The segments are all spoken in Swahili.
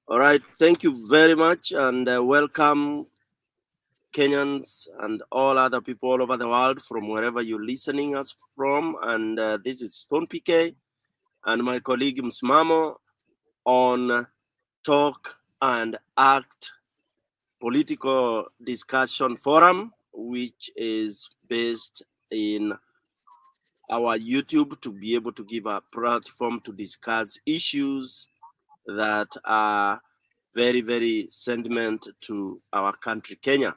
All right, thank you very much, and welcome Kenyans and all other people all over the world from wherever you're listening us from. And this is Stone PK and my colleague Msimamo on Talk and Act Political Discussion Forum, which is based in our YouTube to be able to give a platform to discuss issues that are very, very sentiment to our country, Kenya.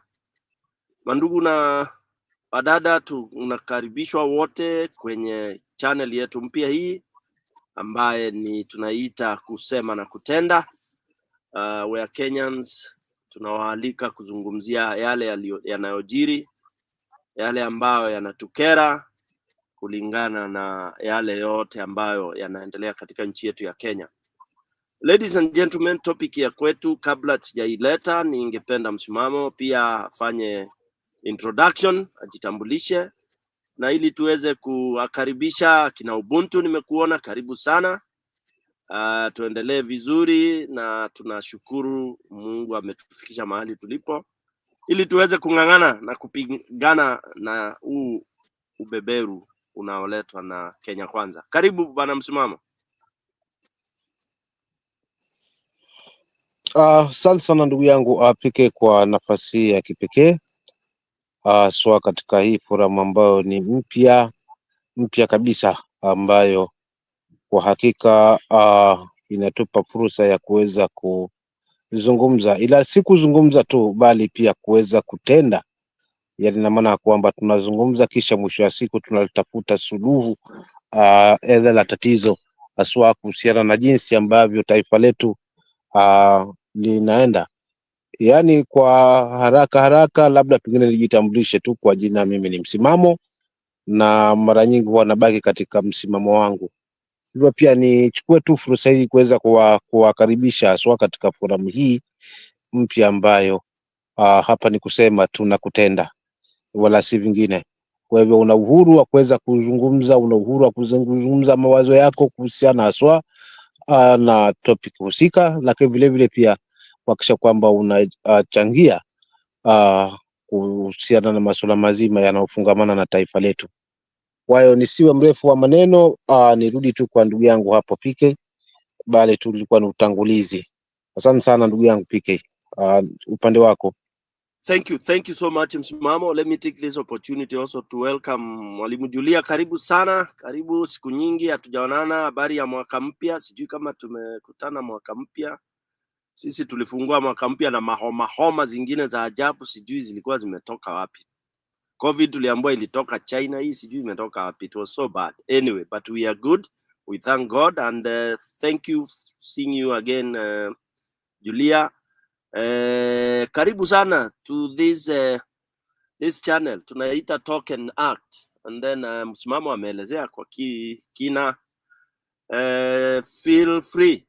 Mandugu na wadada, tunakaribishwa wote kwenye channel yetu mpya hii ambaye ni tunaita kusema na kutenda. Where Kenyans tunawaalika kuzungumzia yale yanayojiri, yale ambayo yanatukera kulingana na yale yote ambayo yanaendelea katika nchi yetu ya Kenya. Ladies and gentlemen, topic ya kwetu kabla sijaileta, ningependa Msimamo pia afanye introduction, ajitambulishe, na ili tuweze kuwakaribisha kina Ubuntu. Nimekuona, karibu sana. Tuendelee vizuri na tunashukuru Mungu ametufikisha mahali tulipo ili tuweze kung'ang'ana na kupigana na huu ubeberu unaoletwa na Kenya Kwanza. Karibu bwana Msimamo. Asante sana ndugu yangu PK kwa nafasi ya kipekee swa katika hii forum ambayo ni mpya kabisa, ambayo kwa hakika inatupa fursa ya kuweza kuzungumza, ila si kuzungumza tu, bali pia kuweza kutenda. Yani na maana kwamba tunazungumza kisha mwisho wa siku tunatafuta suluhu edha la tatizo, haswa kuhusiana na jinsi ambavyo taifa letu linaenda. Yani kwa haraka labda pengine nijitambulishe tu kwa jina. Mimi ni Msimamo, na mara nyingi huwa nabaki katika msimamo wangu. Hivyo pia nichukue tu fursa hii kuweza kuwakaribisha haswa katika forum hii mpya ambayo hapa ni kusema tunakutenda, wala si vingine. Kwa hivyo una uhuru wa kuweza kuzungumza, una uhuru wa kuzungumza mawazo yako kuhusiana haswa na topic husika, lakini vile vile pia kuhakikisha kwamba unachangia kuhusiana na masuala mazima yanayofungamana na taifa letu. Kwa hiyo nisiwe mrefu wa maneno, nirudi tu kwa ndugu yangu hapo PK, bali tu ilikuwa ni utangulizi. Asante sana ndugu yangu PK. Upande wako. Thank you so much Msimamo. Let me take this opportunity also to welcome Mwalimu Julia. Karibu sana, karibu. Siku nyingi hatujaonana. Habari ya mwaka mpya? Sijui kama tumekutana mwaka mpya. Sisi tulifungua mwaka mpya na homa zingine za ajabu, sijui zilikuwa zimetoka wapi. COVID tuliambiwa ilitoka China, hii sijui imetoka wapi. It was so bad. Anyway, but we are good. We thank God and thank you seeing you again Julia. Karibu sana to this channel tunaita Talk and Act, and then Msimamo ameelezea kwa kina. Feel free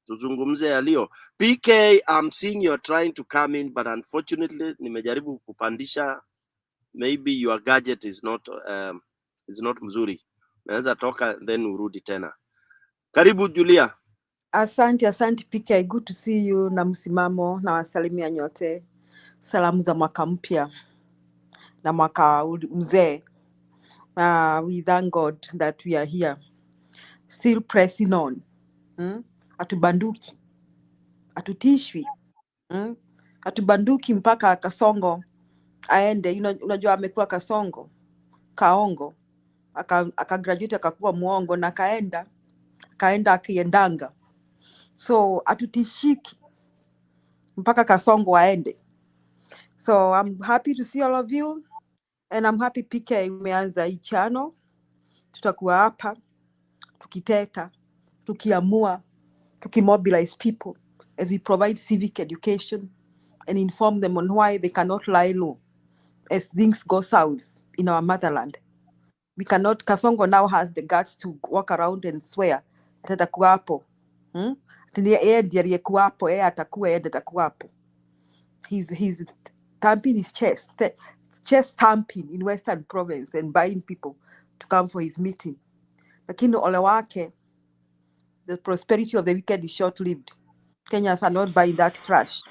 tuzungumze yalio. PK, I'm seeing you're trying to come in, but unfortunately nimejaribu kupandisha, maybe your gadget is not mzuri. Naweza toka then urudi tena. Karibu Julia. Asante PK, good to see you na Msimamo, na wasalimia nyote. Salamu za mwaka mpya na mwaka mzee. We thank God that we are here, still pressing on. Atubanduki, atutishwi, atubanduki mpaka Kasongo aende. Unajua amekuwa kaongo, akagraduate akakuwa muongo na kaenda akiendanga. So atutishiki mpaka Kasongo aende. So I'm happy to see all of you, and I'm happy PK umeanza hii channel. Tutakuwa hapa tukiteta, tukiamua, tukimobilize people as we provide civic education and inform them on why they cannot lie low as things go south in our motherland. We cannot. Kasongo now has the guts to walk around and swear atakuwa hapo. Yeye ndiye aliyekuwa hapo, yeye atakuwa, yeye atakuwa hapo. He's thumping his chest thumping in Western Province and buying people to come for his meeting. Lakini ole wake, the prosperity of the wicked is short-lived. Kenyans are not buying that trash.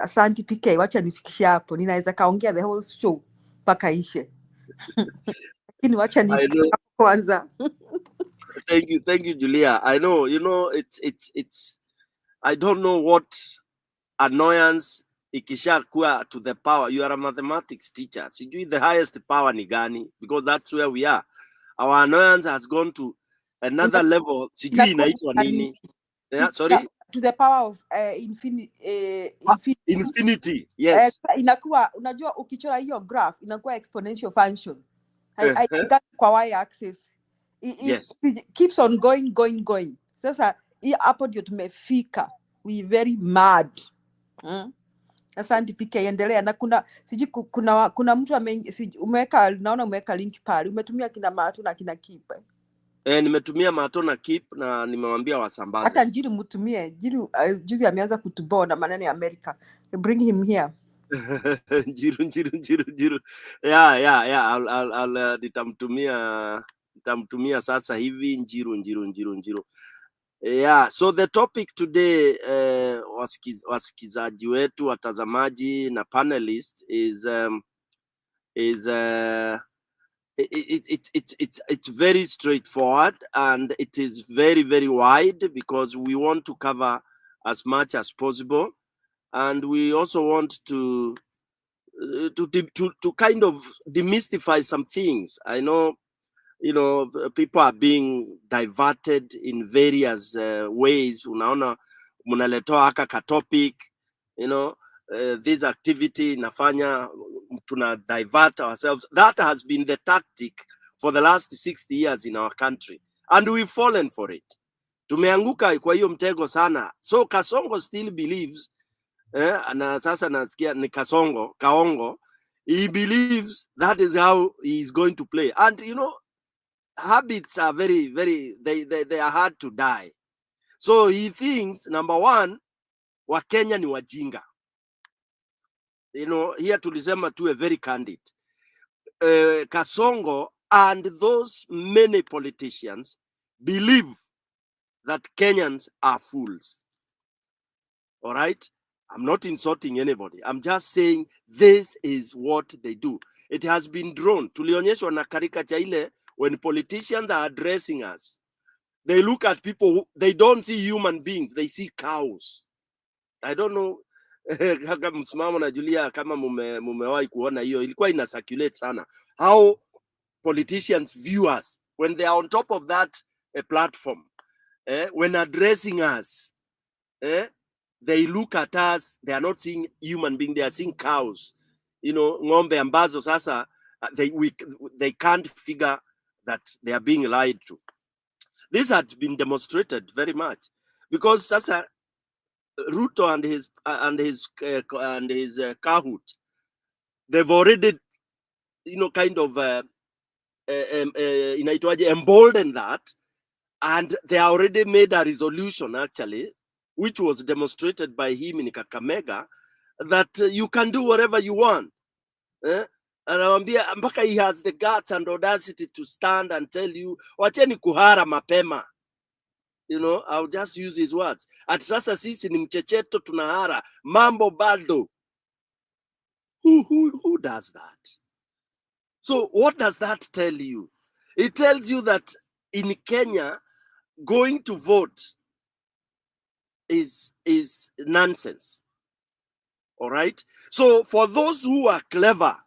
Asante PK, wacha nifikishe hapo. Ninaweza kaongea the whole show mpaka ishe. Lakini wacha I nifikishe know. hapo kwanza. Thank you, Julia. I know, it's. I don't know what annoyance ikishakuwa to the power. You are a mathematics teacher. Sijui the highest power ni gani, because that's where we are. Our annoyance has gone to another level. Sijui inaitwa nini. Yeah, sorry. To the power of Infinity. Yes. Inakuwa, unajua ukichora hiyo graph inakuwa exponential function. Kwa y axis. Yes. It keeps on going. Sasa hapo ndio tumefika. We very mad. Asante PK, endelea. Na kuna mtu umeweka, naona umeweka link pale. Umetumia kina Mato na kina Kipe. Nimetumia Mato na Kip na nimewambia wasambaze. Hata Njiru mtumie. Njiru juzi ameanza kutuboa na maneno ya America. Bring him here. Njiru. Yeah. I'll nitamtumia sasa hivi Njiru. Yeah, so the topic today, wasikizaji wetu, watazamaji na panelist is it's very straightforward, and it is very, very wide, because we want to cover as much as possible, and we also want to kind of demystify some things. I know, people are being diverted in various ways. Unaona, munaletoa haka ka topic, this activity nafanya tuna divert ourselves. That has been the tactic for the last 60 years in our country, and we've fallen for it. Tumeanguka kwa hiyo mtego sana. So Kasongo still believes, na sasa nasikia ni Kaongo, he believes that is how he is going to play. And habits are very, very, they are hard to die. So he thinks, number one, Wakenya ni wajinga. Here tulisema tu a very candid. Kasongo and those many politicians believe that Kenyans are fools. All right? I'm not insulting anybody. I'm just saying this is what they do. It has been drawn. Tulionyeshwa na caricature ile, when politicians are addressing us, they look at people they don't see human beings, they see cows. I don't know kaka msimamo na Julia kama mumewahi kuona hiyo, ilikuwa ina circulate sana, how politicians view us when they are on top of that platform, when addressing us, they look at us, they are not seeing human beings, they are seeing cows, ng'ombe ambazo sasa they can't figure that they are being lied to. This has been demonstrated very much, because sasa Ruto and his Kahoot, they've already kind of emboldened that, and they already made a resolution actually, which was demonstrated by him in Kakamega, that you can do whatever you want. Anawambia mpaka he has the guts and audacity to stand and tell you, wacheni kuhara mapema. I'll just use his words. At sasa sisi ni mchecheto tunahara, mambo bado. Who does that? So what does that tell you? It tells you that in Kenya, going to vote is nonsense. All right? So for those who are clever,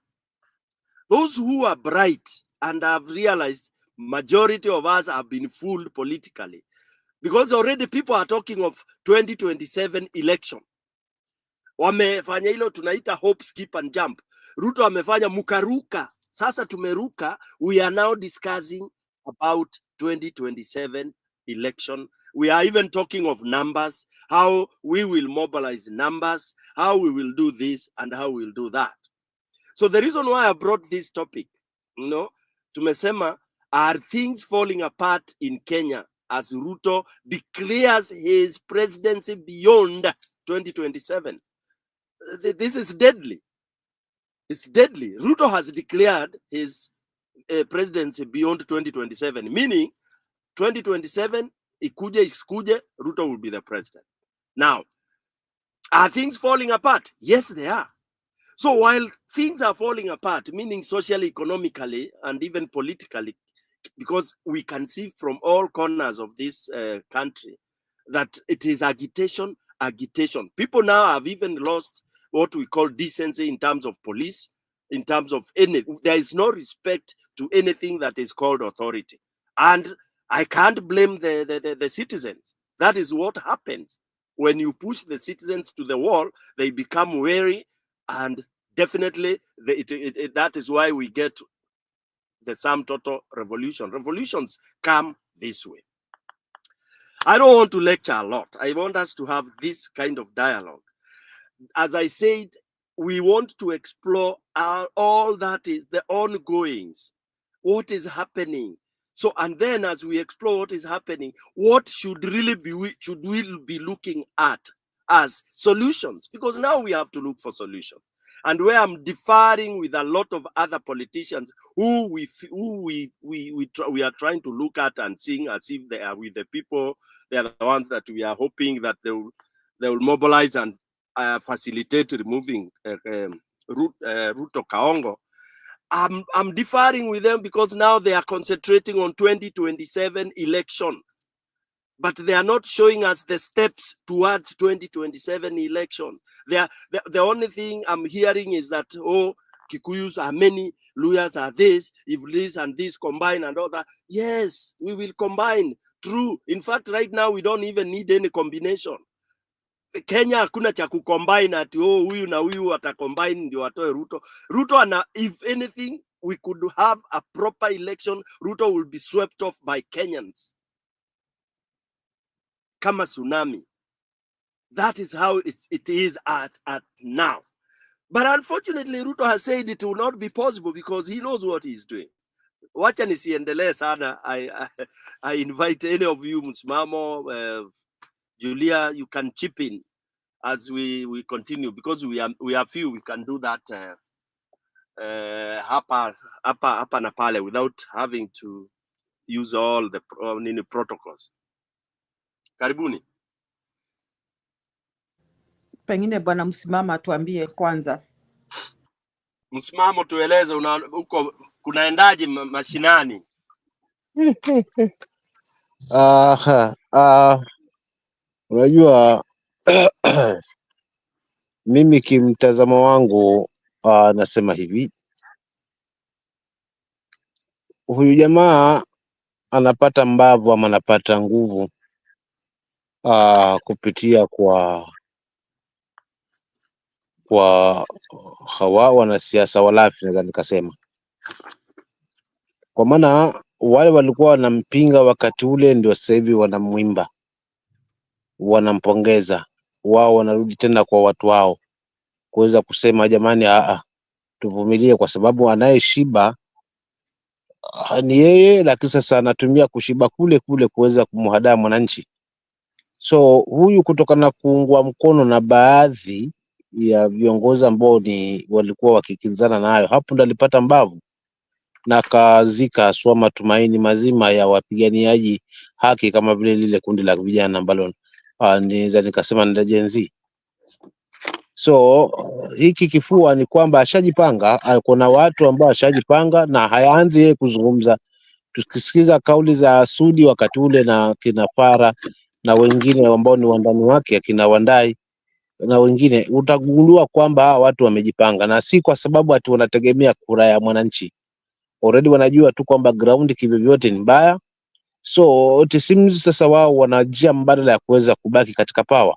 those who are bright and have realized majority of us have been fooled politically, because already people are talking of 2027 election. Wamefanya hilo tunaita hope, skip and jump. Ruto amefanya mukaruka. Sasa tumeruka. We are now discussing about 2027 election. We are even talking of numbers, how we will mobilize numbers, how we will do this and how we will do that. So the reason why I brought this topic, tumesema, are things falling apart in Kenya as Ruto declares his presidency beyond 2027. This is deadly. It's deadly. Ruto has declared his presidency beyond 2027, meaning 2027, ikuje isikuje, Ruto will be the president. Now, are things falling apart? Yes, they are. So while things are falling apart, meaning socially, economically, and even politically, because we can see from all corners of this country that it is agitation, agitation. People now have even lost what we call decency in terms of police, in terms of anything. There is no respect to anything that is called authority. And I can't blame the citizens. That is what happens. When you push the citizens to the wall, they become wary, and definitely that is why we get the sum total revolution. Revolutions come this way. I don't want to lecture a lot. I want us to have this kind of dialogue. As I said, we want to explore all that is the ongoings, what is happening. So, and then as we explore what is happening, what should really be, should we be looking at as solutions? Because now we have to look for solutions. And where I'm differing with a lot of other politicians who we are trying to look at and seeing as if they are with the people, they are the ones that we are hoping that they will mobilize and facilitate removing Ruto Kaongo. I'm differing with them because now they are concentrating on 2027 election, but they are not showing us the steps towards 2027 election. The only thing I'm hearing is that, oh, Kikuyus are many, Luyas are this, if this and this combine and all that. Yes, we will combine. True. In fact, right now, we don't even need any combination. Kenya hakuna cha kucombine ati huyu na huyu atacombine ndio watoe Ruto. Ruto, if anything, we could have a proper election. Ruto will be swept off by Kenyans. Kama tsunami. That is how it is at now. But unfortunately, Ruto has said it will not be possible because he knows what he's doing. Wacha nisiendelee sana. I invite any of you, Msimamo, Julia, you can chip in as we continue, because we are few, we can do that hapa na pale without having to use all the protocols. Karibuni. Pengine Bwana Msimamo atuambie kwanza. Msimamo, tueleze huko kunaendaje mashinani? Unajua mimi kimtazamo wangu nasema hivi, huyu jamaa anapata mbavu ama anapata nguvu kupitia kwa hawa wanasiasa walafi, naweza nikasema, kwa maana wale walikuwa wanampinga wakati ule ndio sasa hivi wanamwimba, wanampongeza. Wao wanarudi tena kwa watu wao kuweza kusema jamani, tuvumilie, kwa sababu anayeshiba ni yeye, lakini sasa anatumia kushiba kule kule kuweza kumhadaa mwananchi. So huyu kutokana na kuungwa mkono na baadhi ya viongozi ambao walikuwa wakikinzana nayo, hapo ndo alipata mbavu na kazika aswa matumaini mazima ya wapiganiaji haki, kama vile lile kundi la vijana ambalo niweza nikasema ni Gen Z. So hiki kifua ni kwamba ashajipanga, kuna watu ambao ashajipanga na hayaanzi yeye kuzungumza. Tukisikiza kauli za Sudi wakati ule na kina Fara na wengine ambao ni wandani wake, akina Wandai na wengine, utagundua kwamba watu wamejipanga, na si kwa sababu ati wanategemea kura ya mwananchi. Already wanajua tu kwamba ground kivyovyote ni mbaya. So tisimu sasa wao wanajia mbadala ya kuweza kubaki katika power.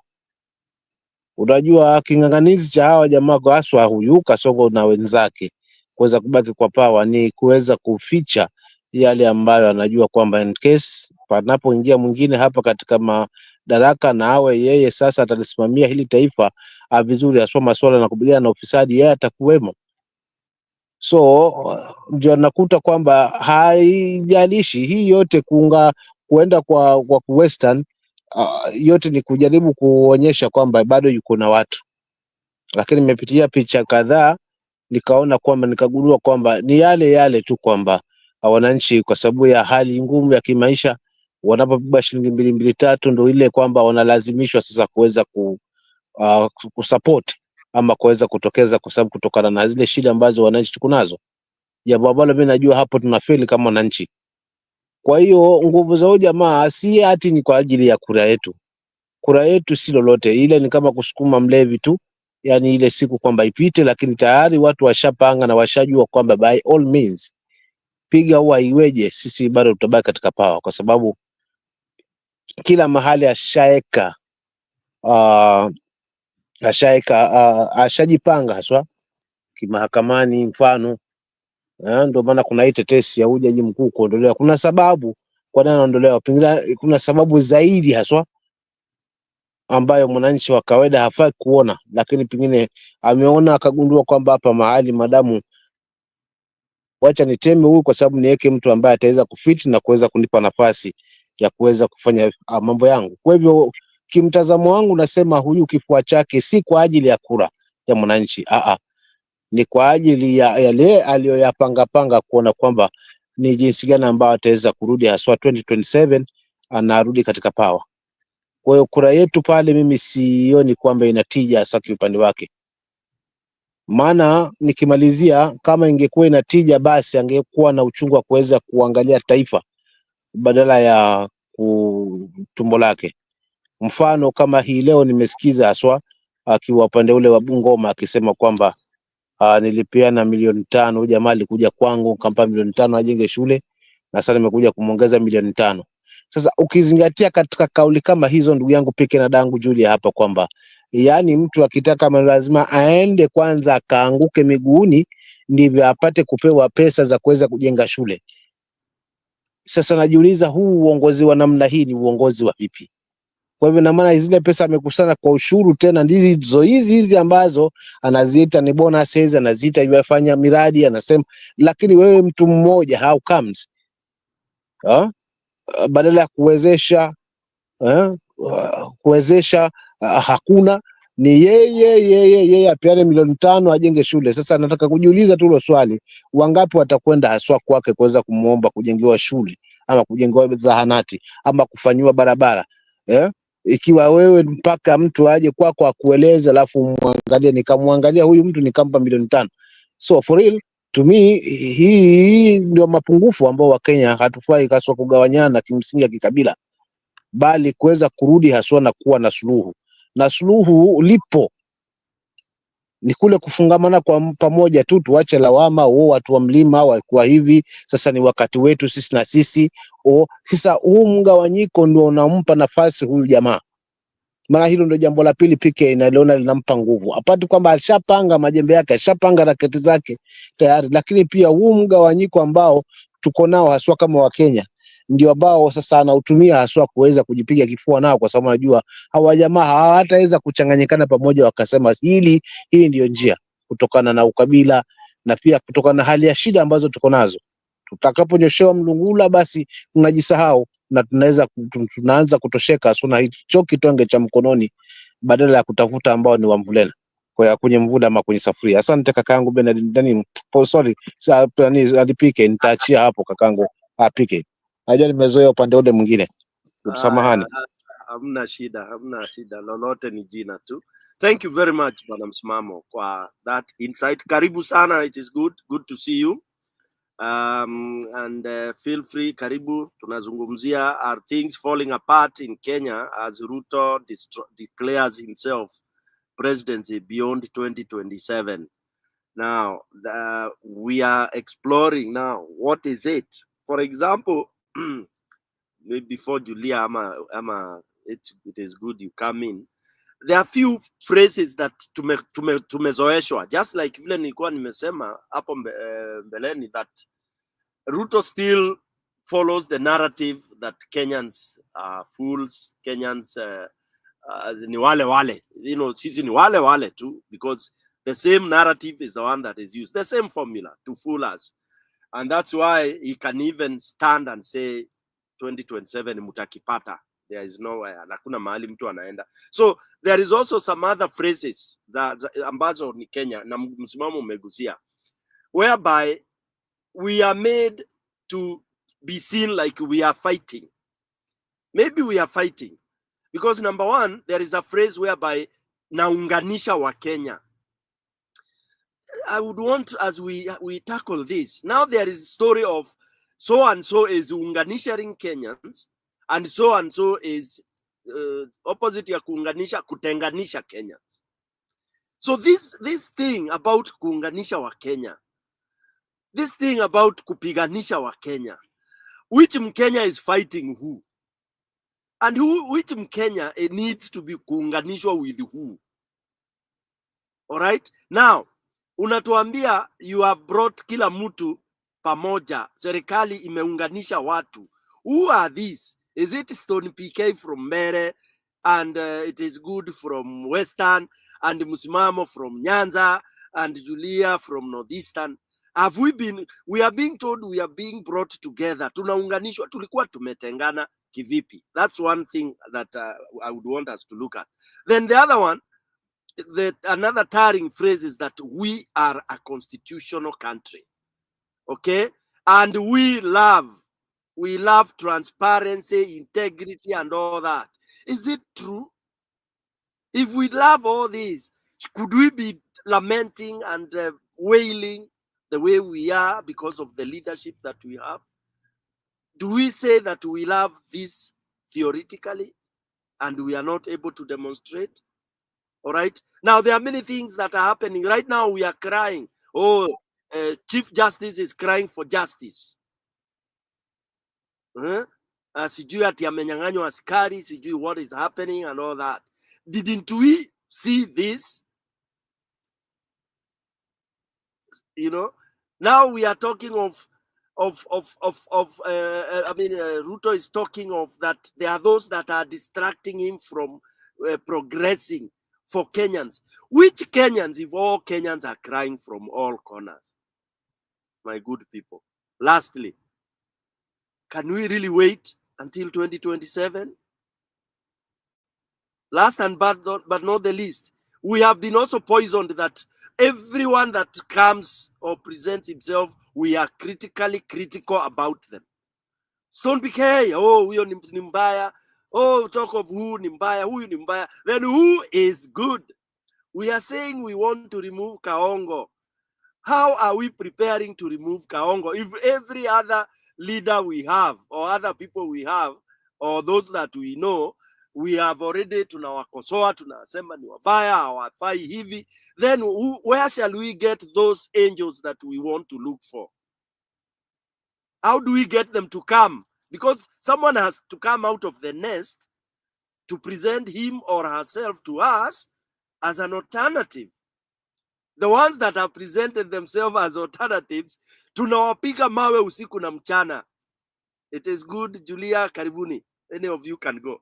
Unajua kinganganizi cha hawa jamaa kwa haswa huyu Kasongo na wenzake kuweza kubaki kwa power ni kuweza kuficha yale ambayo anajua kwamba in case panapoingia mwingine hapa katika madaraka na awe yeye sasa atalisimamia hili taifa vizuri, asoma swala na kupigana na ufisadi, yeye atakuwemo. So ndio nakuta kwamba haijalishi hii yote kuenda kwa western, yote ni kujaribu kuonyesha kwamba bado yuko na watu. Lakini nimepitia picha kadhaa nikaona kwamba nikagundua kwamba ni yale yale tu, kwamba wananchi kwa sababu ya hali ngumu ya kimaisha wanapopigwa shilingi 2,200 ndio ile kwamba wanalazimishwa sasa kuweza kusupport ama kuweza kutokeza, kwa sababu kutokana na zile shida ambazo wananchi tuko nazo, jambo ambalo mimi najua hapo tunafeli kama wananchi. Kwa hiyo nguvu za huyu jamaa si ati ni kwa ajili ya kura yetu. Kura yetu si lolote, ile ni kama kusukuma mlevi tu, yani ile siku kwamba ipite, lakini tayari watu washapanga na washajua kwamba by all means piga au iweje, sisi bado tutabaki katika power, kwa sababu kila mahali ashajipanga haswa kimahakamani. Mfano ndio maana kuna hii tetesi ya jaji mkuu kuondolewa. Kuna sababu kwa nini anaondolewa, pengine kuna sababu zaidi haswa ambayo mwananchi wa kawaida hafai kuona, lakini pengine ameona akagundua kwamba hapa mahali madamu wacha niteme huyu, kwa sababu niweke mtu ambaye ataweza kufiti na kuweza kunipa nafasi ya kuweza kufanya mambo yangu. Kwa hivyo kimtazamo wangu nasema huyu kifua chake si kwa ajili ya kura ya mwananchi, ni kwa ajili ya yale aliyoyapanga kuona kwamba ni jinsi gani ambao ataweza kurudi haswa 2027 anarudi katika power. Kwa hiyo kura yetu pale mimi sioni kwamba inatija hasa upande wake. Maana nikimalizia, kama ingekuwa inatija basi angekuwa na uchungu wa kuweza kuangalia taifa badala ya tumbo lake. Mfano kama hii leo nimesikiza haswa akiwa upande ule wa Bungoma akisema kwamba nilipeana milioni 5, huyu jamaa alikuja kwangu kampa milioni 5 ajenge shule, na sasa nimekuja kumongeza milioni 5. Sasa ukizingatia katika kauli kama hizo, ndugu yangu peke na dangu Julia hapa, kwamba yani mtu akitaka lazima aende kwanza akaanguke miguuni ndivyo apate kupewa pesa za kuweza kujenga shule. Sasa najiuliza, huu uongozi wa namna hii ni uongozi wa vipi? Kwa hivyo na maana zile pesa amekusanya kwa ushuru, tena ndizo hizi ambazo anaziita ni bonuses, anaziita yafanya miradi, anasema, lakini wewe mtu mmoja how comes badala ya kuwezesha hakuna, ni yeye apeane milioni 5 ajenge shule. Sasa nataka kujiuliza tu hilo swali, wangapi watakwenda haswa kwake kuweza kumuomba kujengewa shule ama kujengewa zahanati ama kufanyiwa barabara ikiwa wewe mpaka mtu aje kwako akueleze alafu muangalie, nikamwangalia huyu mtu nikampa milioni 5. So for real to me, hii ndio mapungufu ambao Wakenya hatufai kaswa kugawanyana kimsingi ya kikabila, bali kuweza kurudi haswa na kuwa na suluhu, na suluhu lipo ni kule kufungamana kwa pamoja tu, tuache lawama, watu wa mlima walikuwa hivi, sasa ni wakati wetu sisi na sisi. Sasa huu mgawanyiko ndio unampa nafasi huyu jamaa. Maana hilo ndio jambo la pili pekee inaliona linampa nguvu, apati kwamba alishapanga majembe yake, alishapanga raketi zake tayari, lakini pia huu mgawanyiko ambao tuko nao haswa kama Wakenya ndio ambao sasa anautumia haswa kuweza kujipiga kifua nao, kwa sababu anajua hawa jamaa hawataweza kuchanganyikana pamoja wakasema hii ndio njia, kutokana na ukabila na pia kutokana na hali ya shida ambazo tuko nazo. Tutakaponyoshewa mlungula basi tunajisahau na tunaanza kutosheka suna hicho kitonge cha mkononi badala ya kutafuta ambao ni wamvulela kwa kwenye mvula ama kwenye safuria. Asante kakaangu Benedict, sorry alipike, nitaachia hapo kakaangu apike. Najua nimezoea upande ule mwingine. Samahani. Hamna shida lolote, ni jina tu. Thank you very much Bwana Msimamo kwa that insight. Karibu sana, it is good to see you. And feel free, karibu. Tunazungumzia are things falling apart in Kenya as Ruto declares himself presidency beyond 2027. Now we are exploring now what is it. For example, before Julia ama it is good you come in. There are few phrases that tumezoeshwa, just like vile nilikuwa nimesema hapo mbeleni, that Ruto still follows the narrative that Kenyans are fools, Kenyans ni wale, sisi ni wale too, because the same narrative is the one that is used, the same formula to fool us, and that's why he can even stand and say 2027 mutakipata. There is nowhere, hakuna mahali mtu anaenda. So there is also some other phrases that ambazo ni Kenya na msimamo umegusia, whereby we are made to be seen like we are fighting maybe we are fighting because number one, there is a phrase whereby naunganisha wa Kenya. I would want, as we tackle this, now there is a story of so and so is unganisharing Kenyans and so is opposite ya kuunganisha, kutenganisha Kenyans. So this thing about kuunganisha wa Kenya, this thing about kupiganisha wa Kenya, which Mkenya is fighting who? And which Mkenya needs to be kuunganishwa with who? All right? Now, unatuambia you have brought kila mtu pamoja, serikali imeunganisha watu. Who are these? Is it Stone PK from Mere, and it is good from Western, and Musimamo from Nyanza, and Julia from Northeastern? We are being told we are being brought together. Tunaunganishwa, tulikuwa tumetengana kivipi? That's one thing that I would want us to look at. Then the other one, another tiring phrase is that we are a constitutional country. Okay? And we love transparency, integrity, and all that. Is it true? If we love all this, could we be lamenting and wailing the way we are because of the leadership that we have? Do we say that we love this theoretically and we are not able to demonstrate? All right. Now, there are many things that are happening. Right now, we are crying. Oh, Chief Justice is crying for justice. Sijui ati amenyang'anywa askari, sijui what is happening and all that. Didn't we see this? You know, now we are talking of Ruto is talking of that there are those that are distracting him from progressing for Kenyans. Which Kenyans, if all Kenyans are crying from all corners? My good people. Lastly, can we really wait until 2027? Last and but not the least, we have been also poisoned that everyone that comes or presents himself, we are critical about them. Stone PK, oh, huyo ni mbaya. Oh, talk of who ni mbaya, huyu ni mbaya. Then who is good? We are saying we want to remove Kaongo. How are we preparing to remove Kaongo if every other leader we have or other people we have or those that we know, we have already tunawakosoa, tunasema ni wabaya, hawafai hivi, then where shall we get those angels that we want to look for? How do we get them to come? Because someone has to come out of the nest to present him or herself to us as an alternative. The ones that have presented themselves as alternatives, tunawapiga mawe usiku na mchana. It is good, Julia, karibuni. Any of you can go.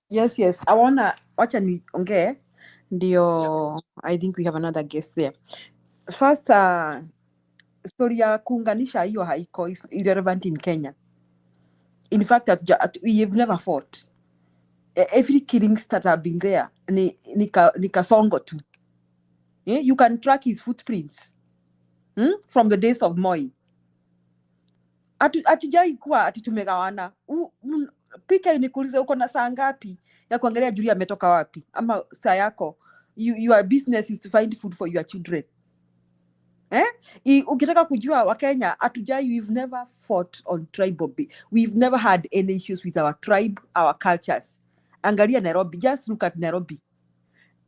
Yes. I wanna wacha niongee ndio. I think we have another guest there. First, story ya kuunganisha hiyo haiko, is irrelevant in Kenya. In fact, we have never fought. Every killings that have been there ni kasongo tu. You can track his footprints from the days of Moi. Atujai kuwa ati tumegawana. Pika nikuulize uko na saa ngapi ya kuangalia Julia ametoka wapi, ama saa yako your business is to find food for your children. Ukitaka kujua wa Kenya atujai, we've never fought on tribal. We've never had any issues with our tribe, our cultures. Angalia Nairobi, just look at Nairobi.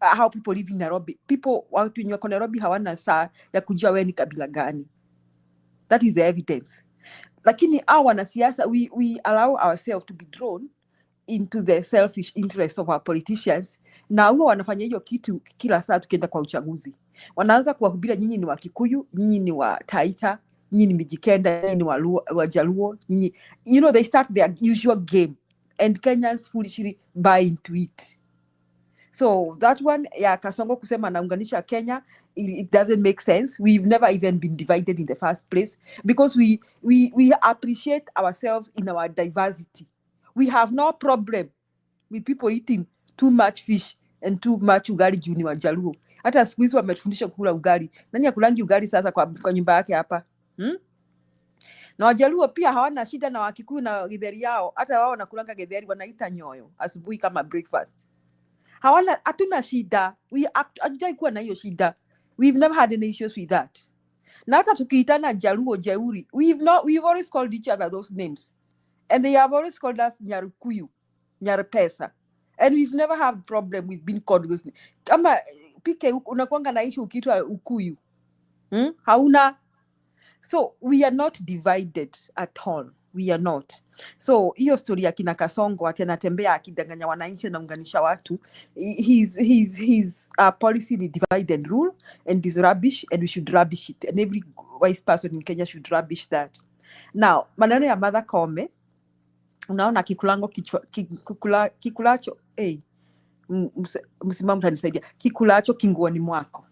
How people live in Nairobi. People watu wenye wako Nairobi hawana saa ya kujua wewe ni kabila gani. That is the evidence. Lakini our wanasiasa, we allow ourselves to be drawn into the selfish interests of our politicians. Na huwa wanafanya hiyo kitu kila saa tukienda kwa uchaguzi. Wanaanza kuwahubiria nyinyi ni wa Kikuyu, nyinyi ni wa Taita, nyinyi ni Mijikenda, nyinyi ni wa Jaluo, nyinyi. You know, they start their usual game and Kenyans foolishly buy into it. So that one, ya Kasongo kusema naunganisha Kenya, it doesn't make sense. We've never even been divided in the first place because we appreciate ourselves in our diversity. We have no problem with people eating too much fish and too much ugali juu ni Wajaluo. Hata siku hizi wametufundisha kula ugali. Nani akulangi ugali sasa kwa nyumba yake hapa? Na Wajaluo pia hawana shida na Wakikuyu na githeri yao. Hata wao wanakulanga githeri wanaita nyoyo asubuhi kama breakfast. Hatuna shida. Hatujai kuwa na hiyo shida. We've never had any issues with that. Na hata tukiitana Jaluo, Jeuri, we've always called each other those names. And they have always called us Nyarukuyu, Nyarupesa. And we've never had a problem with being called those names. Kama PK unakuanga na issue ukiitwa Ukuyu. Hauna. So we are not divided at all. We are not. So hiyo story ya kina Kasongo ati anatembea akidanganya wananchi na unganisha watu, his policy ni divide and rule, and is rubbish, and we should rubbish it, and every wise person in Kenya should rubbish that. Now maneno ya Martha Koome, unaona kikulacho msimamo utanisaidia, kikulacho kinguoni mwako.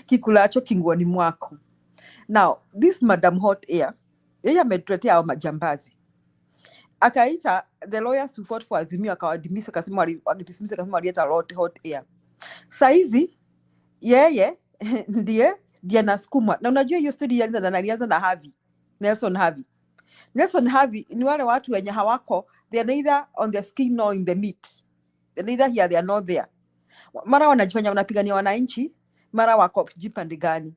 Kikulacho kinguoni mwako. Now, this Madam Hot Air, yeye ametuletea hao majambazi. Akaita the lawyers who fought for Azimio akawadimisa, akasema walileta Hot Air. Saizi yeye ndiye anasukumwa. Na unajua hiyo story ilianza na Harvey, Nelson Harvey ni wale watu wenye hawako, they are neither on the skin nor in the meat. They are neither here, they are not there. Mara wanajifanya wanapigania wananchi, mara wako jipande gani.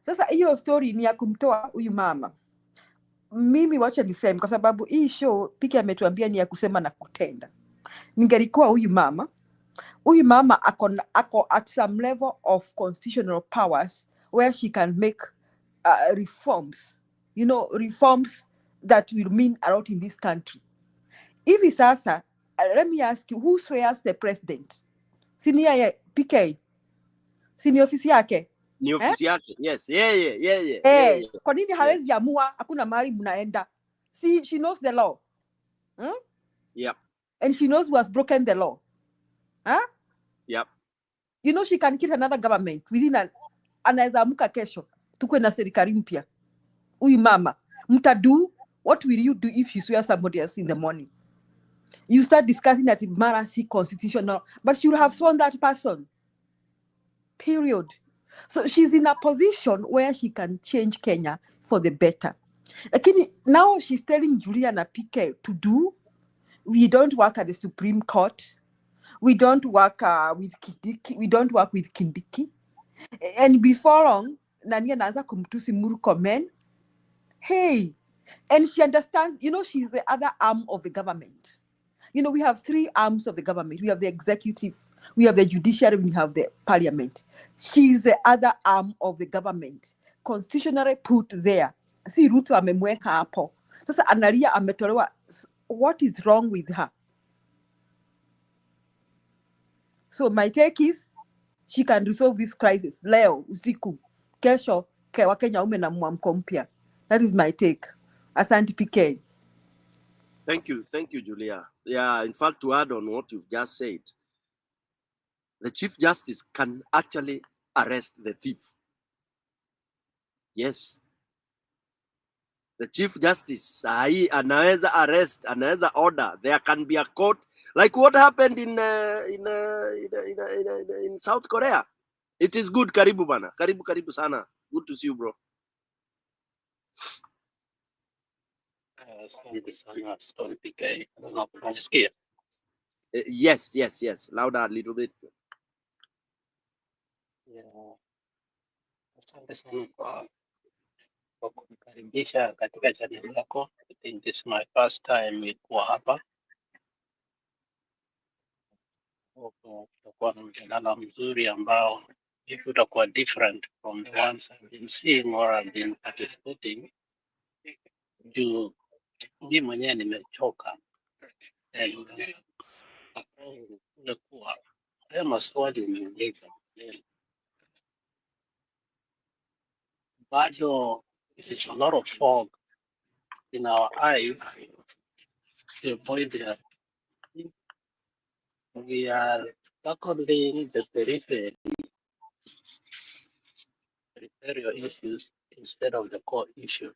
Sasa hiyo story ni ya kumtoa huyu mama. Mimi wacha niseme, kwa sababu hii show Pike ametuambia ni ya kusema na kutenda. Ningelikuwa huyu mama ako at some level of constitutional powers where she can make reforms, reforms that will mean a lot in this country. Hivi sasa, let me ask you, who swears the president? Sini yeye PK? Sini ofisi yake? Ni ofisi yake. Yes. Yeah. Kwa nini hawezi amua hakuna mahali mnaenda? See, she knows the law. Yep. And she knows who has broken the law. Yep. She can get another government within anaweza amuka kesho tukwe na serikali mpya. Huyu mama, mtadu, what will you do if you swear somebody else in the morning? You start discussing that mara si constitutional, but she will have sworn that person. Period. So she's in a position where she can change Kenya for the better. Lakini now she's telling Julia na PK to do. We don't work at the Supreme Court. We don't work with Kindiki. We don't work with Kindiki. And before long, Nani anaanza kumtusi Murkomen. Hey, and she understands, she's the other arm of the government. We have three arms of the government. We have the executive, we have the judiciary, we have the parliament. She's the other arm of the government, constitutionally put there. Si Ruto amemweka hapo. Sasa analia ametolewa. What is wrong with her? So my take is, she can resolve this crisis. Leo, usiku, kesho, Wakenya ume na mwamko mpya. That is my take. Asante PK. Thank you, Julia. Yeah, in fact, to add on what you've just said, the Chief Justice can actually arrest the thief. Yes. The Chief Justice, anaweza arrest, anaweza order. There can be a court, like what happened in South Korea. It is good. Karibu bana. Karibu sana. Good to see you, bro. Asante sana Stone PK. I don't know if unasikia. Yes. Louder a little bit. Yeah. Asante sana kwa kunikaribisha katika channel yako. I think this is my first time kuwa hapa. Tutakuwa na mjadala mzuri ambao utakuwa different from the ones I've been seeing or I've been participating. Juu mimi mwenyewe nimechoka. Ule kuwa haya maswali umeuliza bado there's a lot of fog in our eyes to avoid that we are tackling the peripheral issues instead of the core issue,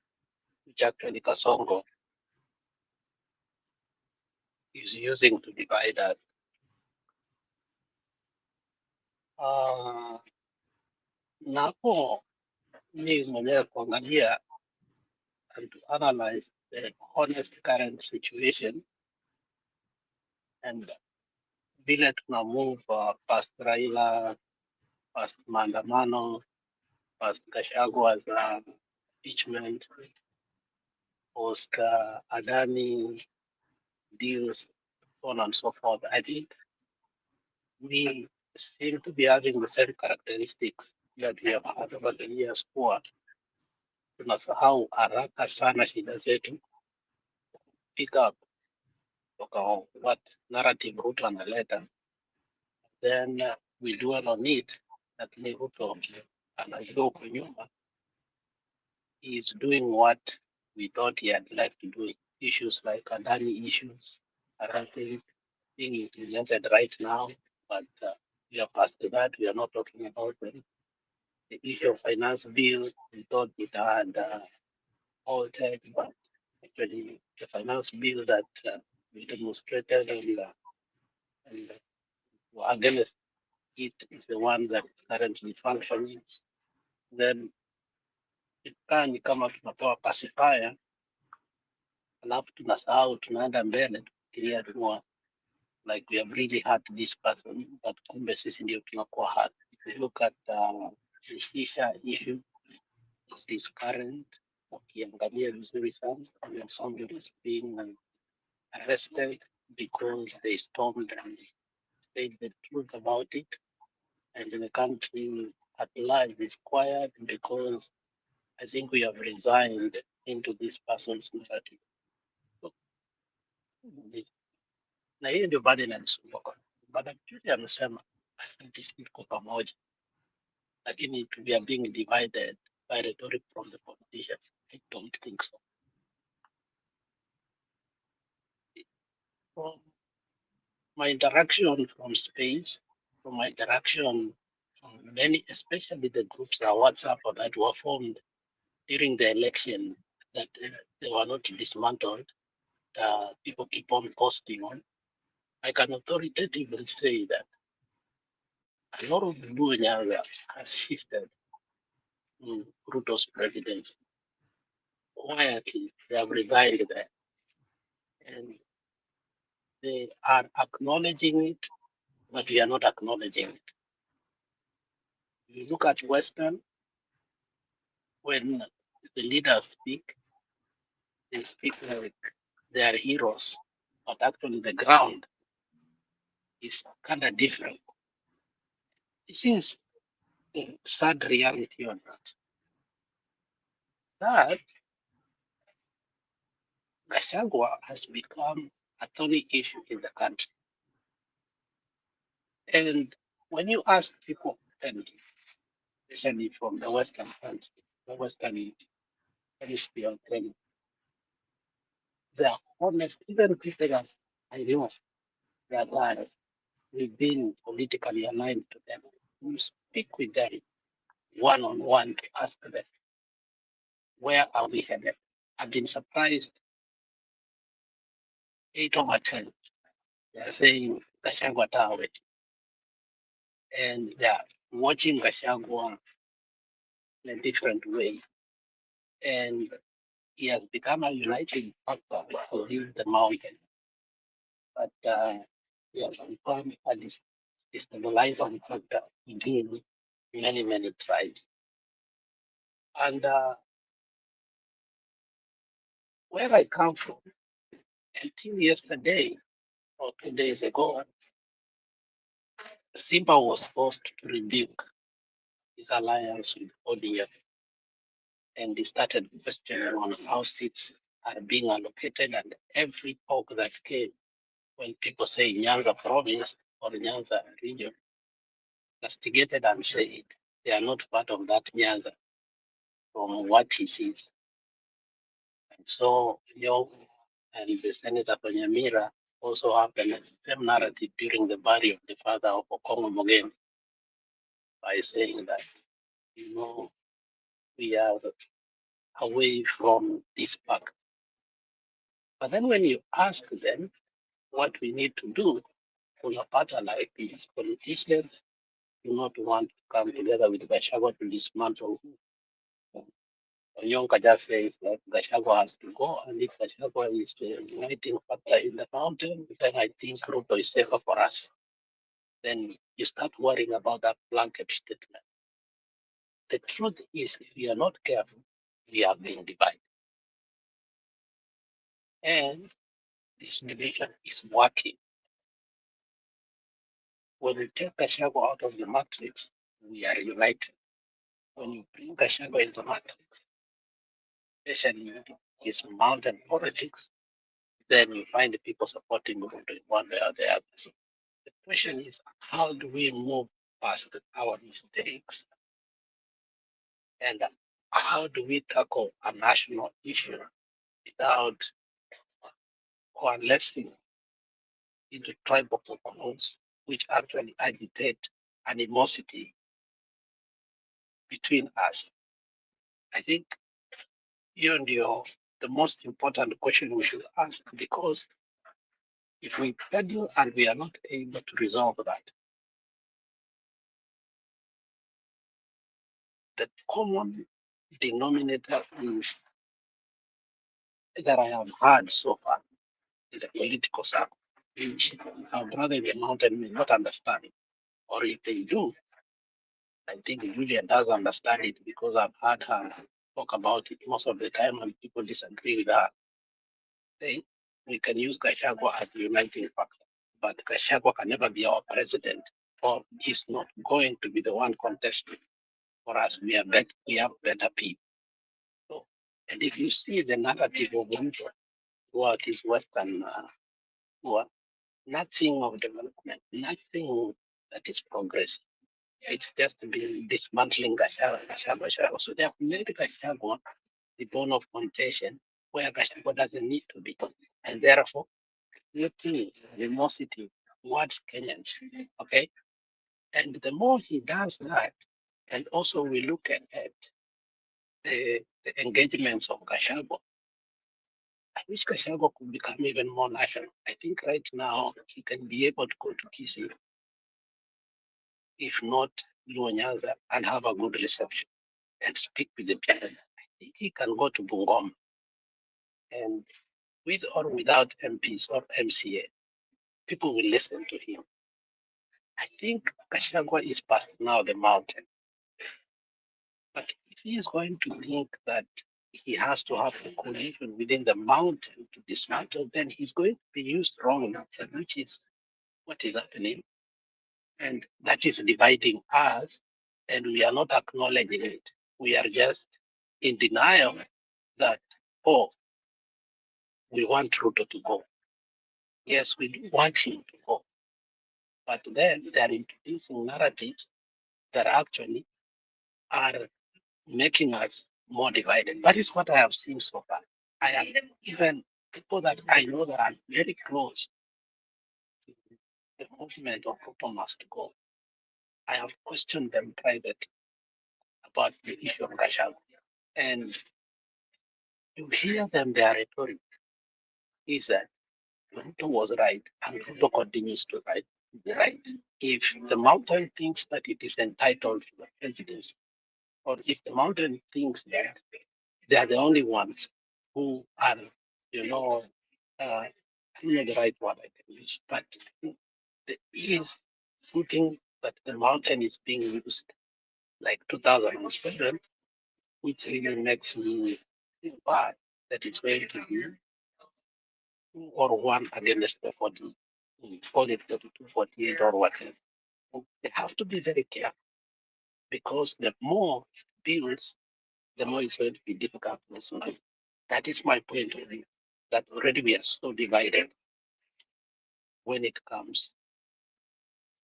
which actually Kasongo is using to divide us. Na hapo mimi mwenyewe kuangalia and to analyze the honest current situation and vile tuna move past Raila, past maandamano, past Gachagwa's impeachment, Oscar Adani deals, so on and so forth. I think we seem to be having the same characteristics that we have had over the years kuwa tunasahau haraka sana shida zetu, pick up kutoka what narrative Ruto analeta, then we dwell on it, lakini Ruto anajua huko nyuma he is doing what we thought he had left to do. Issues like Adani issues, I don't think being implemented right now, but we are past that. We are not talking about them. The issue of finance bill, we thought it had altered, but actually the finance bill that we demonstrated and were against it is the one that is currently functioning. Then ikaa ni kama tunapewa pacifier, alafu tunasahau tunaenda mbele tukifikiria tuwa like we have really hurt this person, but kumbe sisi ndio tunakuwa hurt. If you look at the Shisha issue, is this current, ukiangalia vizuri sana, when somebody is being arrested because they stormed and said the truth about it, and the country at large is quiet because I think we have resigned into this person's narrative. So, na hiyo ndio bado inanisumbua. Bado juzi amesema sisi tuko pamoja, lakini we are being divided by rhetoric from the politicians. I don't think so. From my interaction from space, from my interaction from many, especially the groups that WhatsApp or that were formed during the election, that they were not dismantled, people keep on posting on. I can authoritatively say that a lot of the Luo area has shifted to Ruto's presidency. Quietly, they have resigned there. And they are acknowledging it, but we are not acknowledging it. You look at Western, when the leaders speak, they speak like they are heroes, but actually the ground is kind of different. This is the sad reality on that. That Gachagua has become a thorny issue in the country. And when you ask people, and especially from the Western country, the Western hemisphere of Kenya, they are honest, even people that I know that are within politically aligned to them. You speak with them one on one to ask them, where are we headed? I've been surprised 8 over 10. They are saying Gachagua Tawe, and they are watching Gachagua in a different way. And he has become a uniting factor within the mountain. But he has become a destabilizing factor within many, many tribes. And where I come from, until yesterday or 2 days ago, Simba was forced to rebuke his alliance with ODM, and he started questioning on how seats are being allocated, and every talk that came when people say Nyanza province or Nyanza region, castigated and said they are not part of that Nyanza from what he sees. And so and the Senator Panyamira also have the same narrative during the burial of the father of Okongo Mogeni by saying that, we are away from this pact. But then when you ask them what we need to do, unapata like these politicians do not want to come together with Gachagua to dismantle Onyonka just says that Gachagua has to go, and if Gachagua is the uniting factor in the mountain, then I think Ruto is safer for us. Then you start worrying about that blanket statement. The truth is, if we are not careful, we are being divided. And this division is working. When you take Gachagua out of the matrix, we are united. When you bring Gachagua into the matrix, especially his mountain politics, then you find the people supporting Ruto in one way or the other. So the question is, how do we move past our mistakes? And how do we tackle a national issue without coalescing into tribal proposals, which actually agitate animosity between us? I think you and the most important question we should ask, because if we peddle and we are not able to resolve that, the common denominator is that I have heard so far in the political circle, which our brother in the mountain may not understand it. Or if they do, I think Julia does understand it, because I've heard her talk about it most of the time when people disagree with her. Say, we can use Gachagua as the uniting factor, but Gachagua can never be our president, or he's not going to be the one contesting for us. We have better people. So, and if you see the narrative of Ruto throughout his Western tour, nothing of development, nothing that is progressive. It's just been dismantling Gachagua. So they have made Gachagua the bone of contention where Gachagua doesn't need to be. And therefore, creating animosity towards Kenyans. Okay? And the more he does that, and also we look at the engagements of Gachagua, I wish Gachagua could become even more national. I think right now he can be able to go to Kisii, if not Luo and have a good reception and speak with the people. I think he can go to Bungoma, and with or without MPs or MCA, people will listen to him. I think Gachagua is past now the mountain. But if he is going to think that he has to have a coalition within the mountain to dismantle, then he's going to be used wrongly, which is what is happening. And that is dividing us, and we are not acknowledging it. We are just in denial that, oh, we want Ruto to go. Yes, we do want him to go. But then they are introducing narratives that actually are making us more divided. That is what I have seen so far. I have even people that I know that are very close to the movement of Ruto must go. I have questioned them privately about the issue of Gachagua. And you hear them, their rhetoric is that Ruto was right and Ruto continues to be right. If the mountain thinks that it is entitled to the presidency, or if the mountain thinks that they are the only ones who are, I don't know the right word I can use, but there is something that the mountain is being used like 2007, which really makes me feel bad that it's going to be 2 or 1 against the 40, call it 32, 48 or whatever. They have to be very careful, because the more it builds, the more it's going to be difficult to dismantle. That is my point of view, that already we are so divided when it comes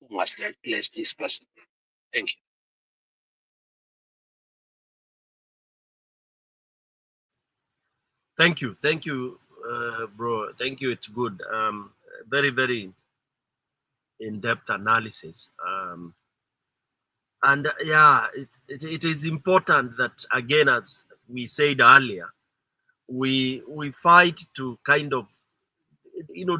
who must replace this person. Thank you. Thank you, bro. Thank you. It's good. Very, very in-depth analysis. And yeah, it is important that, again, as we said earlier, we fight to kind of,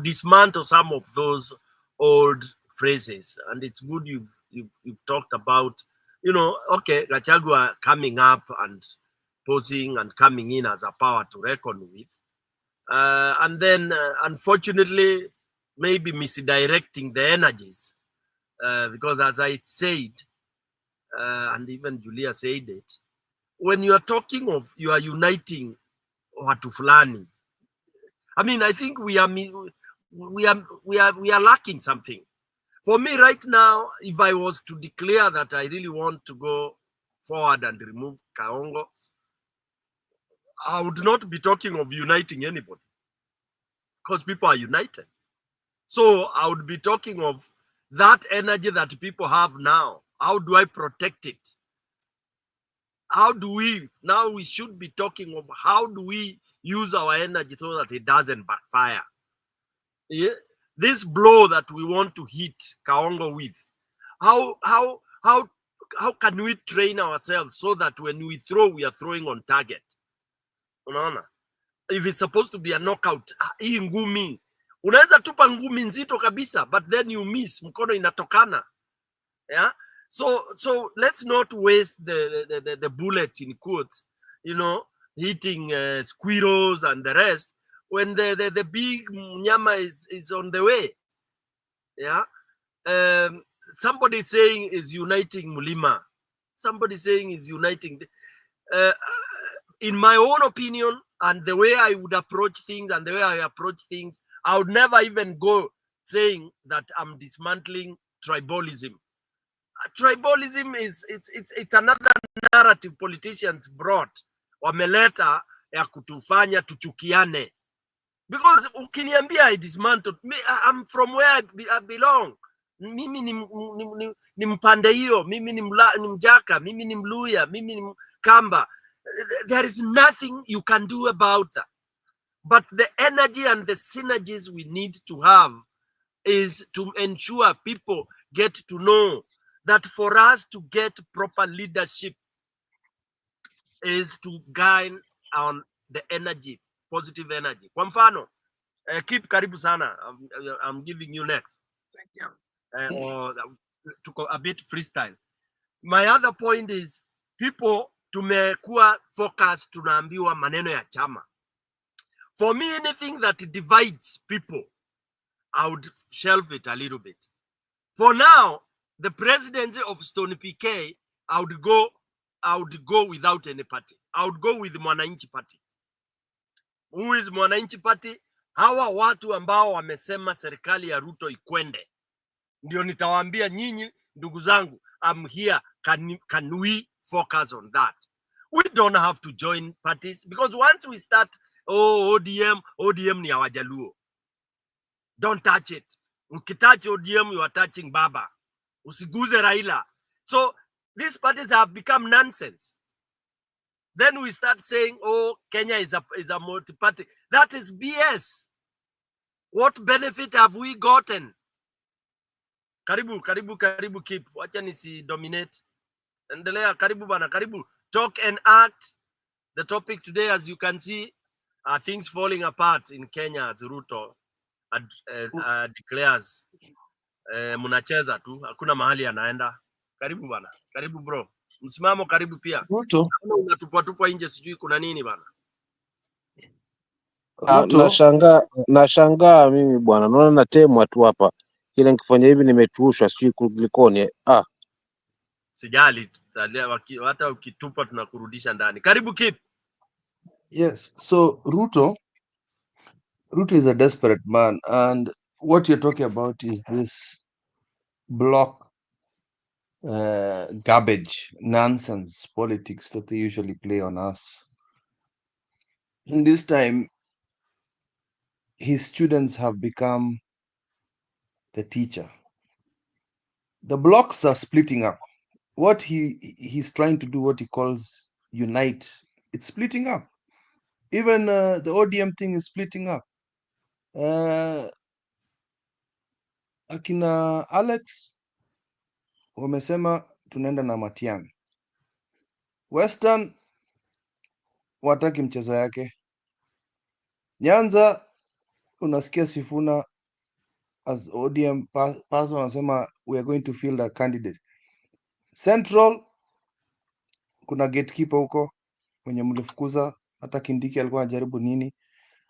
dismantle some of those old phrases. And it's good you've talked about, okay, Gachagua coming up and posing and coming in as a power to reckon with. And then, unfortunately, maybe misdirecting the energies. Because as I said, and even Julia said it, when you are talking of you are uniting watu fulani, I mean, I think we are lacking something. For me right now, if I was to declare that I really want to go forward and remove Kaongo, I would not be talking of uniting anybody, because people are united. So I would be talking of that energy that people have now. How do I protect it? How do we, now we should be talking of how do we use our energy so that it doesn't backfire. Yeah? This blow that we want to hit Kaongo with, how can we train ourselves so that when we throw, we are throwing on target? Unaona? If it's supposed to be a knockout, hii ngumi unaweza tupa ngumi nzito kabisa, but then you miss, mkono inatokana. Yeah, so let's not waste the bullets, in quotes, hitting squirrels and the rest when the big nyama is on the way. Yeah. Somebody saying is uniting Mulima. Somebody saying is uniting. In my own opinion, and the way I would approach things and the way I approach things, I would never even go saying that I'm dismantling tribalism. Tribalism it's another narrative politicians brought, wameleta ya kutufanya tuchukiane. Because ukiniambia I dismantled, I'm from where I belong. Mimi ni mpande hiyo, mimi ni Mjaka, mimi ni Mluya, mimi ni Kamba. There is nothing you can do about that. But the energy and the synergies we need to have is to ensure people get to know that for us to get proper leadership is to gain on the energy, positive energy. Kwa mfano, keep karibu sana. I'm giving you next. Thank you. Or to go a bit freestyle. My other point is people tumekuwa focused, tunaambiwa maneno ya chama. For me, anything that divides people, I would shelve it a little bit. For now, the presidency of Stone PK, I would go without any party. I would go with Mwananchi Party. Who is Mwananchi Party? Hawa watu ambao wamesema serikali ya Ruto ikwende. Ndio nitawaambia nyinyi ndugu zangu, I'm here, can we focus on that? We don't have to join parties, because once we start ODM ni hawajaluo. Don't touch it. Ukitouch ODM, you are touching Baba. Usiguze Raila. So these parties have become nonsense. Then we start saying, oh, Kenya is a multi-party. That is BS. What benefit have we gotten? Karibu keep. Wacha nisi dominate. Endelea, karibu bana, karibu. Talk and act. The topic today, as you can see, are things falling apart in Kenya as Ruto declares. Munacheza tu, hakuna mahali anaenda. Karibu bana, karibu bro. Msimamo karibu pia. Ruto, Unatupwa nje, sijui kuna nini bana. Ruto, Nashangaa mimi bwana, naona natemwa tu hapa, kila nikifanya hivi nimetushwa, sijui kulikoni. Sijali, hata ukitupa tunakurudisha ndani. Karibu keep. yes. So Ruto is a desperate man, and what you're talking about is this block garbage, nonsense politics that they usually play on us. In this time, his students have become the teacher. The blocks are splitting up. What he's trying to do, what he calls unite, it's splitting up. Even the ODM thing is splitting up. Akina Alex wamesema tunaenda na Matiang'i. Western wataki mchezo yake. Nyanza unasikia Sifuna as ODM person wanasema we are going to field a candidate. Central kuna gatekeeper huko wenye mlifukuza. Hata Kindiki alikuwa anajaribu nini.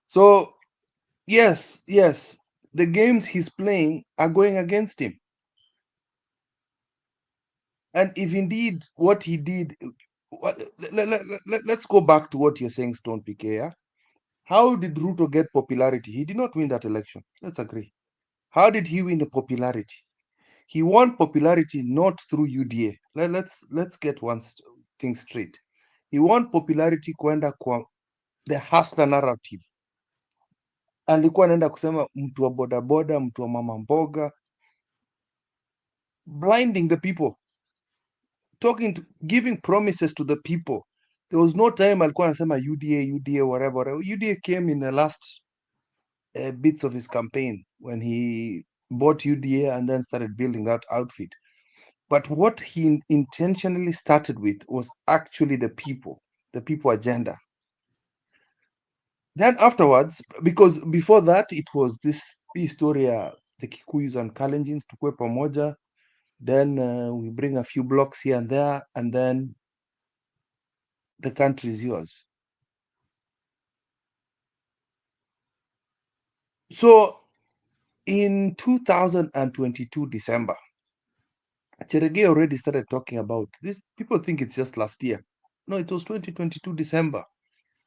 So yes, the games he's playing are going against him. And if indeed what he did, let's go back to what you're saying, Stone PK. Yeah? How did Ruto get popularity? He did not win that election. Let's agree. How did he win the popularity? He won popularity not through UDA. Let's get thing straight. He won popularity kwenda kwa the hustler narrative. Alikuwa anaenda kusema mtu wa bodaboda, mtu wa mama mboga, blinding the people, giving promises to the people. There was no time alikuwa anasema UDA, whatever. UDA came in the last bits of his campaign when he bought UDA and then started building that outfit. But what he intentionally started with was actually the people agenda. Then afterwards, because before that, it was this story, the Kikuyus and Kalenjins tukue pamoja. Then we bring a few blocks here and there, and then the country is yours. So in 2022 December, Cherege already started talking about this. People think it's just last year. No, it was 2022 December.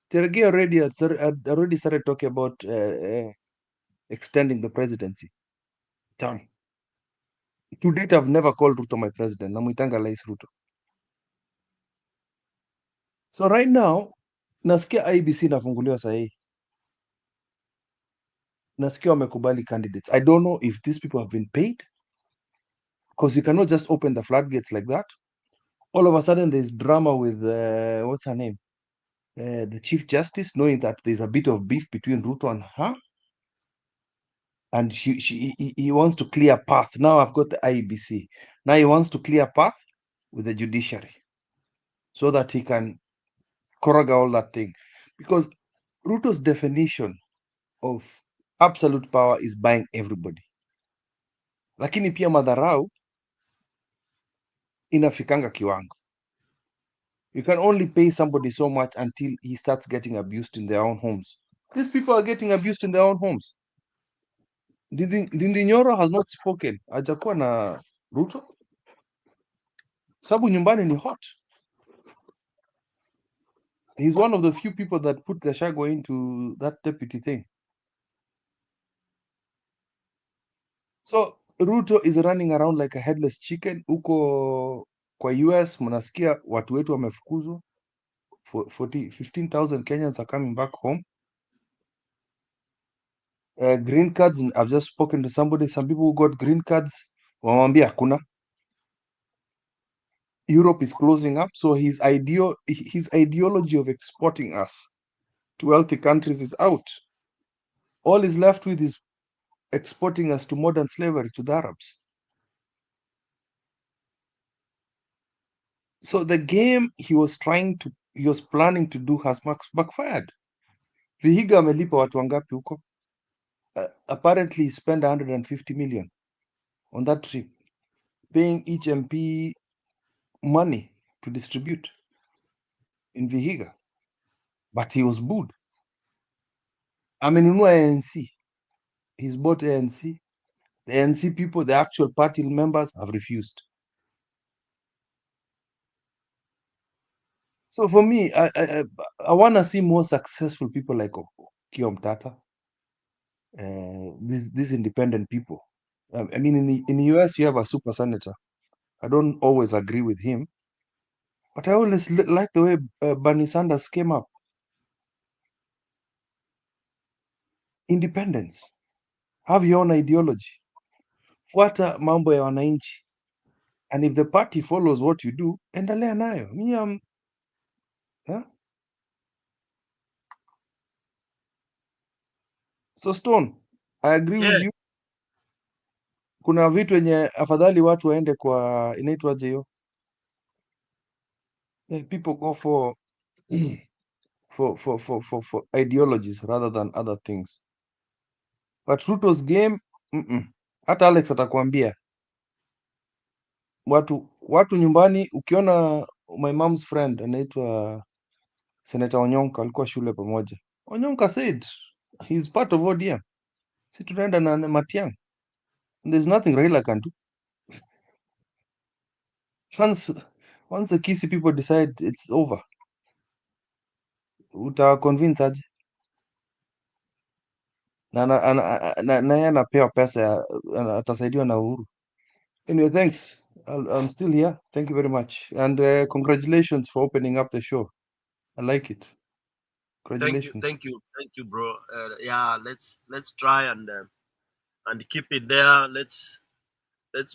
Cherege had already started talking about extending the presidency term. To date, I've never called Ruto my president. Namuitanga Lais Ruto. So right now, nasikia IBC nafunguliwa sahi. Nasikia wamekubali candidates. I don't know if these people have been paid, because you cannot just open the floodgates like that. All of a sudden, there's drama with what's her name, the Chief Justice, knowing that there's a bit of beef between Ruto and her, and he wants to clear path. Now I've got the IBC. Now he wants to clear path with the judiciary, so that he can correct all that thing, because Ruto's definition of absolute power is buying everybody, lakini pia madharau inafikanga kiwango. You can only pay somebody so much until he starts getting abused in their own homes. These people are getting abused in their own homes. Ndindi Nyoro has not spoken, hajakuwa na Ruto sababu nyumbani ni hot. He's one of the few people that put Gachagua into that deputy thing. So Ruto is running around like a headless chicken. Huko kwa US mnasikia watu wetu wamefukuzwa. 15,000 Kenyans are coming back home. Green cards, I've just spoken to somebody, some people who got green cards, wamwambia hakuna. Europe is closing up, so his ideology of exporting us to wealthy countries is out. All is left with is exporting us to modern slavery to the Arabs. So the game he was planning to do has backfired. Vihiga amelipa watu wangapi huko? Apparently he spent 150 million on that trip, paying each MP money to distribute in Vihiga, but he was booed. Amenunua ANC. He's bought ANC. The ANC people, the actual party members, have refused. So for me, I want to see more successful people like Okiya Mtata, these independent people. I mean, in the US, you have a super senator. I don't always agree with him, but I always like the way Bernie Sanders came up. Independence. Have your own ideology. Fuata mambo ya wananchi. And if the party follows what you do, endelea nayo. So Stone, I agree with Yeah. you. Kuna vitu yenye afadhali watu waende kwa inaitwaje hiyo? People go for for ideologies rather than other things. But Ruto's game, hata Alex atakwambia watu nyumbani. Ukiona my mom's friend anaitwa Senator Onyonka alikuwa shule pamoja. Onyonka said he's part of ODM. Si tunaenda na Matiang'i. There's nothing Raila can do. Once the Kisii people decide it's over, uta convince aje? Na yeye anapewa pesa, atasaidiwa na Uhuru. Anyway, thanks. I'm still here. Thank you very much. And congratulations for opening up the show. I like it. Congratulations. Thank you, bro. Yeah, let's try and keep it there. Let's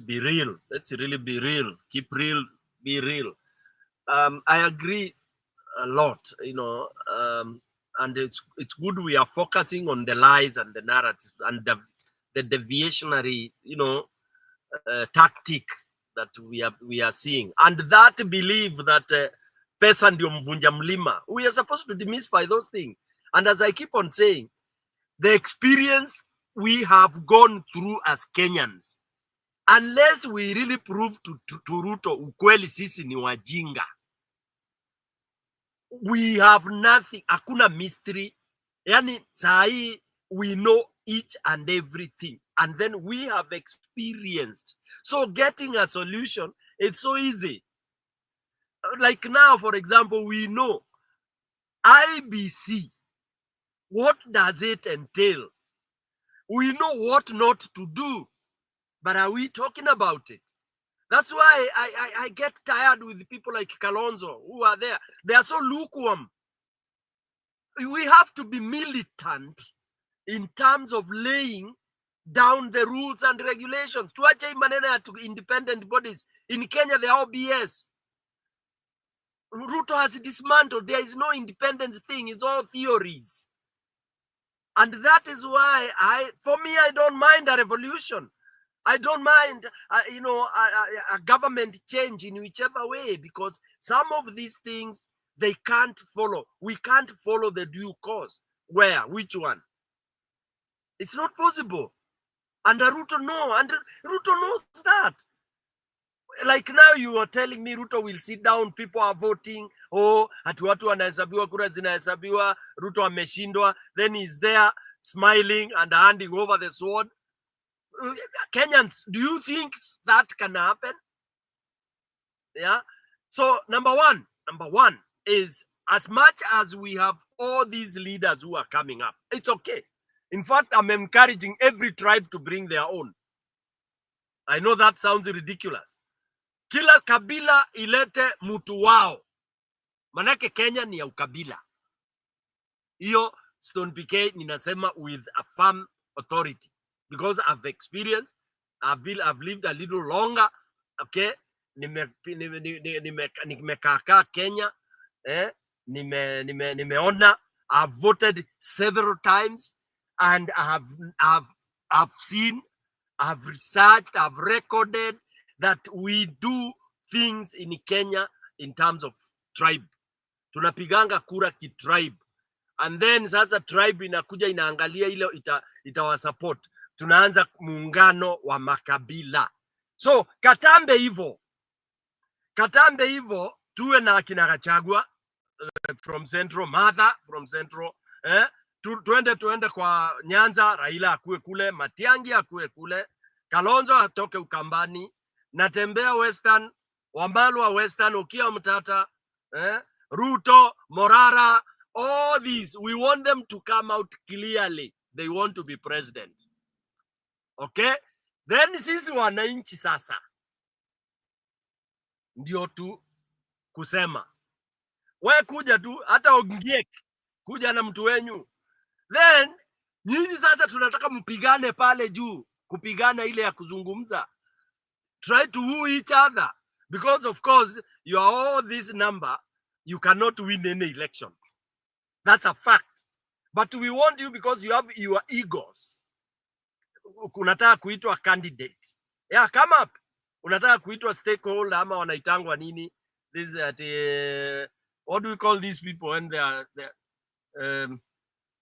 be real. Let's really be real. Keep real. Be real. I agree a lot, and it's good we are focusing on the lies and the narrative and the deviationary, tactic that we are seeing, and that belief that pesa ndio mvunja mlima. We are supposed to demystify those things. And as I keep on saying, the experience we have gone through as Kenyans, unless we really prove to Ruto ukweli sisi ni wajinga, we have nothing. Hakuna mystery. Yani sahi we know each and everything, and then we have experienced. So getting a solution, it's so easy. Like now, for example, we know IBC. What does it entail? We know what not to do, but are we talking about it? That's why I get tired with people like Kalonzo who are there. They are so lukewarm. We have to be militant in terms of laying down the rules and regulations. Tuache maneno ya independent bodies. In Kenya, they are all BS. Ruto has dismantled. There is no independent thing. It's all theories. And that is why for me, I don't mind a revolution. I don't mind, a government change in whichever way, because some of these things, they can't follow. We can't follow the due course. Where? Which one? It's not possible. And Ruto knows that. Like now you are telling me Ruto will sit down, people are voting, watu wanahesabiwa, kura zinahesabiwa, Ruto ameshindwa, then he's there smiling and handing over the sword. Kenyans, do you think that can happen? Yeah. So number one is, as much as we have all these leaders who are coming up, it's okay. In fact, I'm encouraging every tribe to bring their own. I know that sounds ridiculous. Kila kabila ilete mutu wao. Manake Kenya ni ya ukabila. Iyo Stone PK ninasema with a firm authority, because I've experienced, I've lived a little longer. Okay, nimekaa Kenya, nimeona, I've voted several times, and I've seen, I've researched, I've recorded that we do things in Kenya in terms of tribe. Tunapiganga kura ki tribe. And then sasa tribe inakuja inaangalia ile itawasupport. Tunaanza muungano wa makabila. So katambe hivyo tuwe na akina Gachagua from Central, Martha from Central, tuende kwa Nyanza, Raila akue kule, Matiang'i akue kule, Kalonzo atoke Ukambani, Natembea Western, Wamalwa Western, Okia Mtata, Ruto, Morara, all these, we want them to come out clearly. They want to be president. Okay? Then sisi wananchi sasa ndio tu kusema. We kuja tu, hata Ongiek kuja na mtu wenyu. Then nyinyi sasa tunataka mpigane pale juu, kupigana ile ya kuzungumza. Try to woo each other, because of course you are all this number, you cannot win any election. That's a fact. But we want you because you have your egos. Unataka kuitwa candidate. Yeah, come up. Unataka kuitwa stakeholder ama wanaitangwa nini? This what do we call these people when they are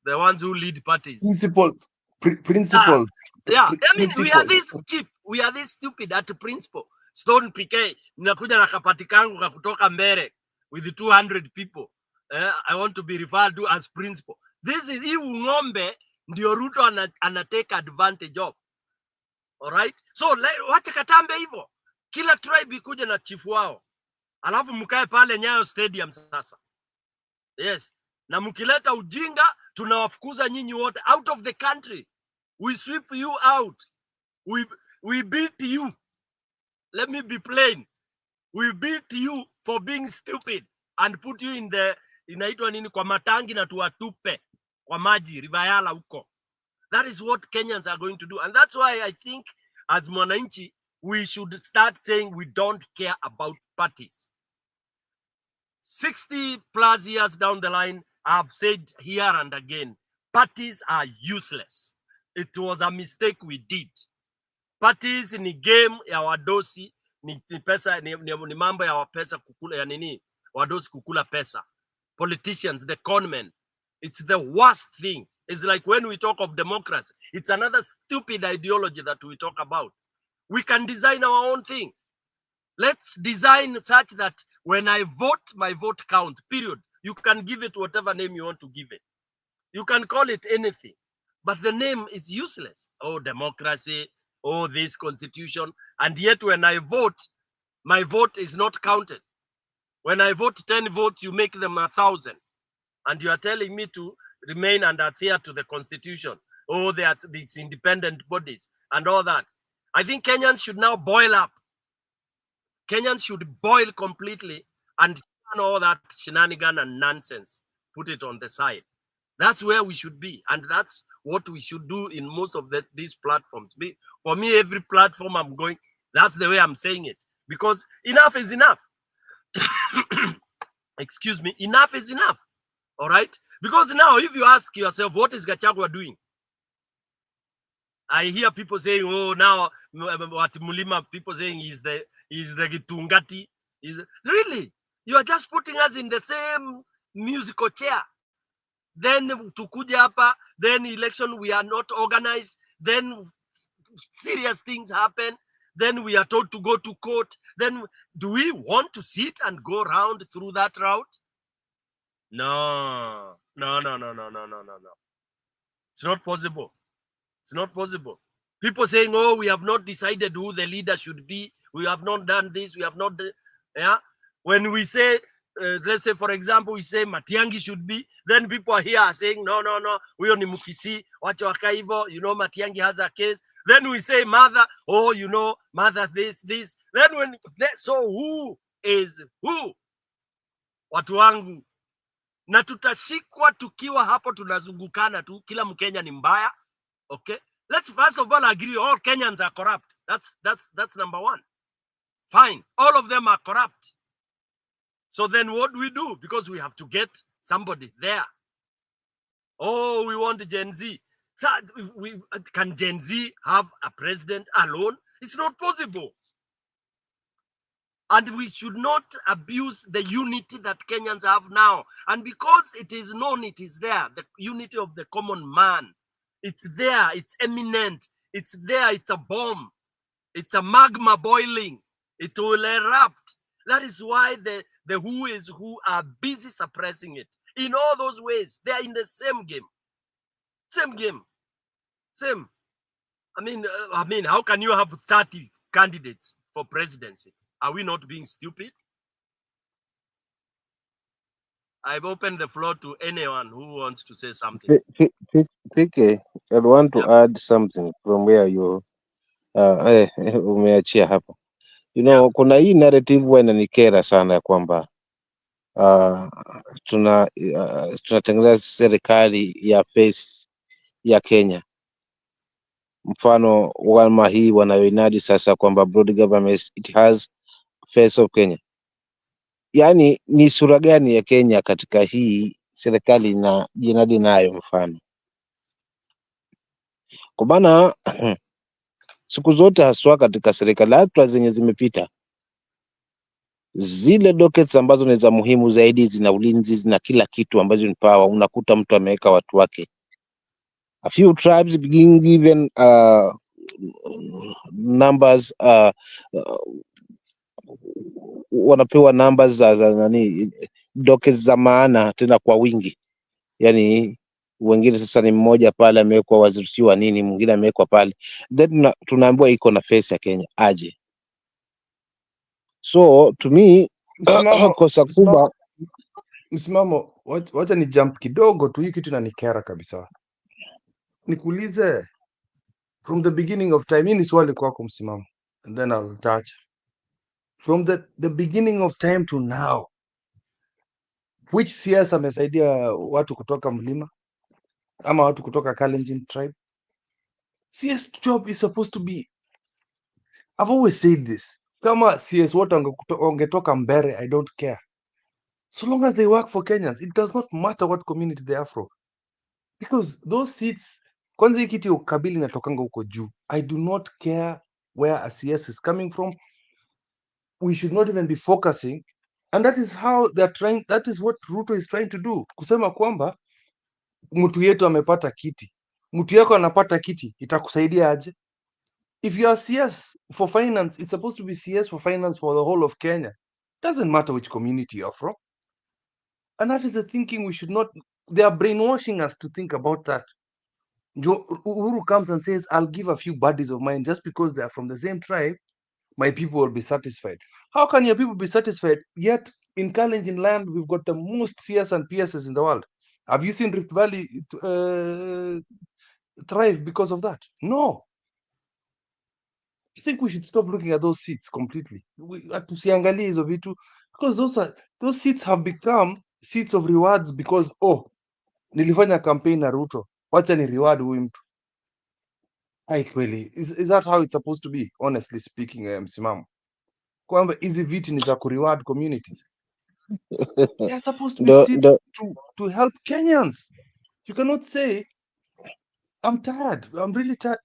the ones who lead parties? Principles. Principles. Yeah, I mean, we are this cheap. We are this stupid at principle. Stone PK, ninakuja na kapati kangu kakutoka Mbere with 200 people. I want to be referred to as principal. This is hii ng'ombe ndio Ruto ana take advantage of. All right, so wacha Katambe hivyo, kila tribe ikuje na chief wao, alafu mkae pale Nyayo Stadium sasa. Yes, na mkileta ujinga tunawafukuza nyinyi wote out of the country. We sweep you out. We beat you. Let me be plain. We beat you for being stupid and put you in the inaitwa nini kwa matangi na tuwatupe kwa maji Rivayala huko. That is what Kenyans are going to do, and that's why I think as mwananchi we should start saying we don't care about parties. 60 plus years down the line, I've said here and again, parties are useless. It was a mistake we did. Parties ni game ya wadosi, ni pesa, ni mambo ya pesa kukula ya nini, wadosi kukula pesa. Politicians, the conmen, it's the worst thing. It's like when we talk of democracy, it's another stupid ideology that we talk about. We can design our own thing. Let's design such that when I vote, my vote counts, period. You can give it whatever name you want to give it. You can call it anything, but the name is useless. Oh, democracy, oh, this constitution. And yet when I vote, my vote is not counted. When I vote 10 votes, you make them 1,000. And you are telling me to remain and adhere to the constitution. Oh, they are these independent bodies and all that. I think Kenyans should now boil up. Kenyans should boil completely and turn all that shenanigan and nonsense, put it on the side. That's where we should be, and that's what we should do in most of these platforms. For me, every platform I'm going, that's the way I'm saying it, because enough is enough. Excuse me, enough is enough. All right, because now if you ask yourself, what is Gachagua doing? I hear people saying, oh, now what Mulima, people saying he's the Gitungati. Really? You are just putting us in the same musical chair. Then tukuja hapa, then election we are not organized, then serious things happen, then we are told to go to court. Then do we want to sit and go around through that route? No. It's not possible. It's not possible. People saying, oh, we have not decided who the leader should be. We have not done this. We have not done. Yeah. When we say, let's say, for example, we say Matiangi should be, then people are here saying, no. Huyo ni Mukisi, wacha waka hivyo, Matiangi has a case. Then we say Mother, oh, Mother this. Then so who is who? Watu wangu. Na tutashikwa tukiwa hapo tunazungukana tu, kila Mkenya ni mbaya. Okay, let's first of all agree all Kenyans are corrupt. That's number one. Fine, all of them are corrupt. So then what do we do? Because we have to get somebody there. Oh, we want Gen Z. So can Gen Z have a president alone? It's not possible. And we should not abuse the unity that Kenyans have now. And because it is known, it is there, the unity of the common man. It's there, it's eminent, it's there, it's a bomb. It's a magma boiling. It will erupt. That is why the who is who are busy suppressing it. In all those ways, they are in the same game. Same game. Same. I mean, how can you have 30 candidates for presidency? Are we not being stupid? I've opened the floor to anyone who wants to say something. Fike, I want to add something from where you umeachia hapo. Kuna hii narrative huwa inanikera sana ya kwamba tunatengeneza serikali ya face ya Kenya. Mfano wama hii wanayoinadi sasa kwamba broad government it has face of Kenya. Yaani ni sura gani ya Kenya katika hii serikali na jinadi nayo mfano? Kwa maana siku zote haswa katika serikali hata zenye zimepita, zile dockets ambazo ni za muhimu zaidi, zina ulinzi, zina kila kitu ambazo ni power, unakuta mtu ameweka watu wake. A few tribes being given numbers, wanapewa numbers za nani dockets za maana tena kwa wingi, yani wengine sasa ni mmoja pale amewekwa waziri wa nini, mwingine amewekwa pale, then tunaambiwa iko na face ya Kenya aje. So to me kosa kubwa. Msimamo, wacha ni jump kidogo tu, hii kitu inanikera kabisa. Nikuulize, from the beginning of time, hii ni swali kwako Msimamo, and then I'll touch. From the beginning of time to now, which CS amesaidia watu kutoka mlima ama watu kutoka Kalenjin tribe? CS job is supposed to be, I've always said this, kama CS wote wangetoka Mbere, I don't care, so long as they work for Kenyans. It does not matter what community they are from, because those seats, kwanza hii kiti ya ukabili inatokanga huko juu. I do not care where a CS is coming from. We should not even be focusing, and that is how they're trying, that is what Ruto is trying to do, kusema kwamba mtu yetu amepata kiti, mtu yako anapata kiti, itakusaidia aje? If you are CS for finance, it's supposed to be CS for finance for the whole of Kenya. Doesn't matter which community you're from. And that is the thinking we should not, they are brainwashing us to think about that. Uhuru comes and says, I'll give a few buddies of mine just because they are from the same tribe, my people will be satisfied. How can your people be satisfied? Yet in Kalenjin land, we've got the most CS and PSs in the world. Have you seen Rift Valley thrive because of that? No. I think we should stop looking at those seats completely. Tusiangalie hizo vitu, because those seats have become seats of rewards because, oh, nilifanya campaign na Ruto, wacha ni reward huyu mtu. Hai kweli, is that how it's supposed to be? Honestly speaking, Msimamo, kwamba hizi viti ni za kureward communities. They are supposed to be seats to help Kenyans. You cannot say, I'm tired, I'm really tired.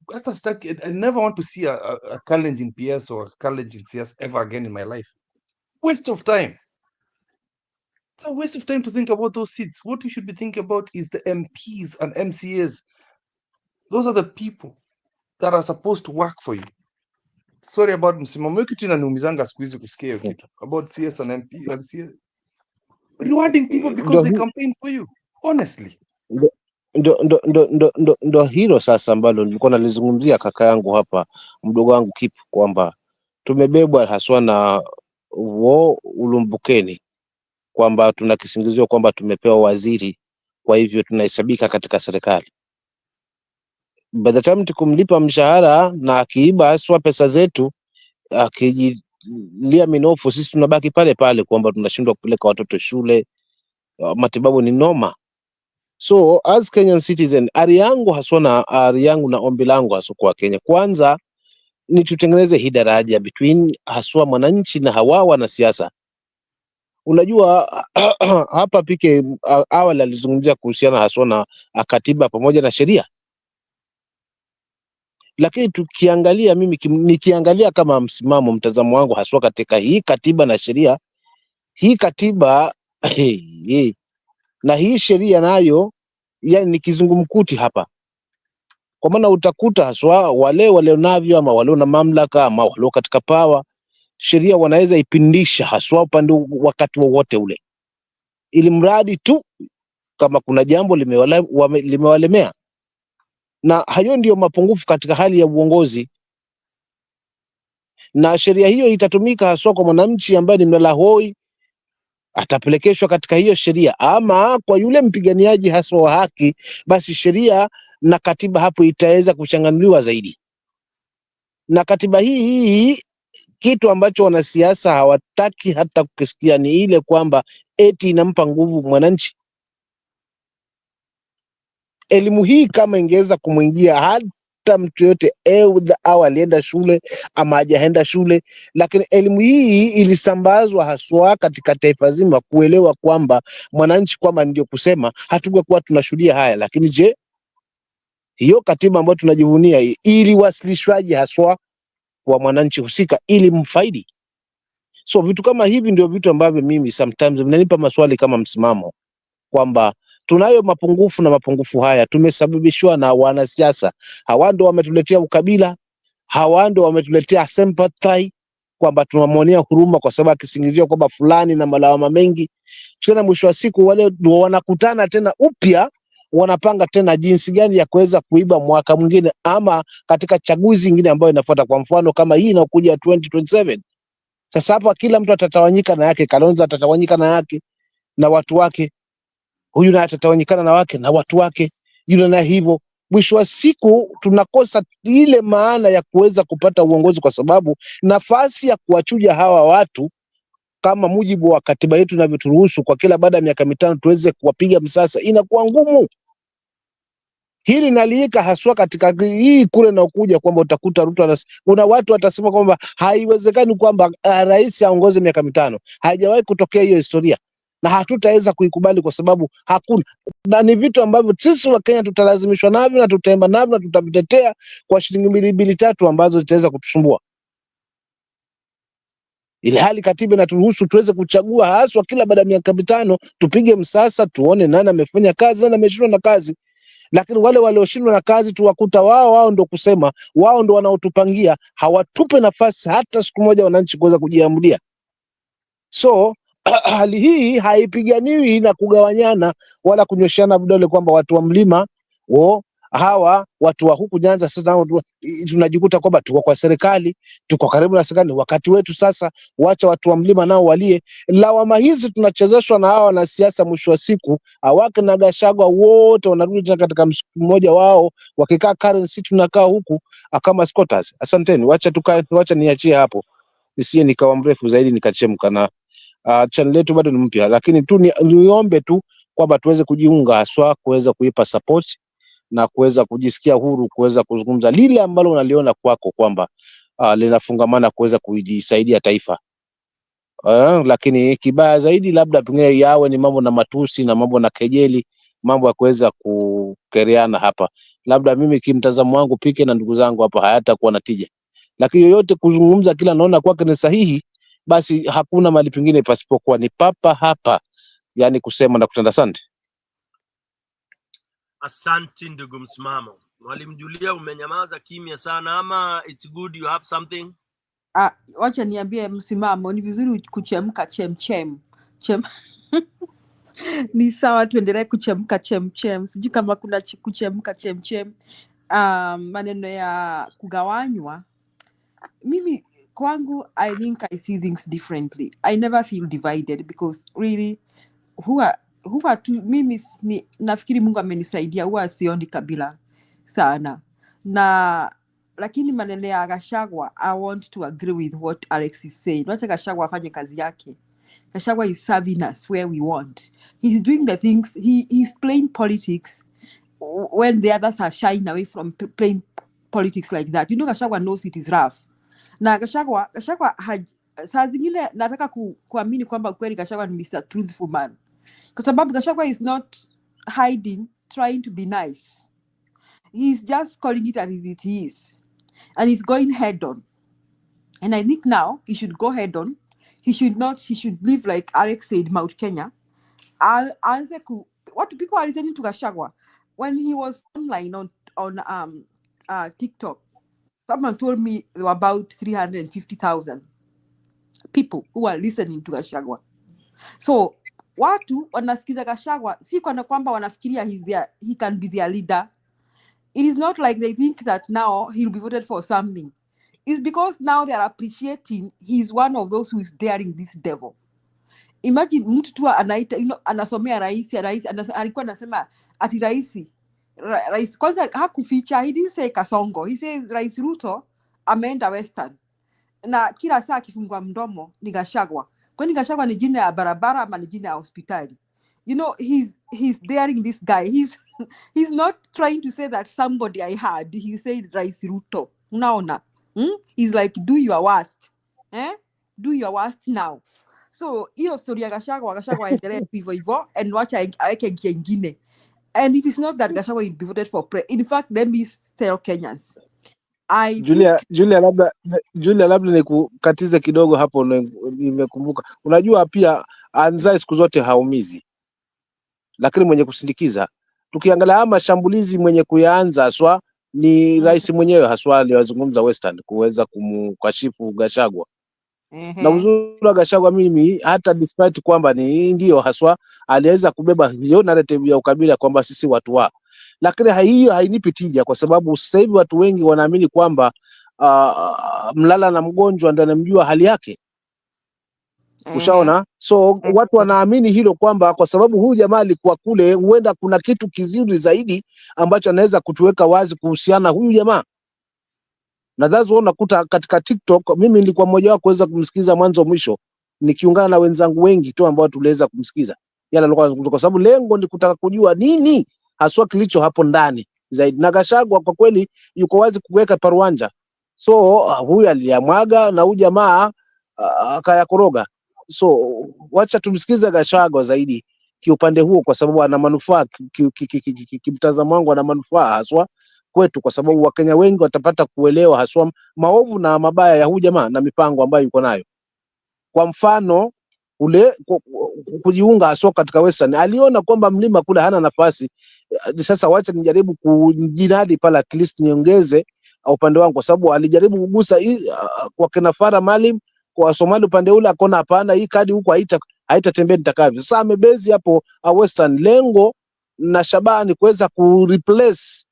I never want to see a Kalenjin PS or a Kalenjin CS ever again in my life. Waste of time. It's a waste of time to think about those seats. What we should be thinking about is the MPs and MCAs. Those are the people that are supposed to work for you. Sorry about Msimamo, kitu inaniumizanga siku hizi kusikia hiyo kitu about CS and MP and CS rewarding people because they campaign for you. Honestly, ndo hilo sasa ambalo nilikuwa nalizungumzia kaka yangu hapa, mdogo wangu Kipu, kwamba tumebebwa haswa na ulumbukeni, kwamba tuna kisingizio kwamba tumepewa waziri, kwa hivyo tunahesabika katika serikali. By the time tukumlipa mshahara na akiiba haswa pesa zetu, akijilia minofu, sisi tunabaki pale pale kwamba tunashindwa kupeleka watoto shule, matibabu ni noma. So as Kenyan citizen, ari yangu na ombi langu haswa kwa Kenya, kwanza ni tutengeneze hii daraja between haswa mwananchi na hawa wanasiasa. Unajua hapa pike awali alizungumzia kuhusiana haswa na katiba pamoja na sheria, lakini tukiangalia, mimi nikiangalia kama msimamo, mtazamo wangu haswa katika hii katiba na sheria, hii katiba na hii sheria nayo, yani ni kizungumkuti hapa, kwa maana utakuta haswa wale walionavyo ama walio na mamlaka ama walio katika power, sheria wanaweza ipindisha haswa upande wakati wowote ule, ili mradi tu kama kuna jambo limewalemea, na hayo ndio mapungufu katika hali ya uongozi. Na sheria hiyo itatumika haswa kwa mwananchi ambaye ni mlalahoi, atapelekeshwa katika hiyo sheria, ama kwa yule mpiganiaji haswa wa haki, basi sheria na katiba hapo itaweza kuchanganuliwa zaidi. Na katiba hii kitu ambacho wanasiasa hawataki hata kukisikia ni ile kwamba eti inampa nguvu mwananchi. Elimu hii kama ingeweza kumwingia hata mtu yote au alienda shule ama hajaenda shule, lakini elimu hii ilisambazwa haswa katika taifa zima, kuelewa kwamba mwananchi, kwamba ndio kusema hatungekuwa tunashuhudia haya. Lakini je, hiyo katiba ambayo tunajivunia iliwasilishwaje haswa kwa mwananchi husika ili mfaidi? So vitu kama hivi ndio vitu ambavyo mimi sometimes vinanipa maswali kama msimamo, kwamba tunayo mapungufu, na mapungufu haya tumesababishwa na wanasiasa. Hawa ndio wametuletea ukabila, hawa ndio wametuletea sympathy, kwamba tunamwonea huruma kwa sababu akisingizia kwamba fulani na malawama mengi. Tena mwisho wa siku wale wanakutana tena upya, wanapanga tena jinsi gani ya kuweza kuiba mwaka mwingine ama katika chaguzi nyingine ambayo inafuata, kwa mfano kama hii inayokuja 2027. Sasa hapa kila mtu atatawanyika na yake, Kalonzo atatawanyika na yake na watu wake, huyu naye atatawanyikana na wake na watu wake, yule na hivyo. Mwisho wa siku tunakosa ile maana ya kuweza kupata uongozi, kwa sababu nafasi ya kuwachuja hawa watu kama mujibu wa katiba yetu inavyoturuhusu, kwa kila baada ya miaka mitano tuweze kuwapiga msasa, inakuwa ngumu. Hili naliika haswa katika hii kule na ukuja kwamba utakuta Ruto kuna watu watasema kwamba haiwezekani kwamba rais aongoze miaka mitano. Haijawahi kutokea hiyo historia na hatutaweza kuikubali kwa sababu hakuna, na ni vitu ambavyo sisi wa Kenya tutalazimishwa navyo na tutaemba navyo na tutavitetea kwa shilingi mbili tatu ambazo zitaweza kutusumbua, ile hali katiba inaturuhusu tuweze kuchagua haswa kila baada ya miaka mitano, tupige msasa tuone nani amefanya kazi nani ameshindwa na kazi. Lakini wale walioshindwa na kazi tuwakuta wao ndo kusema wao ndo wanaotupangia, hawatupe nafasi hata siku moja wananchi kuweza kujiamulia. So hali hii haipiganiwi na kugawanyana wala kunyoshana vidole kwamba watu wa mlima hawa watu wa huku Nyanza sasa tunajikuta kwamba tuko kwa serikali, tuko karibu na serikali, wakati wetu sasa, wacha watu wa mlima nao walie. Lawama hizi tunachezeshwa na hawa wanasiasa, mwisho wa siku Awake na Gachagua wote wanarudi tena katika mmoja wao, wakikaa currency, tunakaa huku kama squatters. Asanteni, wacha niachie hapo, nisiye nikawa mrefu zaidi nikachemka. Na channel yetu bado ni mpya, lakini tu niombe tu kwamba tuweze kujiunga haswa kuweza kuipa support na kuweza kujisikia huru kuweza kuzungumza lile ambalo unaliona kwako kwamba linafungamana kuweza kujisaidia taifa. Lakini kibaya zaidi labda pengine yawe ni mambo na matusi na mambo na kejeli, mambo ya kuweza kukereana hapa. Labda mimi kimtazamo wangu pike na ndugu zangu hapa hayatakuwa na tija, lakini yoyote kuzungumza kila naona kwake ni sahihi, basi hakuna mali pengine pasipokuwa ni papa hapa, yani kusema na kutenda. Asante. Asante ndugu msimamo. Mwalimu Julia, umenyamaza kimya sana, ama it's good you have something? Wacha niambie msimamo, ni vizuri kuchemka chem. Ni sawa, tuendelee kuchemka chem. Sijui kama kuna kuchemka chem. Maneno ya kugawanywa, mimi kwangu, I think I see things differently. I never feel divided because really huwa mimi nafikiri Mungu amenisaidia, huwa sioni kabila sana. Na lakini maneno ya Gachagua, I want to agree with what Alex is saying. Wacha Gachagua afanye kazi yake. Gachagua is serving us where we want. He's doing the things, he's playing politics when the others are shying away from playing politics like that. You know, Gachagua knows it is rough. Na Gachagua saa zingine nataka kuamini kwamba kweli Gachagua ni Mr. Truthful Man. Kwa sababu Gachagua is not hiding, trying to be nice. He's just calling it as it is. And he's going head on. And I think now he should go head on. He should live like Alex said, Mount Kenya. What people are listening to Gachagua. When he was online on TikTok, someone told me there were about 350,000 people who are listening to Gachagua. So watu wanasikiza Gachagua si kana kwamba wanafikiria he can be their leader. It is not like they think that now he'll be voted for something. It's because now they are appreciating he's one of those who is daring this devil. Imagine mtu tu anaita, anasomea rais alikuwa anasema ati rais kwanza hakuficha, he didn't say Kasongo, he says Rais Ruto ameenda Western, na kila saa akifungua mdomo ni Gachagua. Kwani Gachagua ni jina ya barabara ama ni jina ya hospitali? You know, he's daring this guy. He's not trying to say that somebody I heard. He said Rais Ruto. Unaona? He's like, do your worst. Do your worst now. So hiyo story ya Gachagua endelee hivyo and wacha aweke kingine. And it is not that Gachagua will be voted for in fact, let me tell Kenyans, Julia, labda nikukatize kidogo hapo, nimekumbuka. Unajua pia anzae siku zote haumizi, lakini mwenye kusindikiza. Tukiangalia haya mashambulizi, mwenye kuyaanza haswa ni rais mwenyewe haswa aliyozungumza Western kuweza kumkashifu Gachagua. Na Ehe. uzuri wa Gachagua mimi, hata despite kwamba ni ndio haswa aliweza kubeba hiyo narrative ya ukabila kwamba sisi watu wa, lakini hiyo hainipi tija, kwa sababu sasa hivi watu wengi wanaamini kwamba mlala na mgonjwa ndio anamjua hali yake. Ehe. Ushaona? So Ehe. watu wanaamini hilo kwamba kwa sababu huyu jamaa alikuwa kule, huenda kuna kitu kizuri zaidi ambacho anaweza kutuweka wazi kuhusiana na huyu jamaa. Na that's why unakuta katika TikTok, mimi nilikuwa mmoja wao kuweza kumsikiza mwanzo mwisho, nikiungana na wenzangu wengi tu ambao tuliweza kumsikiza yale alikuwa anazungumza, kwa sababu lengo ni kutaka kujua nini haswa kilicho hapo ndani zaidi. Na Gachagua kwa kweli yuko wazi kuweka paruanja, so huyu aliyamwaga na huyu jamaa akayakoroga. So wacha tumsikize Gachagua zaidi kiupande huo, kwa sababu ana manufaa kimtazamo wangu, ana manufaa haswa kwetu, kwa sababu Wakenya wengi watapata kuelewa haswa maovu na mabaya ya huyu jamaa na mipango ambayo yuko nayo. Kwa mfano ule kujiunga haswa katika Western, aliona kwamba mlima kule hana nafasi. Sasa wacha nijaribu kujinadi pale, at least niongeze upande wangu, kwa sababu alijaribu kugusa kwa kina Fara Malim, kwa Somali upande ule, akaona hapana, hii kadi huko haitatembea nitakavyo. Sasa amebezi hapo Western, lengo na shabaha ni kuweza ku replace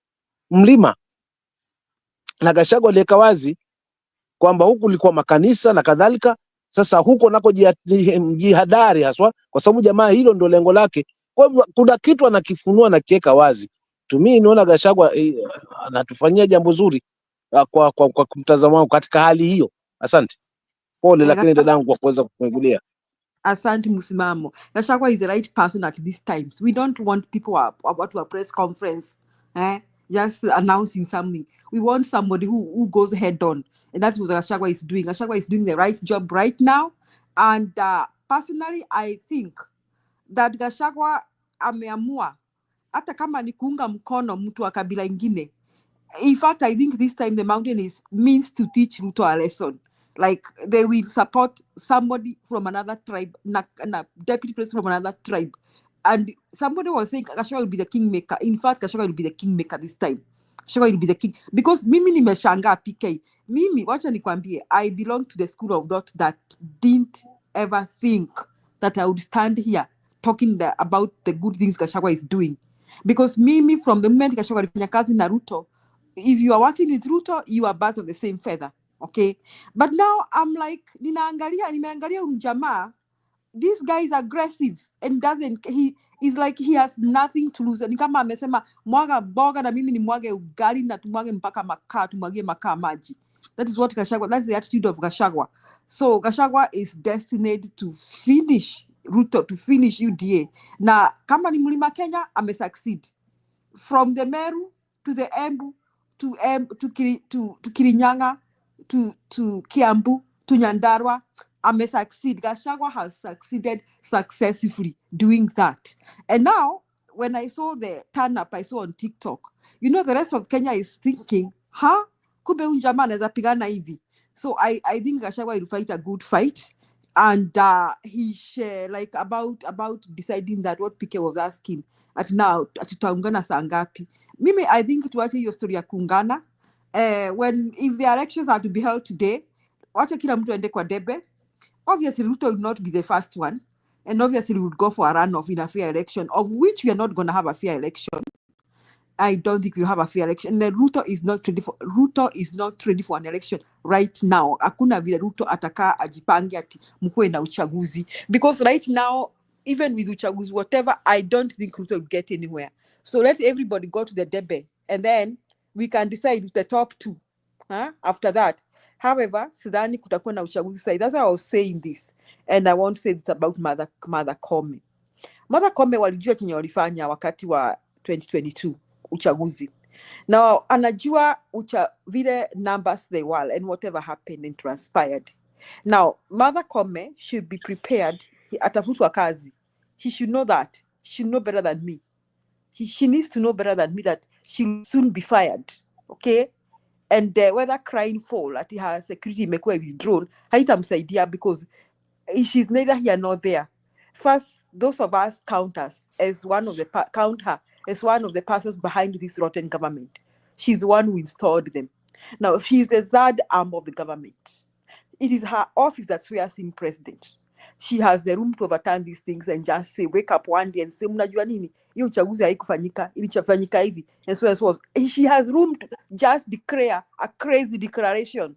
mlima, na Gachagua aliweka wazi kwamba huku kulikuwa makanisa na kadhalika. Sasa huko nako jihadari haswa, kwa sababu jamaa hilo ndio lengo lake. Kwa hivyo kuna kitu anakifunua na kiweka wazi. Tumii niona Gachagua anatufanyia jambo zuri kwa mtazamo wangu katika hali hiyo. Asante, pole, lakini dadangu kwa kuweza kufungulia. Asante Musimamo. Gachagua is the right person at these times. We don't want people to a press conference, just announcing something. We want somebody who goes head on, and that's what Gachagua is doing. Gachagua is doing the right job right now, and personally, I think that Gachagua ameamua hata kama ni kuunga mkono mtu wa kabila ingine. In fact, I think this time the mountain means to teach Ruto a lesson. Like they will support somebody from another tribe, deputy president from another tribe. And somebody was saying Gachagua will be the kingmaker. In fact, Gachagua will be the kingmaker this time. Gachagua will be the king. Because mimi nimeshangaa PK. Mimi, wacha nikwambie, I belong to the school of thought that didn't ever think that I would stand here talking about the good things Gachagua is doing. Because mimi, from the moment Gachagua alifanya kazi na Ruto, if you are working with Ruto, you are birds of the same feather, okay? But now I'm like, nimeangalia umjamaa, this guy is aggressive and he is like he has nothing to lose. Ni kama amesema mwaga boga na mimi ni mwage ugali na tumwage mpaka makaa, tumwagie makaa maji. That is what Gachagua, that's the attitude of Gachagua. So Gachagua is destined to finish Ruto, to finish UDA. Na kama ni Mlima Kenya, succeed. From the Meru to the Embu to Kirinyanga to Kiambu to Nyandarua, succeed. Gachagua has succeeded successfully doing that. And now, when I saw the turn up I saw on TikTok, the rest of Kenya is thinking, kumbe huyu jamaa anaweza pigana hivi. So I think Gachagua will fight a good fight. And he share like about deciding that what PK was asking at now tutaungana saa ngapi. Mimi I think tuache hiyo story ya kuungana. If the elections are to be held today, wacha kila mtu aende kwa debe. Obviously Ruto will not be the first one, and obviously we would go for a runoff in a fair election, of which we are not going to have a fair election. I don't think we'll have a fair election. And Ruto is not ready for an election right now. Hakuna vile Ruto ataka ajipange ati mkuwe na uchaguzi. Because right now, even with uchaguzi, whatever, I don't think Ruto will get anywhere. So let everybody go to the debe, and then we can decide the top two. After that. However, sidhani kutakuwa na uchaguzi sasa. That's why I was saying this. And I won't say this about Mother Koome. Mother Koome walijua chenye walifanya wakati wa 2022 uchaguzi. Now anajua vile numbers they were and whatever happened and transpired. Now Mother Koome should be prepared. Atafutwa kazi. She should know that. She should know better than me. She needs to know better than me that she will soon be fired. Okay? And whether crying fall at her security imekuwa withdrawn, haitamsaidia because she's neither here nor there. First, those of us count us as one of the persons behind this rotten government. She's the one who installed them. Now, she's the third arm of the government. It is her office that swears in president. She has the room to overturn these things and just say, wake up one day and say, mnajua nini? Hiyo uchaguzi haikufanyika, ilichofanyika hivi. And so was. She has room to just declare a crazy declaration.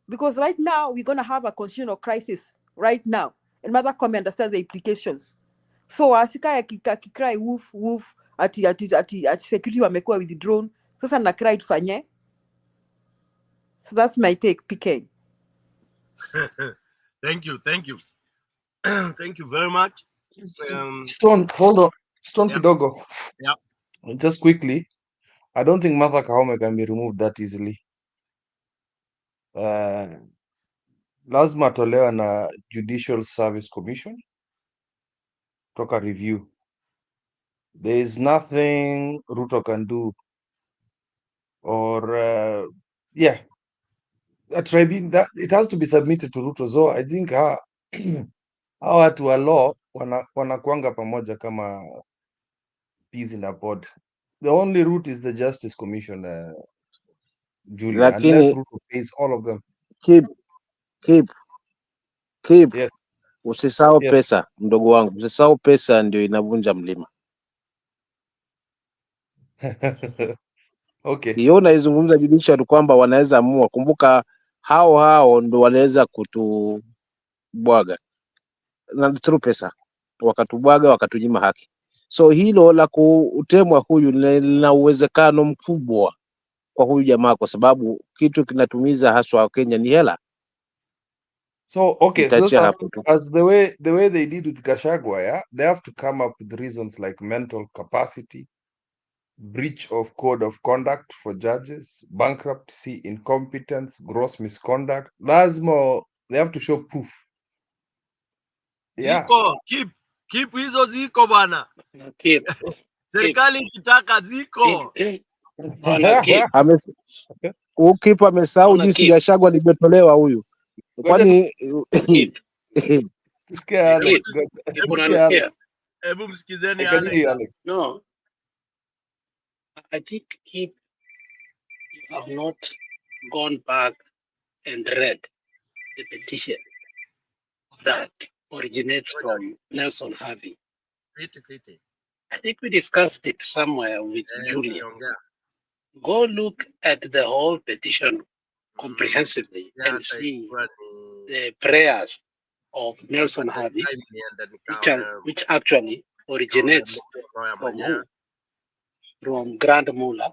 Because right now, we're going to have a constitutional crisis right now. And Mother come understand the implications. So asika akicry woof woof ati security wamekuwa withdrawn. Sasa na cry tufanye. So that's my take, PK. Thank you. Thank you very much. Stone, hold on. Stone Yeah. kidogo. Yeah. Just quickly, I don't think Martha Koome can be removed that easily. Lazima tolewa na Judicial Service Commission toka review. There is nothing Ruto can do, or yeah, a tribunal that it has to be submitted to Ruto. So I think hawa watu wa law wanakuanga pamoja kama peas in a pod. The only route is the Justice Commission, Julia, unless lakini Ruto pays all of them. keep keep keep, Yes, usisahau yes. pesa, mdogo wangu, usisahau pesa ndio inavunja mlima. Okay. Hiyo unaizungumza judiciary kwamba wanaweza amua. Kumbuka hao ndo wanaweza kutubwaga na through pesa, wakatubwaga wakatunyima haki. So hilo la kutemwa huyu lina uwezekano mkubwa kwa huyu jamaa, kwa sababu kitu kinatumiza haswa Kenya ni hela. So okay, so Nitaachia hapo tu. as the way they did with Gachagua, yeah, they have to come up with reasons like mental capacity, breach of code of conduct for judges, bankruptcy, incompetence, gross misconduct. Lazima they have to show proof. Yeah. Ziko, keep hizo ziko bana. Keep. Serikali ikitaka ziko. Ona keep. Ukipa amesahau Ona jinsi keep. Gachagua limetolewa huyu, kwani Keep. Tusikie Alex. Keep Tusikie Alex. unanisikia? Hebu msikizeni I can hear Alex. you, Alex. No. I think keep you have not gone back and read the petition that originates from Nelson Harvey. Fiti. I think we discussed it somewhere with Julia. Tuliongea. Go look at the whole petition comprehensively and see the prayers of Nelson Harvey, which actually originates from who? From Grand Mullah.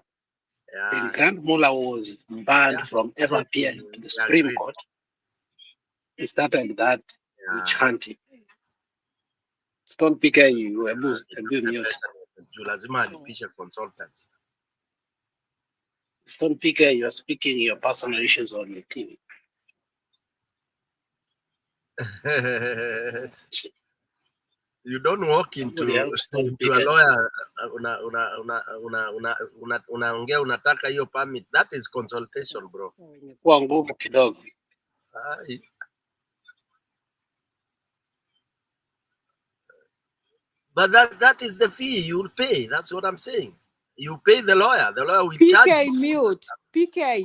And Grand Mullah was banned from ever appearing to the Supreme Court. He started that witch hunting. Stone picker you were mute. Lazima alipisha consultants. Stone picker, you are speaking your personal issues on your TV. You don't walk into a lawyer unaongea unataka hiyo permit. That is consultation, bro. Kwa ngumu kidogo. But that is the fee you will pay. That's what I'm saying. You pay the lawyer. The lawyer will charge you. PK,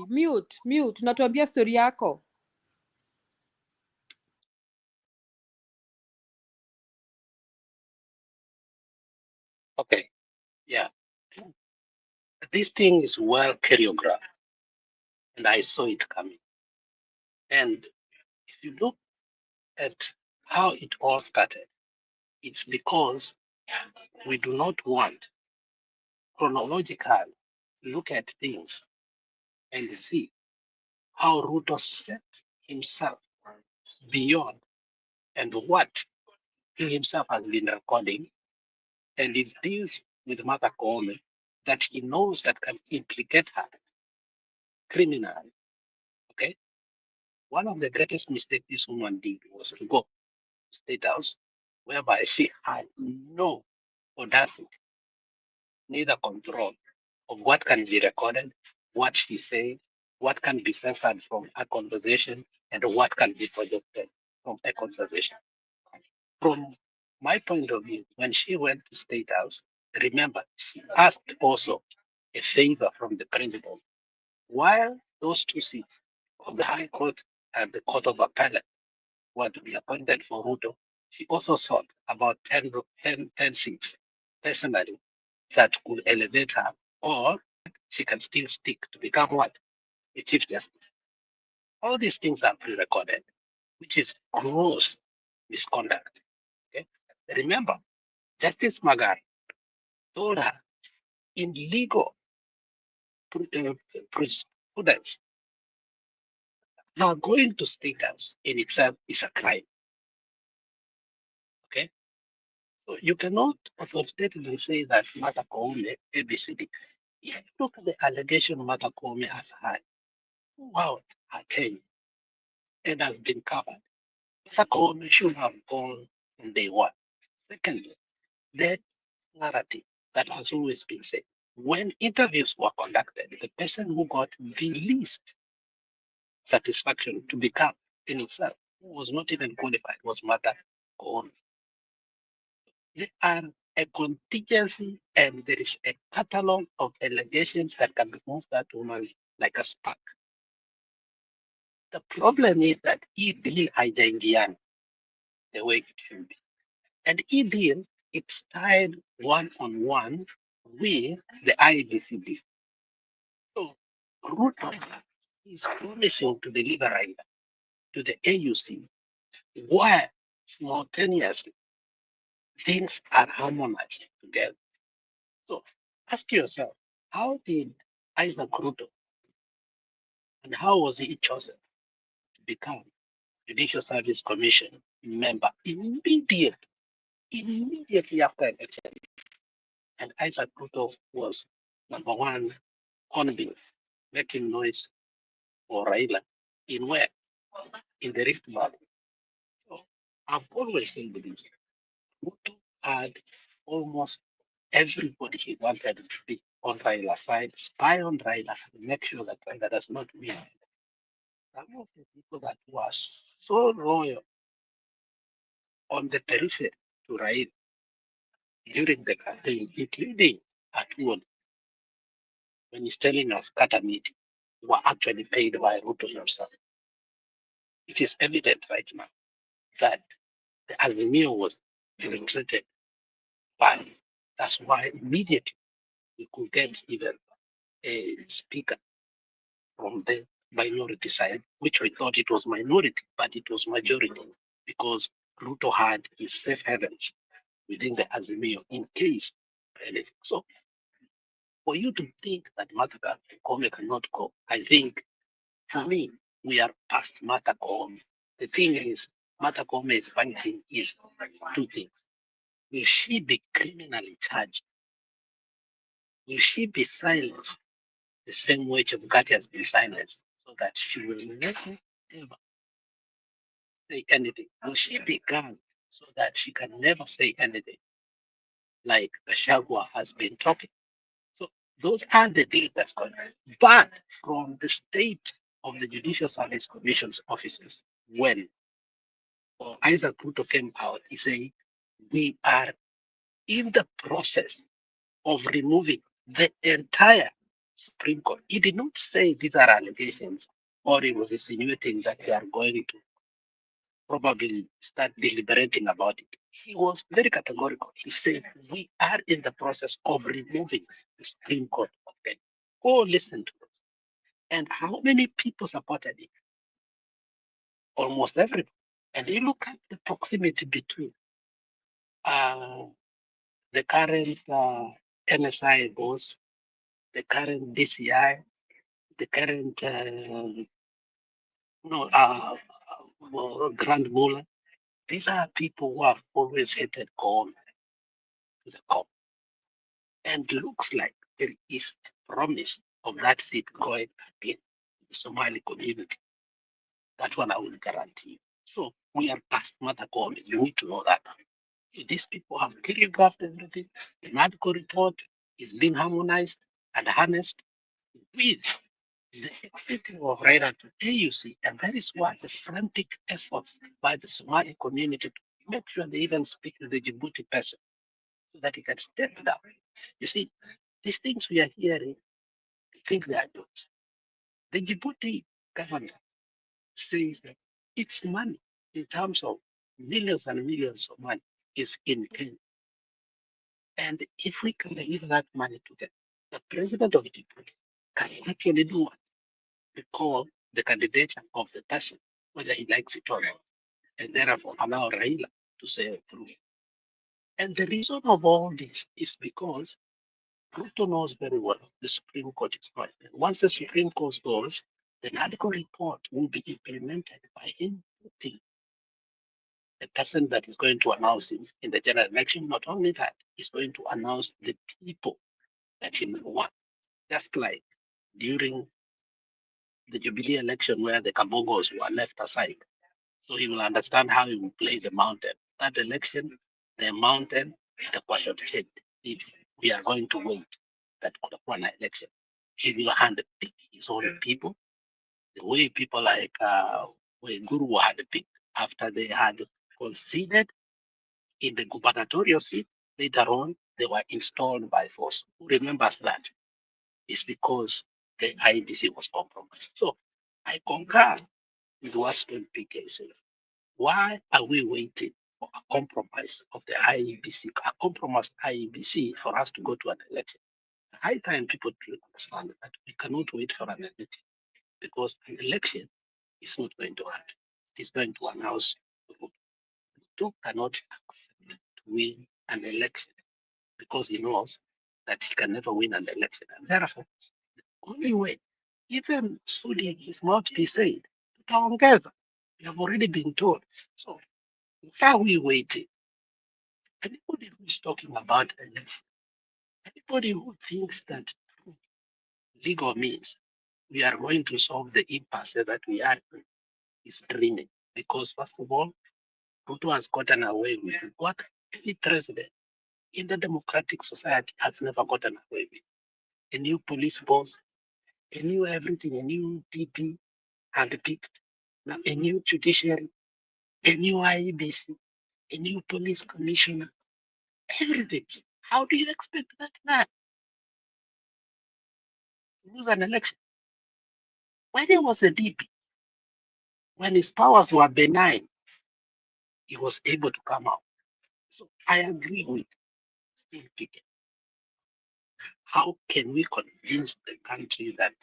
mute. Natuambia story yako. Okay. Yeah. This thing is well choreographed. And I saw it coming. And if you look at how it all started, it's because we do not want chronological look at things and see how Ruto set himself beyond and what he himself has been recording, and it deals with Martha Koome that he knows that can implicate her criminally. Okay? One of the greatest mistakes this woman did was to go to State House, whereby she had no audacity, neither control of what can be recorded, what she said, what can be censored from a conversation, and what can be projected from a conversation. From my point of view, when she went to State House, remember, she asked also a favor from the president. While those two seats of the High Court and the Court of Appellate were to be appointed for Ruto, she also sought about 10 seats personally that could elevate her, or she can still stick to become what? The Chief Justice. All these things are pre-recorded, which is gross misconduct. Okay? Remember, Justice Magar told her in legal jurisprudence, now going to State House in itself is a crime. Okay? So you cannot authoritatively say that Martha Koome, ABCD. If you look at the allegation Martha Koome has had throughout her tenure and has been covered, Martha Koome should have gone from day one. Secondly, the narrative that has always been said. When interviews were conducted, the person who got the least satisfaction to become in itself, who was not even qualified, was Martha Koome. There are a contingency and there is a catalog of allegations that can remove that woman like a spark. The problem is that ED haijaingiana the way it should be. And ED, it's tied one-on-one with the IBCD. So Ruto is promising to deliver right to the AUC where simultaneously things are harmonized together. So ask yourself, how did Isaac Ruto and how was he chosen to become Judicial Service Commission member immediately after election? And Isaac Ruto was number one convict making noise for Raila in where? In the Rift Valley. So I've always said this. Ruto had almost everybody he wanted to be on Raila's side, spy on Raila, and make sure that Raila does not win. Some of the people that were so loyal on the periphery to Raila during the campaign, including at one, when he's telling us Kata meeting, were actually paid by Ruto himself. It is evident right now that the Azimio was penetrated by. That's why immediately we could get even a speaker from the minority side, which we thought it was minority, but it was majority because Ruto had his safe havens within the Azimio in case of anything. So for you to think that Martha Koome cannot go, I think for me, we are past Martha Koome. The thing is, Martha Koome is fighting is two things. Will she be criminally charged? Will she be silenced the same way Chebukati has been silenced so that she will never ever say anything? Will she be gone so that she can never say anything like Gashagwa has been talking? So those are the deals that's going on. But from the state of the Judicial Service Commission's offices, when Isaac Ruto came out, he said, we are in the process of removing the entire Supreme Court. He did not say these are allegations, or he was insinuating that they are going to probably start deliberating about it. He was very categorical. He said, we are in the process of removing the Supreme Court of Kenya. Go listen to this. And how many people supported it? Almost everybody. And you look at the proximity between uh, the current NSI boss, the current DCI, the current Grand Mullah. These are people who have always hated corn to the core. And looks like there is a promise of that seat going in the Somali community. That one I will guarantee you. So we are past Mother God. You need to know that. These people have choreographed everything. The medical report is being harmonized and harnessed with the exiting of Raila to AUC, and that is why the frantic efforts by the Somali community to make sure they even speak to the Djibouti person so that he can step down. You see, these things we are hearing, I think they are jokes. The Djibouti government says that its money, in terms of millions and millions of money, is in Kenya. And if we can give that money to them, the president of the people can actually do what we call the candidature of the person, whether he likes it or not, and therefore allow Raila to sail through. And the reason of all this is because Ruto knows very well the Supreme Court is going. Once the Supreme Court goes, the medical report will be implemented by him putting the person that is going to announce him in the general election. Not only that, he's going to announce the people that he will want. Just like during the Jubilee election where the Kabongos were left aside. So he will understand how he will play the mountain. That election, the mountain, the question changed. If we are going to wait, that could have won an election. He will handpick his own people, the way people like Guru had picked after they had conceded in the gubernatorial seat. Later on, they were installed by force. Who remembers that? It's because the IBC was compromised. So I concur with what Stone PK says. Why are we waiting for a compromise of the IEBC, a compromised IEBC for us to go to an election? High time people to understand that we cannot wait for an election because an election is not going to happen. It is going to announce Ruto cannot accept to win an election because he knows that he can never win an election. And therefore, the only way, even Sudi, his mouthpiece said, tutaongeza. We have already been told. So, why are we waiting? Anybody who is talking about election, anybody who thinks that through legal means we are going to solve the impasse that we are in is dreaming. Because, first of all, Ruto has gotten away with what any president in the democratic society has never gotten away with. A new police boss, a new everything, a new DP handpicked, now a new judiciary, a new IEBC, a new police commissioner, everything. So how do you expect that man to lose an election? When he was a DP, when his powers were benign, he was able to come out. So I agree with Steve Pickett. How can we convince the country that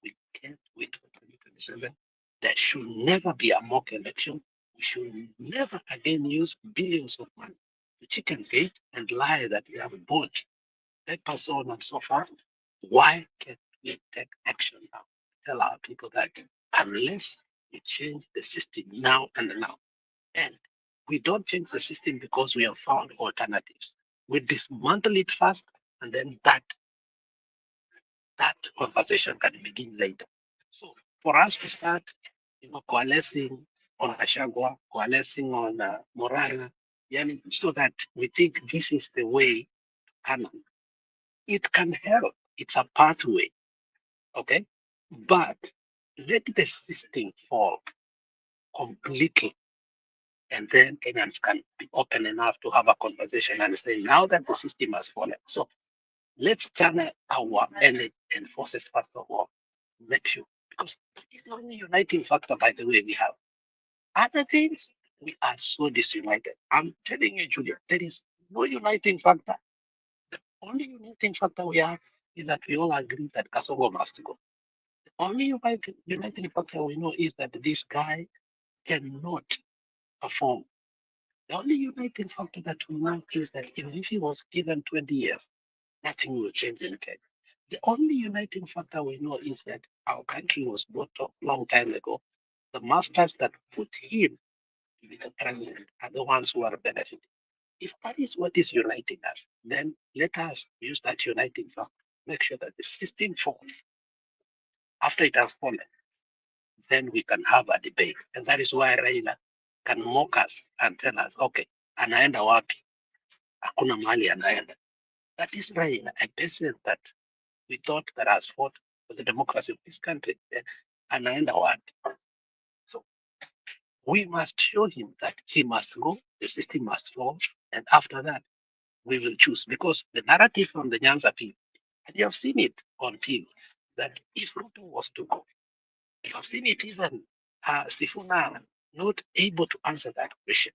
we can't wait for 2027? There should never be a mock election. We should never again use billions of money to chicken gate and lie that we have bought paper, so on and so forth. Why can't we take action now? Tell our people that unless we change the system now and now, and we don't change the system because we have found alternatives. We dismantle it first, and then that conversation can begin later. So for us to start, coalescing on Ashagwa, coalescing on Morana, so that we think this is the way canon, it can help. It's a pathway, okay? But let the system fall completely, and then Kenyans can be open enough to have a conversation and say, now that the system has fallen, so let's channel our energy and forces first of all, make sure, because that is the only uniting factor, by the way, we have. Other things, we are so disunited. I'm telling you, Julia, there is no uniting factor. The only uniting factor we have is that we all agree that Kasongo must go. The only uniting factor we know is that this guy cannot perform. The only uniting factor that we know is that even if he was given 20 years, nothing will change in Kenya. The only uniting factor we know is that our country was bought up a long time ago. The masters that put him to be the president are the ones who are benefiting. If that is what is uniting us, then let us use that uniting factor. Make sure that the system falls. After it has fallen, then we can have a debate. And that is why Raila can mock us and tell us, okay, anaenda wapi? Hakuna mahali anaenda. That is Raila, a person that we thought that has fought for the democracy of this country. Anaenda wapi? So we must show him that he must go, the system must fall, and after that, we will choose. Because the narrative from the Nyanza people, and you have seen it on TV, that if Ruto was to go, you have seen it even Sifuna not able to answer that question.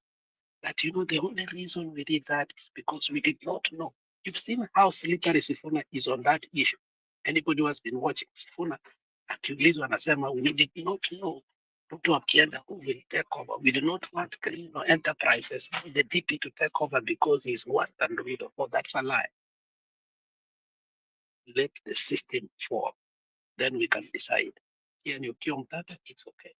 That, the only reason we did that is because we did not know. You've seen how slippery Sifuna is on that issue. Anybody who has been watching Sifuna, akiulizwa anasema, we did not know. Ruto akienda, who will take over? We do not want enterprises, the DP to take over because he's worse than Ruto. Oh, that's a lie. Let the system form. Then we can decide. Here ni ukiwa mtata, it's okay.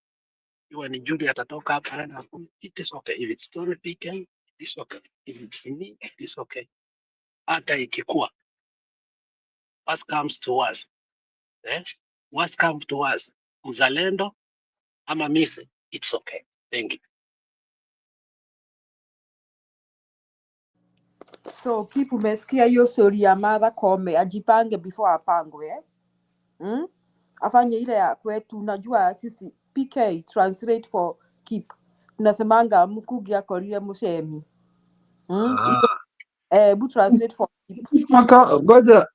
You and Judy atatoka hapa and it is okay. If it's story PK, it is okay. If it's me, it is okay. Hata ikikuwa, what comes to us? What comes to us? Mzalendo ama mise, it's okay. Thank you. So kipu umesikia hiyo story ya Martha Koome, ajipange before apangwe afanye ile ya kwetu. Unajua sisi PK translate for keep, tunasemanga mkugi akorire mushemi bu translate for keep. Ngoja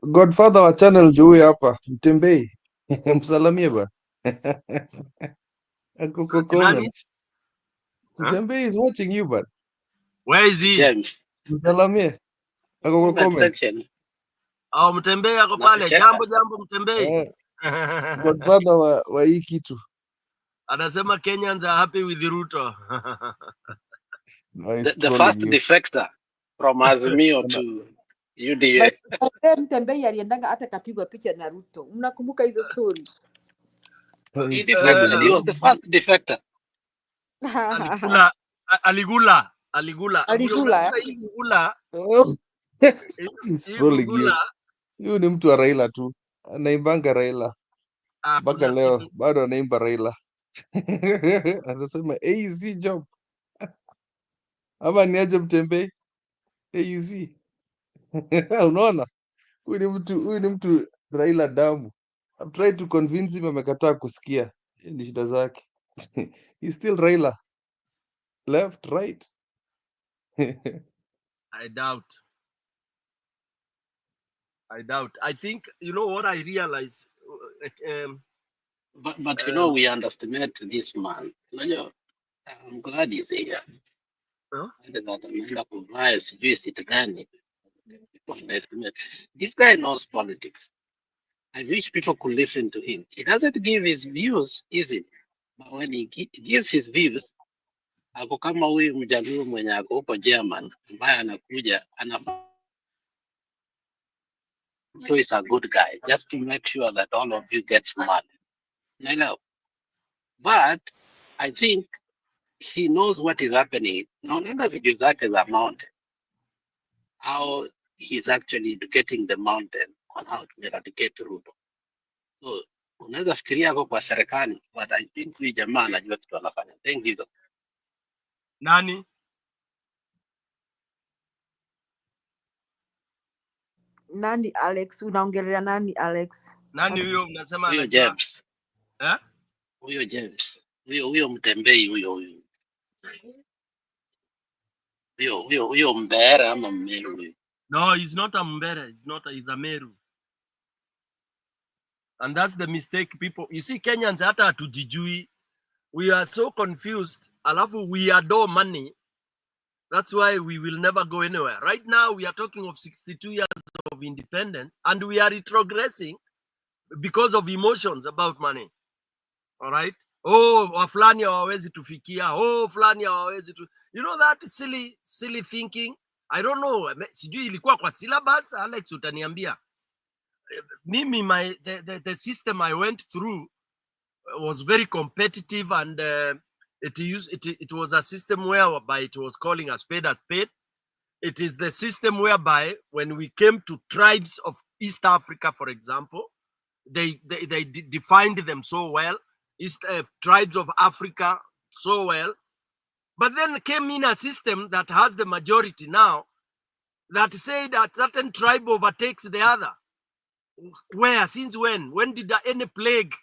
Godfather wa channel juu hapa Mtembei. Msalamie ba. Ako kwa comment. Mtembei is watching you but. Where is he? James. Msalamie. Ako kwa comment. Section. Mtembei ako pale. Jambo Mtembei. Godfather wa hii kitu. Anasema Kenyans are happy with Ruto. The first defector from Azimio to UDA. Mtembei aliendanga hata kapigwa picha na Ruto. Mnakumbuka hizo story? He defected. He was the first defector. Aligula. He's trolling you. Huyu ni mtu wa Raila tu. Anaimbanga Raila. Mpaka leo bado anaimba Raila. Anasema AUC job. Ama niaje Mtembei? AUC. Unaona? Huyu ni mtu Raila damu. I've tried to convince him, amekataa kusikia. Hiyo ni shida zake. He's still Raila. Left, right. I doubt. I think, you know what I realize? But we underestimate this man. I'm glad he's here. This guy knows politics. I wish people could listen to him. He doesn't give his views easily, but when he gives his views, ako kama huyu mjaluo mwenye ako huko German ambaye anakuja so he's a good guy just to make sure that all of you get smart. But I think he knows what is happening. Naonanga video zake za mountain, how he's actually educating the mountain on how to eradicate Ruto. So unaweza fikiria ako kwa serikali, but I think huyu jamaa anajua kitu anafanya. Thank you. Nani? Nani Alex? Unaongelea nani Alex? Nani huyo mnasema huyo James? Huyo James. Huyo Mtembei huyo Mbere ama Mmeru huyo. No, he's not a Mbere. He's a Meru. And that's the mistake people. You see, Kenyans hata hatujijui. We are so confused. Alafu we adore money. That's why we will never go anywhere. Right now, we are talking of 62 years of independence, and we are retrogressing because of emotions about money. All right? Fulani hawawezi tufikia. Fulani hawawezi tu. You know that silly thinking? I don't know. Sijui ilikuwa kwa syllabus. Alex, utaniambia. Mimi, the system I went through was very competitive, and it was a system whereby it was calling a spade a spade. It is the system whereby when we came to tribes of East Africa, for example, they defined them so well, tribes of Africa so well. But then came in a system that has the majority now that said that certain tribe overtakes the other. Where? Since when? When did any plague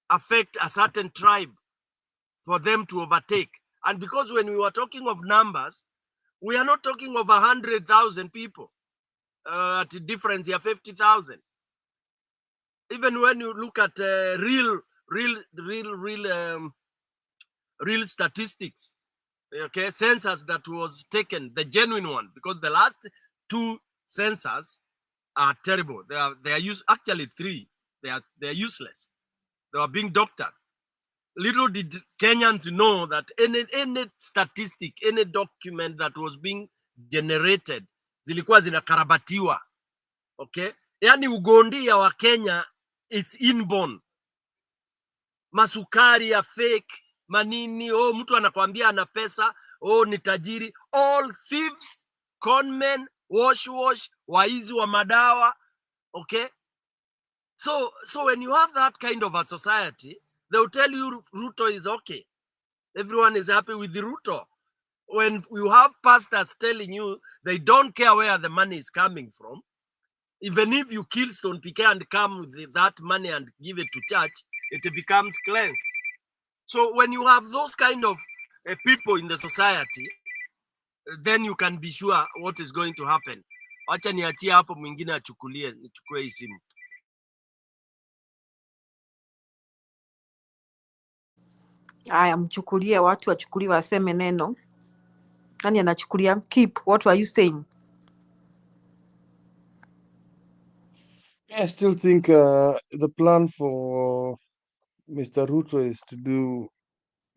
affect a certain tribe for them to overtake? And because when we were talking of numbers, we are not talking of 100,000 people at a difference of 50,000. Even when you look at real real statistics. Okay, census that was taken, the genuine one, because the last two census are terrible. They are actually three. They are useless. They are being doctored. Little did Kenyans know that any statistic, any document that was being generated zilikuwa zinakarabatiwa. Okay, yani ugondi ya Wakenya, it's inborn. Masukari ya fake manini, mtu anakwambia ana pesa, ni tajiri, all thieves, conmen, wash waizi wa madawa. Okay, so when you have that kind of a society, they will tell you Ruto is okay, everyone is happy with the Ruto. When you have pastors telling you they don't care where the money is coming from, even if you kill Stone PK and come with that money and give it to church, it becomes cleansed. So when you have those kind of people in the society, then you can be sure what is going to happen. Wacha niachie hapo, mwingine nichukue hii simu. Aya, mchukulie, watu wachukulie, waseme neno. Nani anachukulia? Keep, what were you saying? I still think the plan for Mr. Ruto is to do.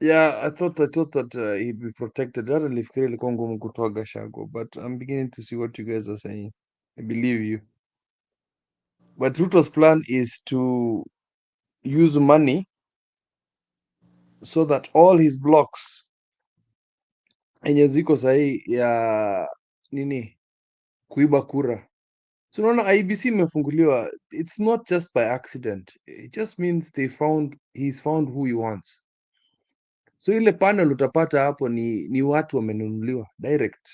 Yeah, I thought that he'd be protected. Hata nilifikiria ilikuwa ngumu kutoa Gachagua, but I'm beginning to see what you guys are saying. I believe you. But Ruto's plan is to use money so that all his blocks enye ziko sahi ya nini kuiba kura. So unaona IBC imefunguliwa, it's not just by accident. It just means he's found who he wants. So ile panel utapata hapo ni watu wamenunuliwa direct.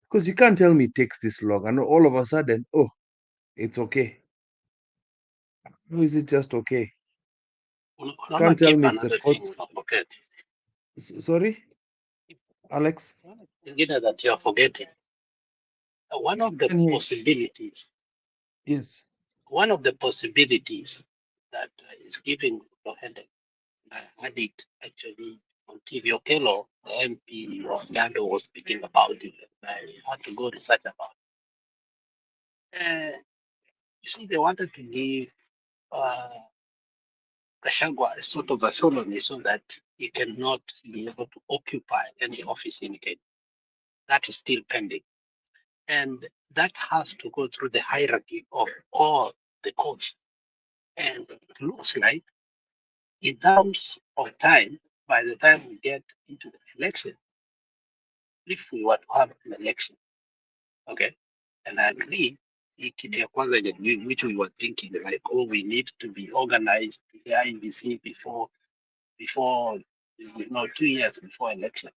Because you can't tell me it takes this long and all of a sudden, it's okay. How is it just okay? Can't tell me it's the courts. Sorry, Alex? That you're forgetting. One of the possibilities. Yes. One of the possibilities that is giving a headache. I had it actually on TV. Okello, the MP of Gando, was speaking about it. I had to go research about it. You see, they wanted to give Gachagua a sort of autonomy so that he cannot be able to occupy any office in Kenya. That is still pending. And that has to go through the hierarchy of all the courts. And it looks like in terms of time, by the time we get into the election, if we were to have an election, okay, and I agree, which we were thinking, like, we need to be organized, the IBC before 2 years before election.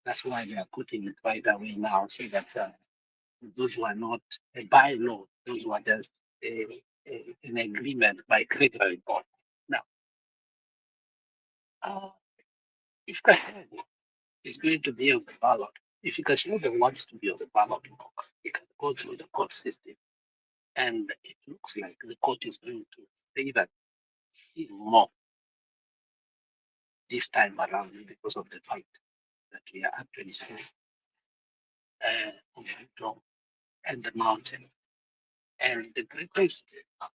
That's why they are putting it right away now, so that those who are not a bylaw, those who are just an agreement by credit report. Now, if Gachagua is going to be on the ballot, if Gachagua wants to be on the ballot box, he can go through the court system. And it looks like the court is going to favor him more this time around because of the fight that we are actually seeing on Ruto and the mountain. And the greatest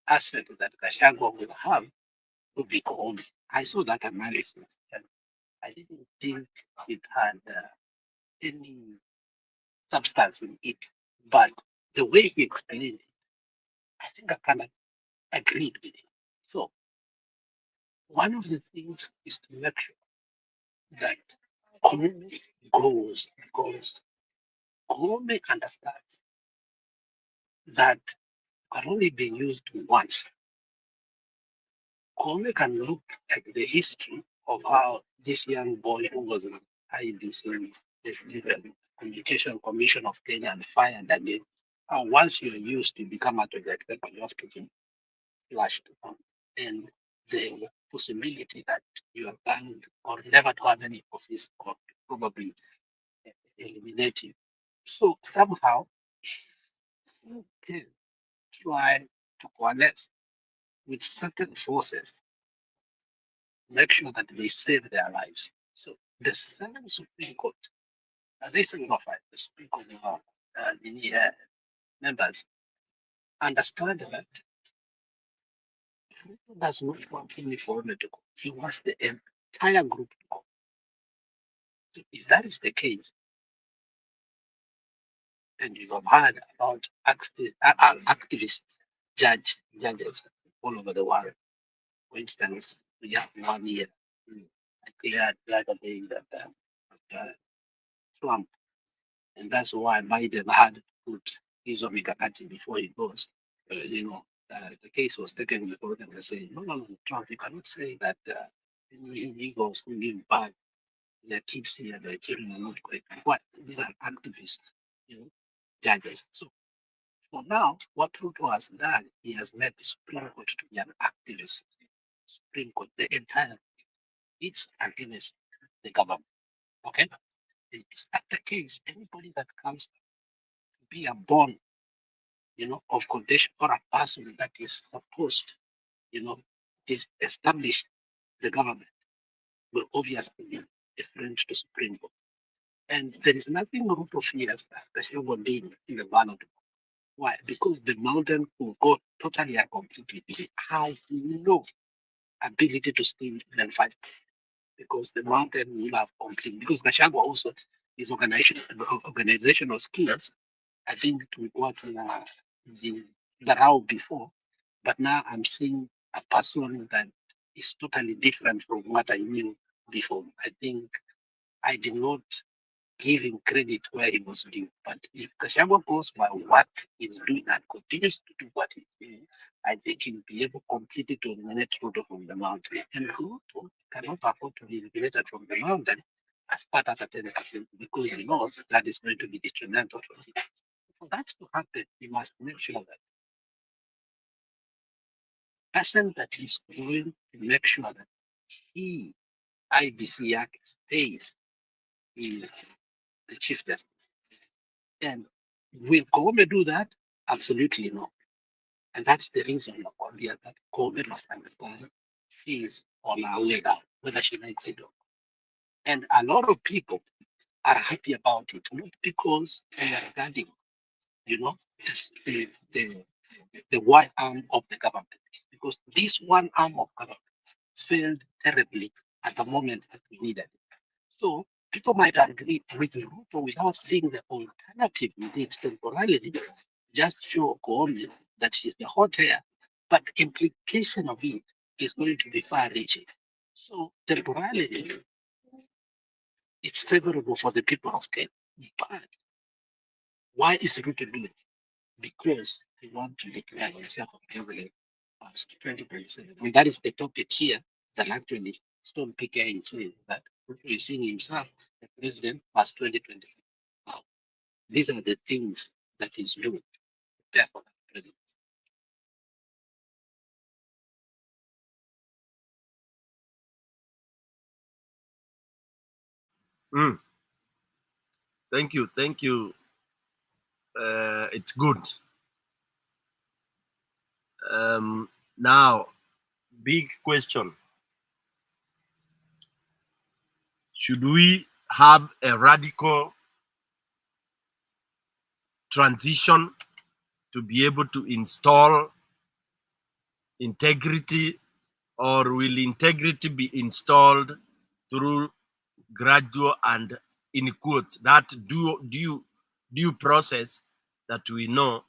asset that Gachagua will have will be Koome. I saw that analysis and I didn't think it had any substance in it. But the way he explained it, I think I kind of agreed with him. So one of the things is to make sure that Koome goes because Koome understands that can only be used once. Koome can look at the history of how this young boy who was in IBC, the Communication Commission of Kenya, and fired again. Once you're used to become a director, you have to be flashed. And the possibility that you are banned or never to have any office or probably eliminate you. So somehow you can try to coalesce with certain forces make sure that they save their lives. So the same Supreme Court, they say the Supreme Court members understand that Ruto does not want only foreigner to go. He wants the entire group to go. So if that is the case, and you have heard about activists, judges all over the world. For instance, we have 1 year declared the other day that Trump, and that's why Biden had to put his mikakati before he goes. The case was taken before them and saying, no, Trump, you cannot say that he goes who give back their kids here, their children are not going. What? These are activists, judges. So for now, what Ruto has done, he has made the Supreme Court to be an activist. Supreme Court, the entire, it's against the government. Okay? It's at the case, anybody that comes to be a bond, of contention or a person that is supposed, is established the government will obviously be different to Supreme Court. And there is nothing Ruto fears, especially being in the ballot. Why? Because the mountain will go totally and completely. It has no ability to steal even 5%. Because the mountain will have complete. Because Gachagua also is organizational skills. I think it will go to the route before. But now I'm seeing a person that is totally different from what I knew before. I think I did not give him credit where he was due. But if Gachagua goes by what he's doing and continues to do what he's doing, I think he'll be able completely to eliminate Ruto from the mountain. And Ruto cannot afford to be eliminated from the mountain as part of the 10% because he knows that is going to be detrimental to him. For that to happen, he must make sure that person that is going to make sure that he, IBC Act, stays is the Chief Justice. And will Koome do that? Absolutely not. And that's the reason that Koome must understand she is on our way out, whether she likes it or not. And a lot of people are happy about it, not because they are regarding, the one arm of the government. Because this one arm of government failed terribly at the moment that we needed it. So people might agree with Ruto without seeing the alternative indeed temporarily, just show Koome that she's the hot air, but the implication of it is going to be far reaching. So temporarily, it's favorable for the people of Kenya. But why is Ruto doing it? Because they want to declare himself a president past 2027. And that is the topic here that actually Stone PK is saying that Ruto is seeing himself the president past 2027. Now, these are the things that he's doing to prepare for that presidency. Thank you. It's good. Now, big question. Should we have a radical transition to be able to install integrity, or will integrity be installed through gradual and, in quotes, that due process that we know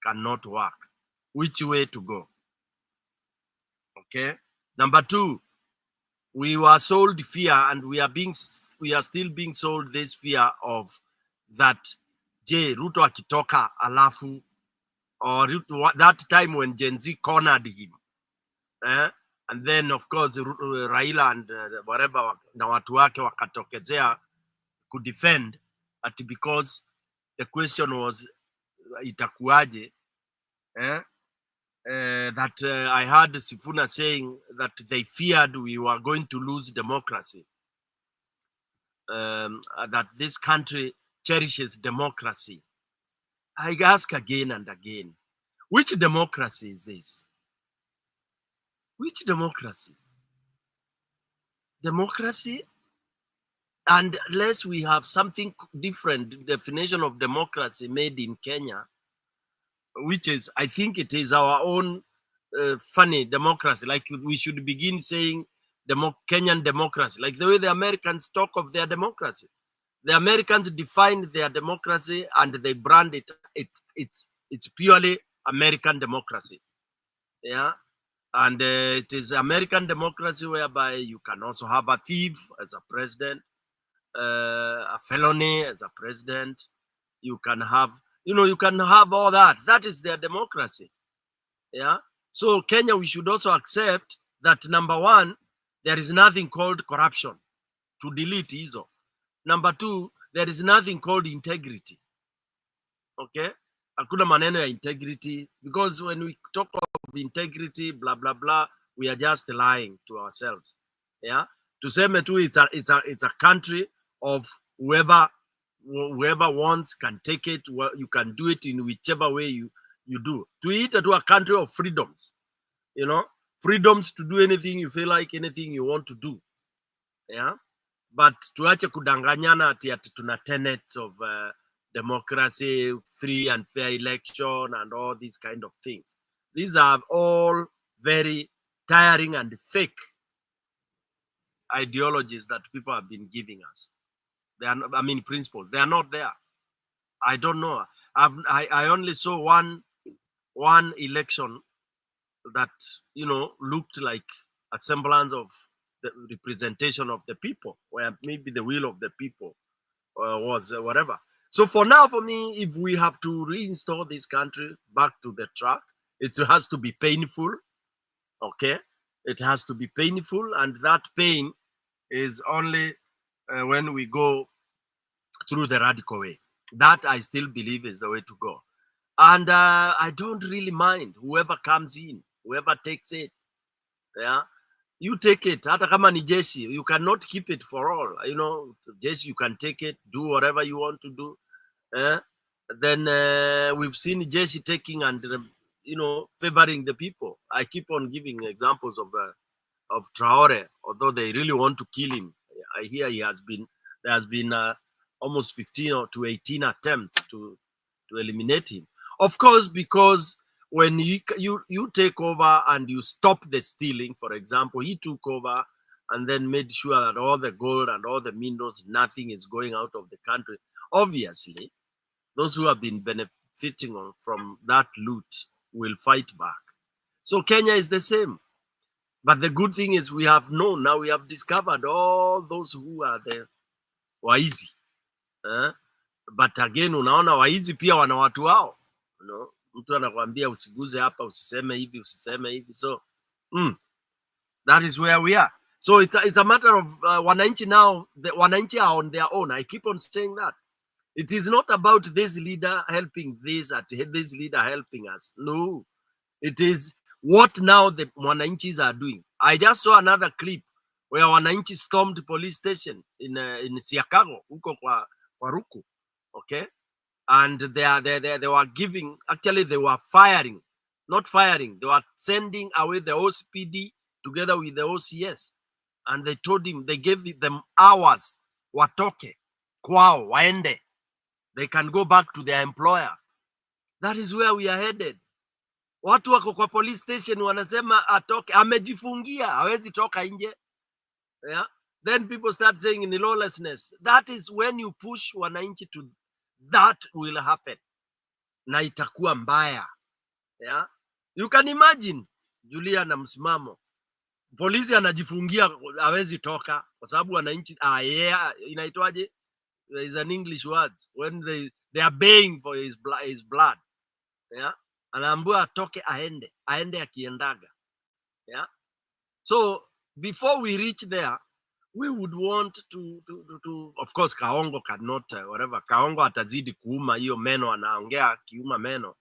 cannot work? Which way to go? Okay. Number two, we were sold fear, and we are still being sold this fear of that Ruto akitoka alafu, or that time when Gen Z cornered him, and then of course Raila and whatever na watu wake wakatokezea could defend, but because the question was itakuwaje, that I heard Sifuna saying that they feared we were going to lose democracy, that this country cherishes democracy. I ask again and again, which democracy is this? Which democracy? democracy, unless we have something different definition of democracy made in Kenya, which is, I think it is our own funny democracy. Like we should begin saying Kenyan democracy, like the way the Americans talk of their democracy. The Americans define their democracy and they brand it. It's purely American democracy. Yeah. And it is American democracy whereby you can also have a thief as a president, a felony as a president. You can have, you can have all that. That is their democracy. Yeah. So Kenya, we should also accept that, number one, there is nothing called corruption. To delete hizo. Number two, there is nothing called integrity. Okay? Hakuna maneno ya integrity, because when we talk of integrity, blah blah blah, we are just lying to ourselves. Yeah? Tuseme tu it's a country of whoever wants can take it. You can do it in whichever way you do. Tuite to a country of freedoms. Freedoms to do anything you feel like, anything you want to do. Yeah? But tuache kudanganyana ati tuna tenets of democracy, free and fair election, and all these kind of things. These are all very tiring and fake ideologies that people have been giving us. They are not, principles. They are not there. I don't know. I only saw one election that looked like a semblance of the representation of the people, where maybe the will of the people was whatever. So for now, for me, if we have to reinstall this country back to the track, it has to be painful. Okay, it has to be painful, and that pain is only when we go through the radical way. That I still believe is the way to go. And I don't really mind whoever comes in, whoever takes it. Yeah, you take it. Hata kama ni jeshi, you cannot keep it for all. Jeshi, you can take it, do whatever you want to do. Then we've seen jeshi taking and favoring the people. I keep on giving examples of Traore, although they really want to kill him. I hear there has been almost 15 or to 18 attempts to eliminate him. Of course, because when you take over and you stop the stealing, for example, he took over and then made sure that all the gold and all the minerals, nothing is going out of the country. Obviously, those who have been benefiting from that loot will fight back. So Kenya is the same. But the good thing is we have known, now we have discovered all those who are the waizi. But again, unaona waizi pia wana watu wao. Mtu anakuambia usiguze hapa, usiseme hivi, usiseme hivi. So that is where we are. So it's a matter of wananchi now. The wananchi are on their own. I keep on saying that. It is not about this leader helping this, this leader helping us. No. It is what now the wananchis are doing. I just saw another clip where wananchi stormed police station in Siakago, huko kwa Ruku. Okay? And they were giving, actually they were firing, not firing, they were sending away the OCPD together with the OCS. And they told him, they gave them hours, watoke, kwao, waende. They can go back to their employer. That is where we are headed. Watu wako kwa police station wanasema atoke, amejifungia, hawezi toka nje. Yeah? Then people start saying in lawlessness. That is when you push wananchi to that will happen. Na itakuwa mbaya. Yeah? You can imagine Julia na msimamo. Polisi anajifungia, hawezi toka kwa sababu wananchi inaitwaje? There is an English word when they are baying for his blood. Yeah? Anaambiwa atoke aende akiendaga. Yeah? So before we reach there, we would want to of course Kaongo cannot whatever. Kaongo atazidi kuuma hiyo meno, anaongea kiuma meno.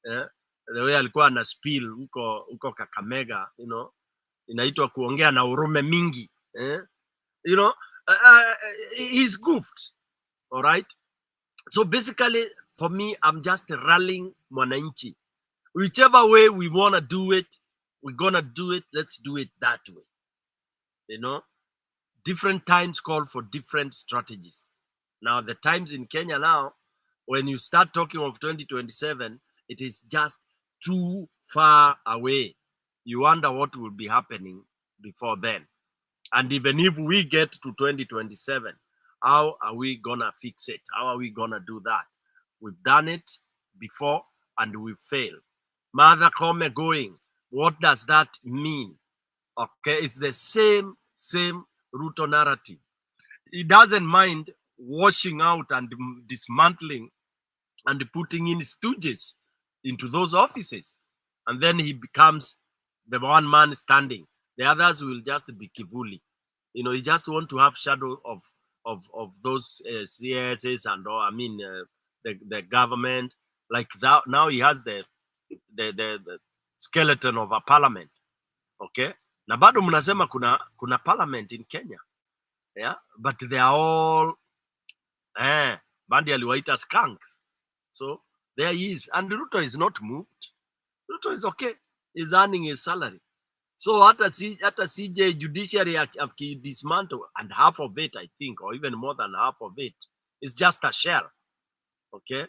Yeah? The way alikuwa na spill huko Kakamega, inaitwa kuongea na urume mingi. He's goofed. All right? So basically, for me, I'm just rallying mwananchi. Whichever way we want to do it, we're going to do it. Let's do it that way. different times call for different strategies. Now, the times in Kenya now, when you start talking of 2027, it is just too far away. You wonder what will be happening before then. And even if we get to 2027, how are we gonna fix it? How are we gonna do that? We've done it before and we failed. Mother Kome going, what does that mean? Okay, it's the same Ruto narrative. He doesn't mind washing out and dismantling and putting in stooges into those offices. And then he becomes the one man standing. The others will just be kivuli. You know, he just want to have shadow of those CSs and all. I mean, the government. Like that, now he has the skeleton of a parliament. Okay, na bado mnasema kuna parliament in Kenya, yeah, but they are all Bandi aliwaita skunks. So there he is, and Ruto is not moved. Ruto is okay, he's earning his salary. So hata CJ judiciary dismantle, and half of it, I think, or even more than half of it, is just a shell. Okay,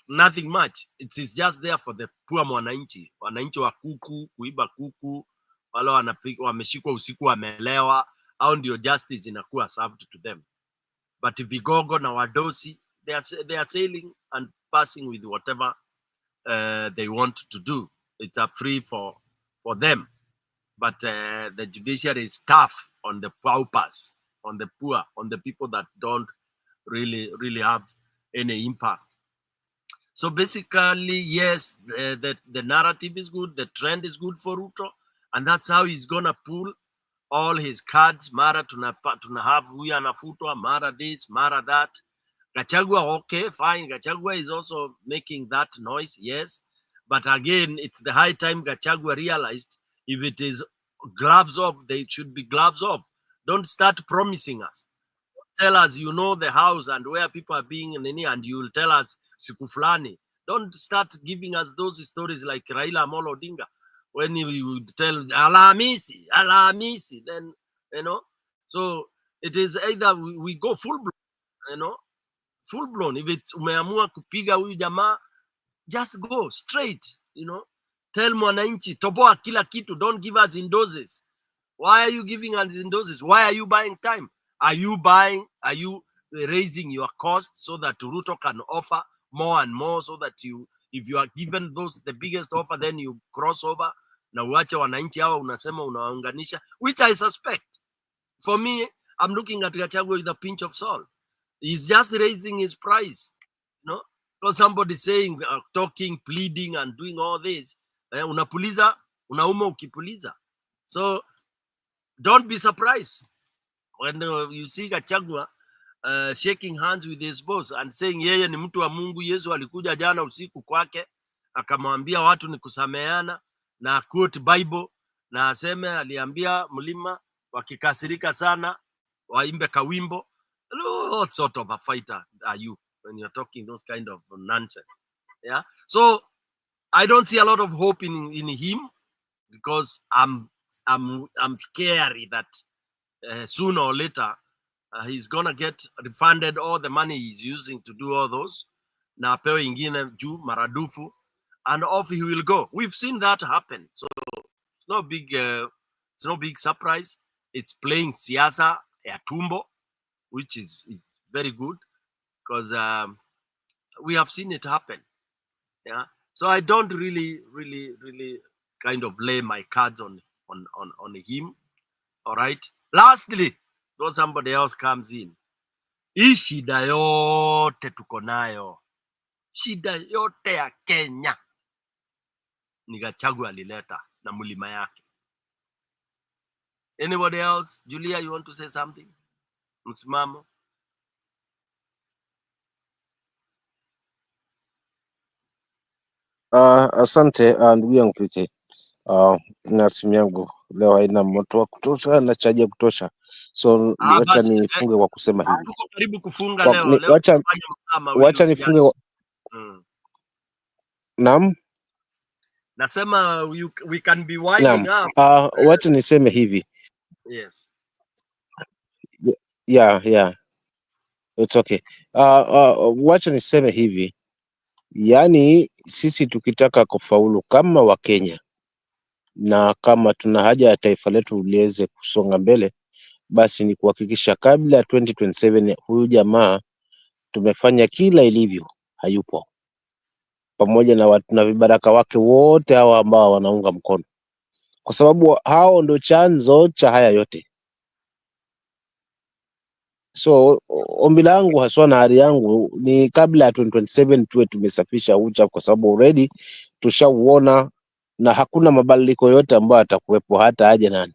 nothing much. It is just there for the poor mwananchi wa kuku, kuiba kuku, wale wameshikwa usiku wamelewa, au ndio justice inakuwa served to them. But Vigogo na Wadosi, they are sailing and passing with whatever they want to do. It's a free for them. But the judiciary is tough on the paupers, on the poor, on the people that don't really have any impact. So basically, yes, the narrative is good, the trend is good for Ruto, and that's how he's gonna pull all his cards. Mara tuna have huyu anafutwa, mara this, mara that. Gachagua, okay, fine. Gachagua is also making that noise, yes. But again, it's the high time Gachagua realized if it is gloves off, they should be gloves off. Don't start promising us. Tell us you know the house and where people are being and you will tell us siku fulani. Don't start giving us those stories like Raila Amolo Odinga. When you would tell Alhamisi, then, you know. So it is either we go full blown, you know, full blown. If it's umeamua kupiga huyu jamaa, just go straight, you know. Tell mwananchi, toboa kila kitu. Don't give us in doses. Why are you giving us in doses? Why are you buying time? Are you raising your cost so that Ruto can offer more and more, so that if you are given the biggest offer, then you cross over na uache wananchi hawa unasema unawaunganisha, which I suspect. For me, I'm looking at Gachagua with a pinch of salt. He's just raising his price, you know. So somebody saying, talking, pleading, and doing all this, unapuliza, unauma ukipuliza. So don't be surprised when you see Gachagua shaking hands with his boss and saying yeye ni mtu wa Mungu. Yesu alikuja jana usiku kwake akamwambia watu ni kusameana, na quote Bible na aseme aliambia mlima wakikasirika sana waimbe kawimbo. What sort of a fighter are you when you're talking those kind of nonsense? Yeah. So I don't see a lot of hope in him, because I'm scary that sooner or later he's gonna get refunded all the money he's using to do all those, na apewe ingine juu maradufu, and off he will go. We've seen that happen, so it's no big surprise. It's playing siasa ya tumbo, which is very good, because we have seen it happen. Yeah. So I don't really kind of lay my cards on him. All right. Lastly, though somebody else comes in, hii shida yote tuko nayo, shida yote ya Kenya ni Gachagua alileta na mlima yake. Anybody else? Julia, you want to say something? Msimamo? Asante ndugu yangu PK. Na simu yangu leo haina moto wa kutosha na chaji ya kutosha, so wacha nifunge kwa kusema hivi. Tuko karibu kufunga leo. Wacha tunafanya masaa mawili nifunge. Naam. Nasema we can be winding up. Wacha niseme hivi. Yes. Yeah, it's okay. Wacha niseme hivi, yaani sisi tukitaka kufaulu kama Wakenya na kama tuna haja ya taifa letu liweze kusonga mbele, basi ni kuhakikisha kabla ya 2027 huyu jamaa tumefanya kila ilivyo, hayupo, pamoja na watu na vibaraka wake wote hawa ambao wanaunga mkono, kwa sababu hao ndo chanzo cha haya yote. So ombi langu haswa na ari yangu ni kabla ya 2027 tuwe tumesafisha uchafu, kwa sababu already tushauona na hakuna mabadiliko yote ambayo atakuwepo hata aje nani.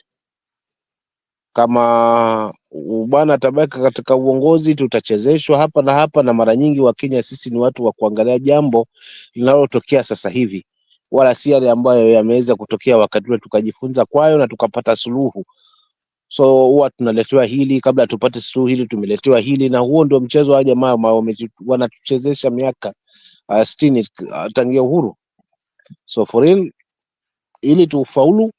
Kama bwana atabaki katika uongozi, tutachezeshwa hapa na hapa, na mara nyingi Wakenya sisi ni watu wa kuangalia jambo linalotokea sasa hivi, wala si yale ambayo yameweza kutokea wakati ule tukajifunza kwayo na tukapata suluhu. So huwa tunaletewa hili, kabla tupate suluhu hili tumeletewa hili, na huo ndio mchezo wa jamaa wanatuchezesha miaka 60 tangia uhuru. So for real, ili tufaulu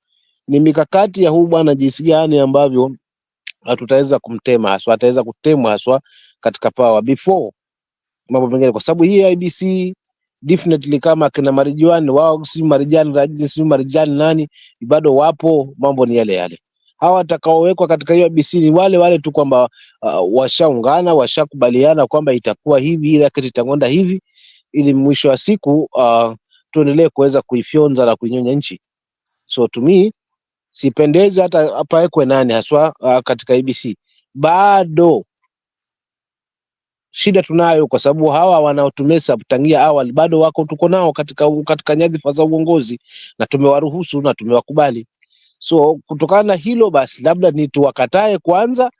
ni mikakati ya huu bwana, jinsi gani ambavyo hatutaweza kumtema haswa, ataweza kutemwa haswa katika power before mambo mengine, kwa sababu hii IBC definitely kama kina Marijani wao, si Marijani Rajini, si Marijani nani, bado wapo, mambo ni yale yale. Hawa watakaowekwa katika hiyo IBC ni wale wale tu, kwamba washaungana, washakubaliana kwamba itakuwa hivi, ile kitu itakwenda hivi, ili mwisho wa siku tuendelee kuweza kuifyonza na kuinyonya nchi. So to me sipendezi hata apawekwe nani haswa katika IBC. Bado shida tunayo, kwa sababu hawa wanaotumesa tangia awali bado wako, tuko nao katika nyadhifa za uongozi, na tumewaruhusu na tumewakubali. So kutokana na hilo basi, labda ni tuwakatae kwanza,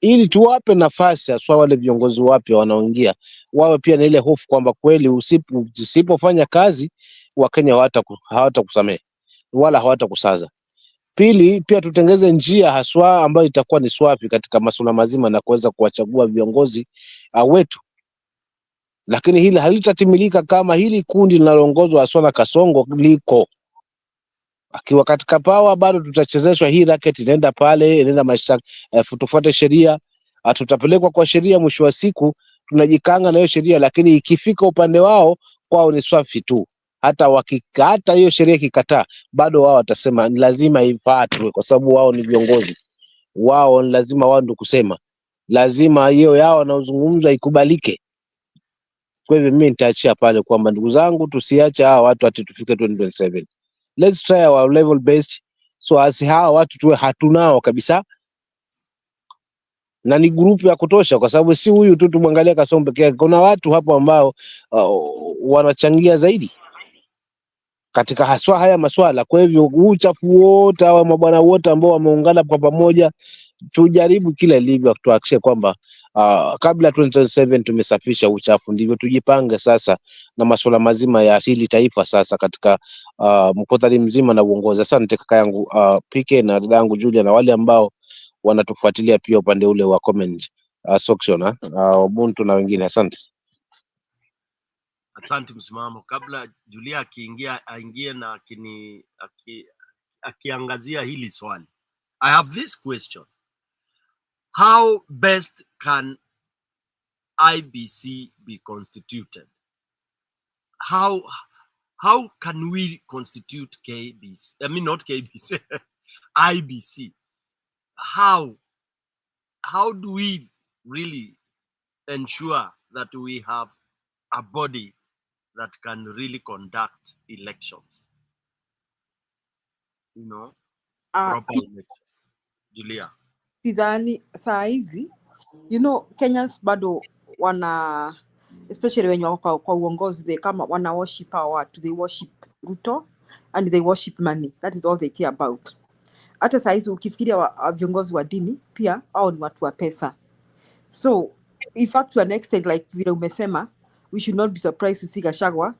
ili tuwape nafasi haswa wale viongozi wapya wanaoingia, wawe pia na ile hofu kwamba kweli usipofanya kazi Wakenya hawatakusamehe wala hawatakusaza. Pili, pia tutengeze njia haswa ambayo itakuwa ni swafi katika masuala mazima na kuweza kuwachagua viongozi wetu, lakini hili halitatimilika kama hili kundi linaloongozwa haswa na Kasongo liko akiwa katika power. Bado tutachezeshwa hii racket, inaenda pale, inaenda mashtaka, tufuate sheria, tutapelekwa kwa sheria. Mwisho wa siku tunajikanga na hiyo sheria, lakini ikifika upande wao, kwao ni swafi tu. Hata hiyo sheria ikikataa, bado wao watasema ni lazima ifuatwe, kwa sababu wao ni viongozi, wao ni lazima, wao ndio kusema, lazima hiyo yao wanaozungumza ikubalike. Kwa hivyo mimi nitaachia pale kwamba ndugu zangu, tusiache hawa watu ati tufike 2027. Let's try our level best, so as hawa watu tuwe hatunao kabisa, na ni grupu ya kutosha, kwa sababu si huyu tu tumwangalia Kasongo peke yake. Kuna watu hapo ambao wanachangia zaidi katika haswa haya maswala. Kwa hivyo uchafu wote, hawa mabwana wote ambao wameungana kwa pamoja, tujaribu kila ilivyo tuhakikishe kwamba kabla 2027 tumesafisha uchafu. Ndivyo tujipange sasa na masuala mazima ya hili taifa sasa katika mkutano mzima na uongozi. Asante kaka yangu PK na dada yangu Julia na wale ambao wanatufuatilia pia upande ule wa comment section, Ubuntu na wengine. Asante. Asante msimamo. Kabla Julia aingie na akiangazia hili swali, I have this question: how best can IBC be constituted? How can we constitute KBC? I mean, not KBC, IBC. How do we really ensure that we have a body that can really conduct elections? Proper elections. Julia. Sidhani saa hizi Kenyans bado wana, especially when wako kwa uongozi, they kama wana worship hawa watu, they worship Ruto and they worship money. That is all they care about. Hata saa hizi ukifikiria viongozi wa dini pia hao ni watu wa pesa. So in fact to an extent, like vile umesema, we should not be surprised to see Gachagua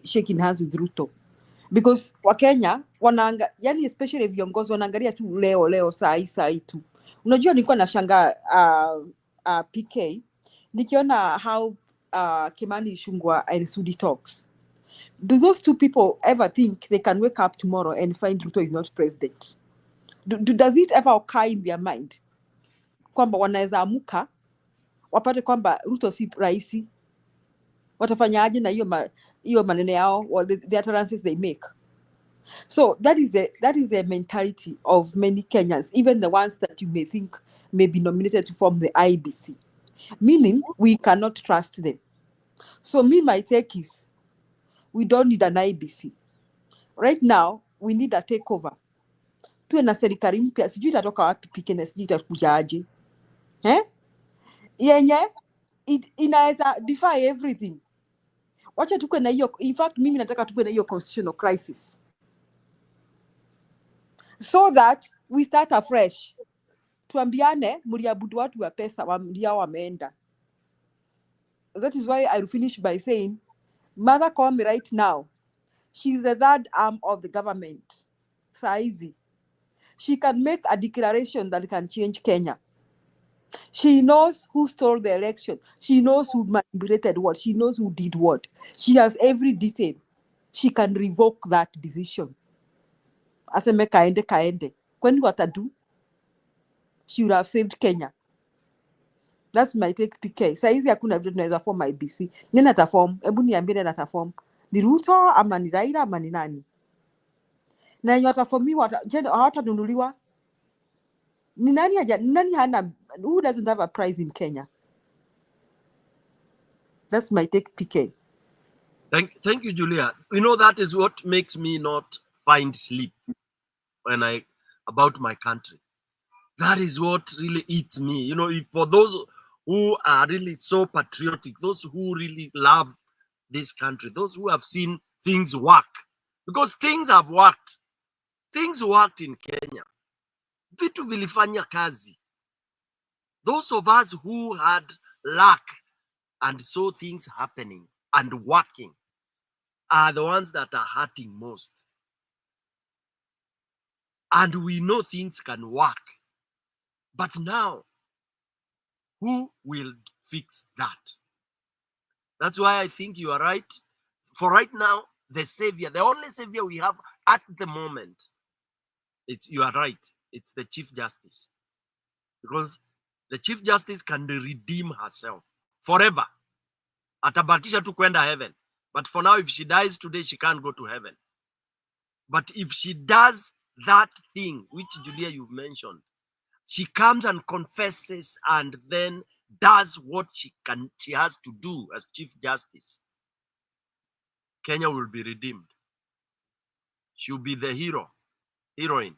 shaking hands with Ruto, because Wakenya yani especially viongozi wanaangalia tu leo saa hii tu. Unajua nilikuwa nashangaa PK nikiona how Kimani Ichung'wah and Sudi talks. Do those two people ever think they can wake up tomorrow and find Ruto is not president? Does it ever occur in their mind? kwamba wanaweza amuka wapate kwamba Ruto si raisi, watafanyaje na hiyo maneno yao, or the utterances they make. So that is the mentality of many Kenyans, even the ones that you may think may be nominated to form the IBC, meaning we cannot trust them. So my take is, we don't need an IBC right now. We need a takeover. Tuwe na serikali mpya, sijui itatoka wapi pike na sijui itakujaje, yenye inaweza defy everything. Wacha tuwe na hiyo, in fact mimi nataka tuwe na hiyo constitutional crisis, so that we start afresh. Tuambiane mliabudu watu wa pesa wamliao wameenda. That is why I finish by saying Mother Koome right now, she's the third arm of the government. Saizi, she can make a declaration that can change Kenya. She knows who stole the election. She knows who manipulated what. She knows who did what. She has every detail. She can revoke that decision. Aseme kaende. Kwani watadu? She would have saved Kenya. That's my take, PK. Saizi hakuna vile tunaweza form IBC. Nini ataform? Hebu niambie nini ataform? Ni Ruto ama ni Raila ama ni nani? Na yenye wataformiwa hawatanunuliwa. Ni nani hana, who doesn't have a prize in Kenya? That's my take, PK. Thank you, Julia. You know, that is what makes me not find sleep about my country. That is what really eats me. You know, for those who are really so patriotic, those who really love this country, those who have seen things work, because things have worked. Things worked in Kenya. Vitu vilifanya kazi. Those of us who had luck and saw things happening and working are the ones that are hurting most. And we know things can work. But now, who will fix that? That's why I think you are right. For right now, the only savior we have at the moment, you are right, it's the Chief Justice. Because the Chief Justice can redeem herself forever. Atabakisha tu kwenda heaven. But for now, if she dies today, she can't go to heaven. But if she does that thing, which Julia, you've mentioned, she comes and confesses and then does what she has to do as Chief Justice, Kenya will be redeemed. She'll be the heroine.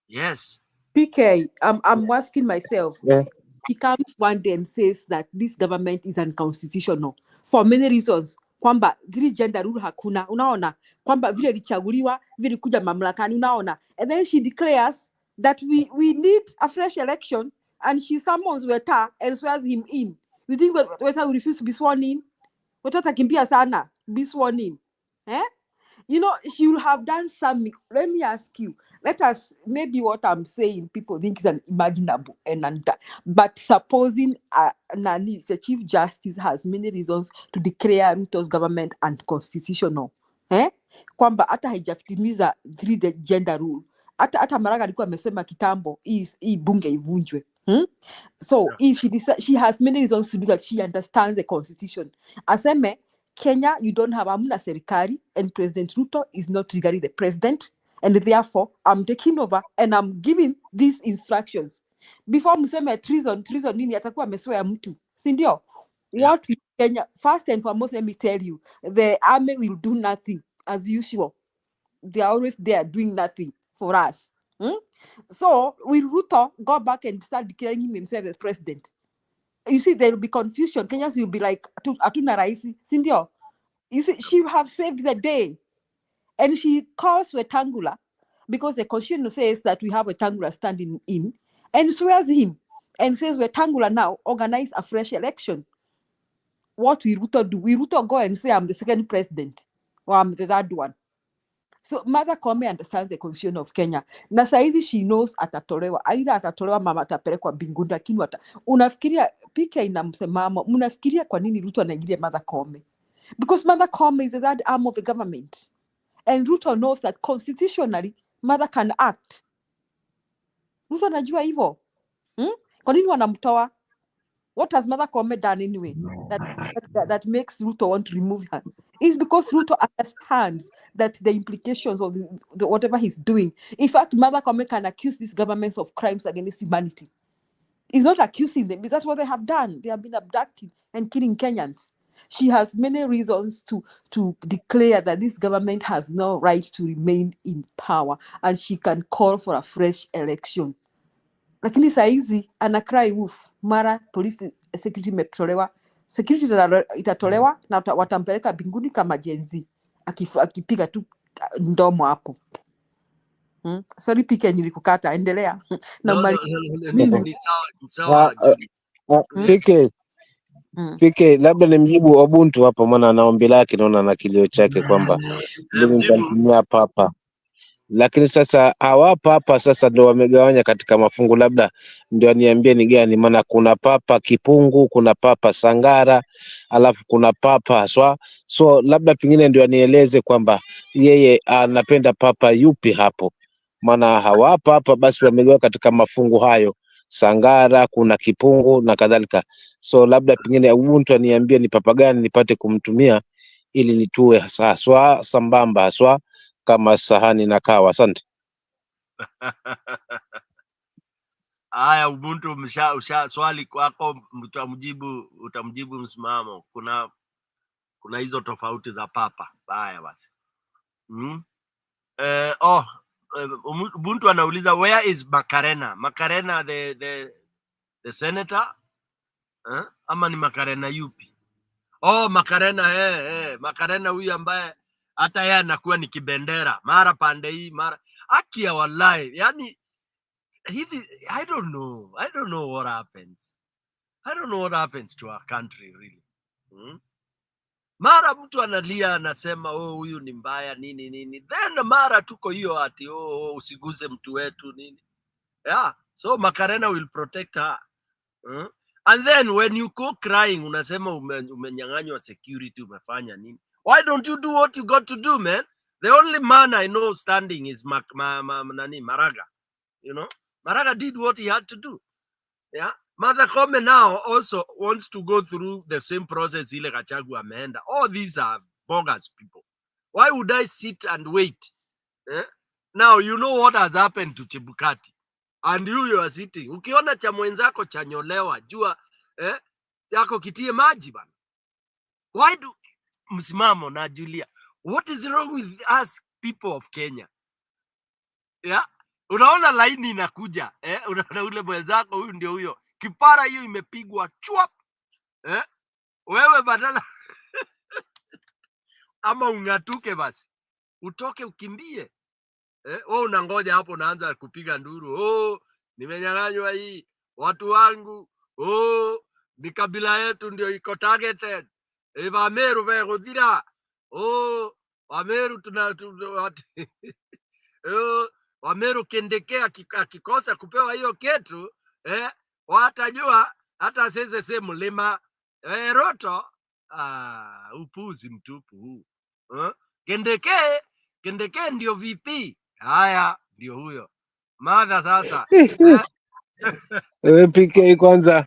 Yes. PK, I'm asking myself. Yeah. He comes one day and says that this government is unconstitutional for many reasons. Kwamba vile gender rule hakuna, unaona, kwamba vile lichaguliwa, vile kuja mamlakani, unaona. And then she declares that we need a fresh election, and she summons Weta and swears him in. You think Weta will refuse to be sworn in? Weta takimbia sana, be sworn in. You know, she will have done something. Let me ask you. Let us, maybe what I'm saying, people think is unimaginable. But supposing the Chief Justice has many reasons to declare Ruto's government unconstitutional. Kwamba hata haijatimiza the gender rule. Hata Maraga alikuwa amesema kitambo hii bunge ivunjwe. So if she has many reasons to do that, she understands the constitution. Aseme, Kenya, you don't have amuna serikali, and President Ruto is not legally the president, and therefore I'm taking over and I'm giving these instructions. Before museme treason nini atakuwa ameswea mtu, si ndio? What we Kenya, first and foremost, let me tell you, the army will do nothing as usual. They are always there doing nothing for us. So will Ruto go back and start declaring himself as president? You see, there will be confusion. Kenyans will be like, Atuna Raisi, Sindio. You see, she will have saved the day. And she calls Wetangula, because the constitution says that we have Wetangula standing in, and swears him, and says Wetangula now organize a fresh election. What will Ruto do? Will Ruto go and say, I'm the second president, or I'm the third one? So Mother Koome understands the constitution of Kenya. Na saizi she knows atatolewa. Aidha atatolewa mama atapelekwa mbinguni, lakini unafikiria PK na msemamo, mnafikiria kwa nini Ruto anaingilia Mother Koome? Because Mother Koome is the third arm of the government. And Ruto knows that constitutionally Mother can act. Ruto anajua hivyo. Kwa nini wanamtoa? What has Mother Koome done anyway that makes Ruto want to remove her? It's because Ruto understands that the implications of the whatever he's doing. In fact, Mother Koome can accuse these governments of crimes against humanity. He's not accusing them, because that's what they have done. They have been abducting and killing Kenyans. She has many reasons to declare that this government has no right to remain in power, and she can call for a fresh election. Lakini saa hizi ana cry wolf, mara police security imetolewa, security itatolewa na watampeleka binguni kama Gen Z, akipiga tu ndomo hapo. Sorry PK, nilikukata, endelea. Na No, mimi ni sawa Judy. PK, labda nimjibu Ubuntu hapo, maana ana ombi lake, naona na kilio chake kwamba mimi nitamtumia papa, lakini sasa hawapa hapa sasa ndio wamegawanya katika mafungu, labda ndio aniambie ni gani, maana kuna papa Kipungu, kuna papa Sangara, alafu kuna papa Haswa. So labda pengine ndio anieleze kwamba yeye anapenda papa yupi hapo, maana hawapa hapa basi wamegawa katika mafungu hayo, Sangara, kuna Kipungu na kadhalika. So labda pengine Ubuntu aniambie ni papa gani nipate kumtumia ili nitue haswa sambamba haswa kama sahani na kawa. Asante. Haya, Ubuntu, swali kwako, utamjibu msimamo. Kuna hizo tofauti za papa. Haya basi. Ubuntu anauliza where is Macarena? Macarena the senator? Ama ni Macarena yupi? Macarena Macarena huyu ambaye hata yeye anakuwa ni kibendera mara pande hii mara akia, wallahi, yani hivi I don't know what happens. I don't know what happens to our country really. Mara mtu analia anasema huyu ni mbaya nini, then mara tuko hiyo ati usiguse mtu wetu nini. Yeah, so Macarena will protect her. And then when you go crying unasema umenyang'anywa security, umefanya nini? Why don't you do what you got to do, man? The only man I know standing is Maraga. You know, Maraga did what he had to do. Yeah, Mother Koome now also wants to go through the same process ile Gachagua ameenda. All these are bogus people. Why would I sit and wait? Now you know what has happened to Chebukati, and you are sitting. Ukiona cha mwenzako chanyolewa, jua yako kitie maji bana. Why do msimamo na Julia? What is wrong with us people of Kenya? Yeah, unaona laini inakuja, unaona ule mwenzako huyu ndio huyo. Kipara hiyo imepigwa chwap. Wewe badala ama ungatuke basi. Utoke ukimbie. Wewe unangoja hapo, unaanza kupiga nduru. Nimenyang'anywa hii, watu wangu. Ni kabila yetu ndio iko targeted. Wameru vegudira. Wameru Wameru Kindiki akikosa kupewa hiyo kitu, watajua hata sese mlima Ruto. Upuzi mtupu huu. Kindiki ndio VP. Haya, ndio huyo madha sasa. PK, kwanza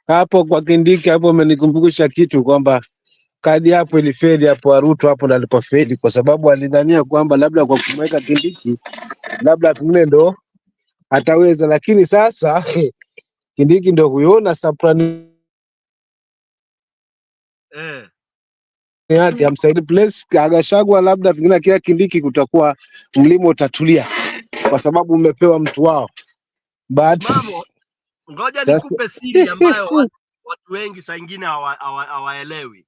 hapo kwa Kindiki hapo umenikumbusha kitu kwamba kadi hapo ilifeli hapo, Ruto hapo alipofeli, kwa sababu alidhania kwamba labda kwa kumweka Kindiki labda pengine ndo ataweza, lakini sasa Kindiki ndo huyo soprano yake amsaidi place Agashagwa, labda pengine kia Kindiki kutakuwa mlimo utatulia kwa sababu umepewa mtu wao. But ngoja nikupe siri ambayo watu wengi saa ingine hawaelewi.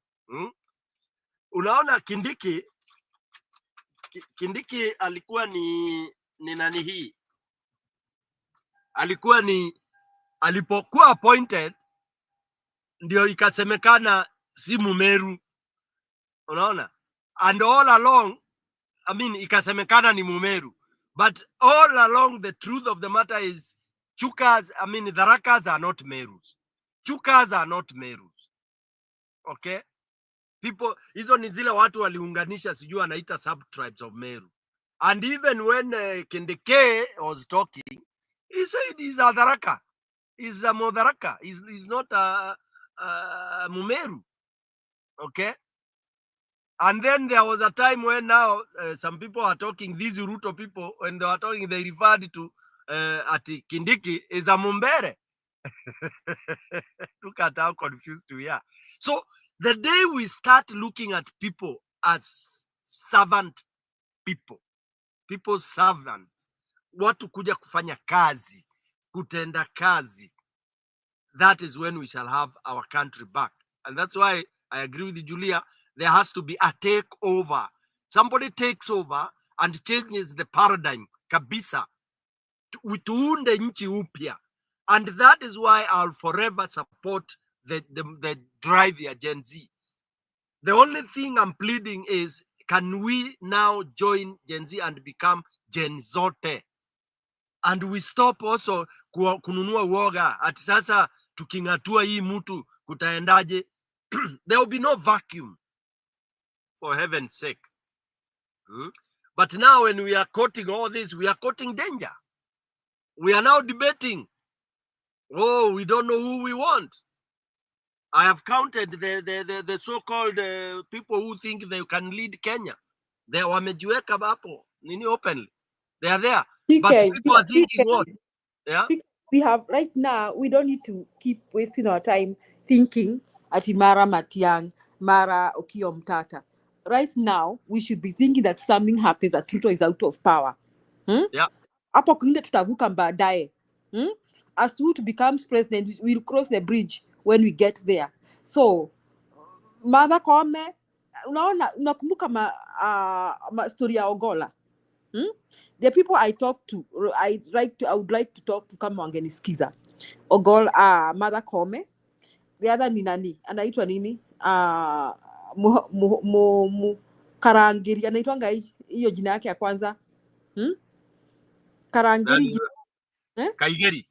Unaona Kindiki alikuwa ni nani hii? Alikuwa ni alipokuwa appointed ndio ikasemekana si Mumeru. Unaona? And all along, I mean, ikasemekana ni Mumeru. But all along the truth of the matter is Chukas, I mean, Dharakas are not Merus. Chukas are not Merus. Okay? People, hizo ni zile watu waliunganisha, sijui anaita sub-tribes of Meru. And even when Kindiki was talking, he said he's a Dharaka. He's a Modharaka. He's not a Mumeru. Okay. And then there was a time when now some people are talking, these Ruto people, when they were talking, they referred to Ati Kindiki is a Mumbere. Look at how confused we are. So the day we start looking at people as servant people, people's servants, watu kuja kufanya kazi, kutenda kazi, that is when we shall have our country back. And that's why I agree with Julia. There has to be a takeover. Somebody takes over and changes the paradigm kabisa, tuunde nchi upya. And that is why I'll forever support the drive ya Gen Z. The only thing I'm pleading is, can we now join Gen Z and become Gen Zote? And we stop also kununua uoga ati sasa tuking'atua hii mtu kutaendaje? There will be no vacuum, for heaven's sake. But now when we are quoting all this, we are quoting danger. We are now debating, oh, we don't know who we want. I have counted the so-called people who think they can lead Kenya. They wamejiweka hapo nini openly. They are there. But people are thinking what? Yeah. We have right now, we don't need to keep wasting our time thinking ati Mara Matiang, Mara Okiya Omtata. Right now, we should be thinking that something happens, that Ruto is out of power. Yeah. Hapo kwingine tutavuka baadaye. As Ruto becomes president, we'll cross the bridge when we get there. So, Martha Koome, unakumbuka story ya Ogola? The people I talk to, I would like to talk to kama wangenisikiza. Ogola, Martha Koome, the other ni nani? Anaitwa nini? Karangiri, anaitwanga hiyo jina yake ya kwanza. Karangiri. Kaigeri,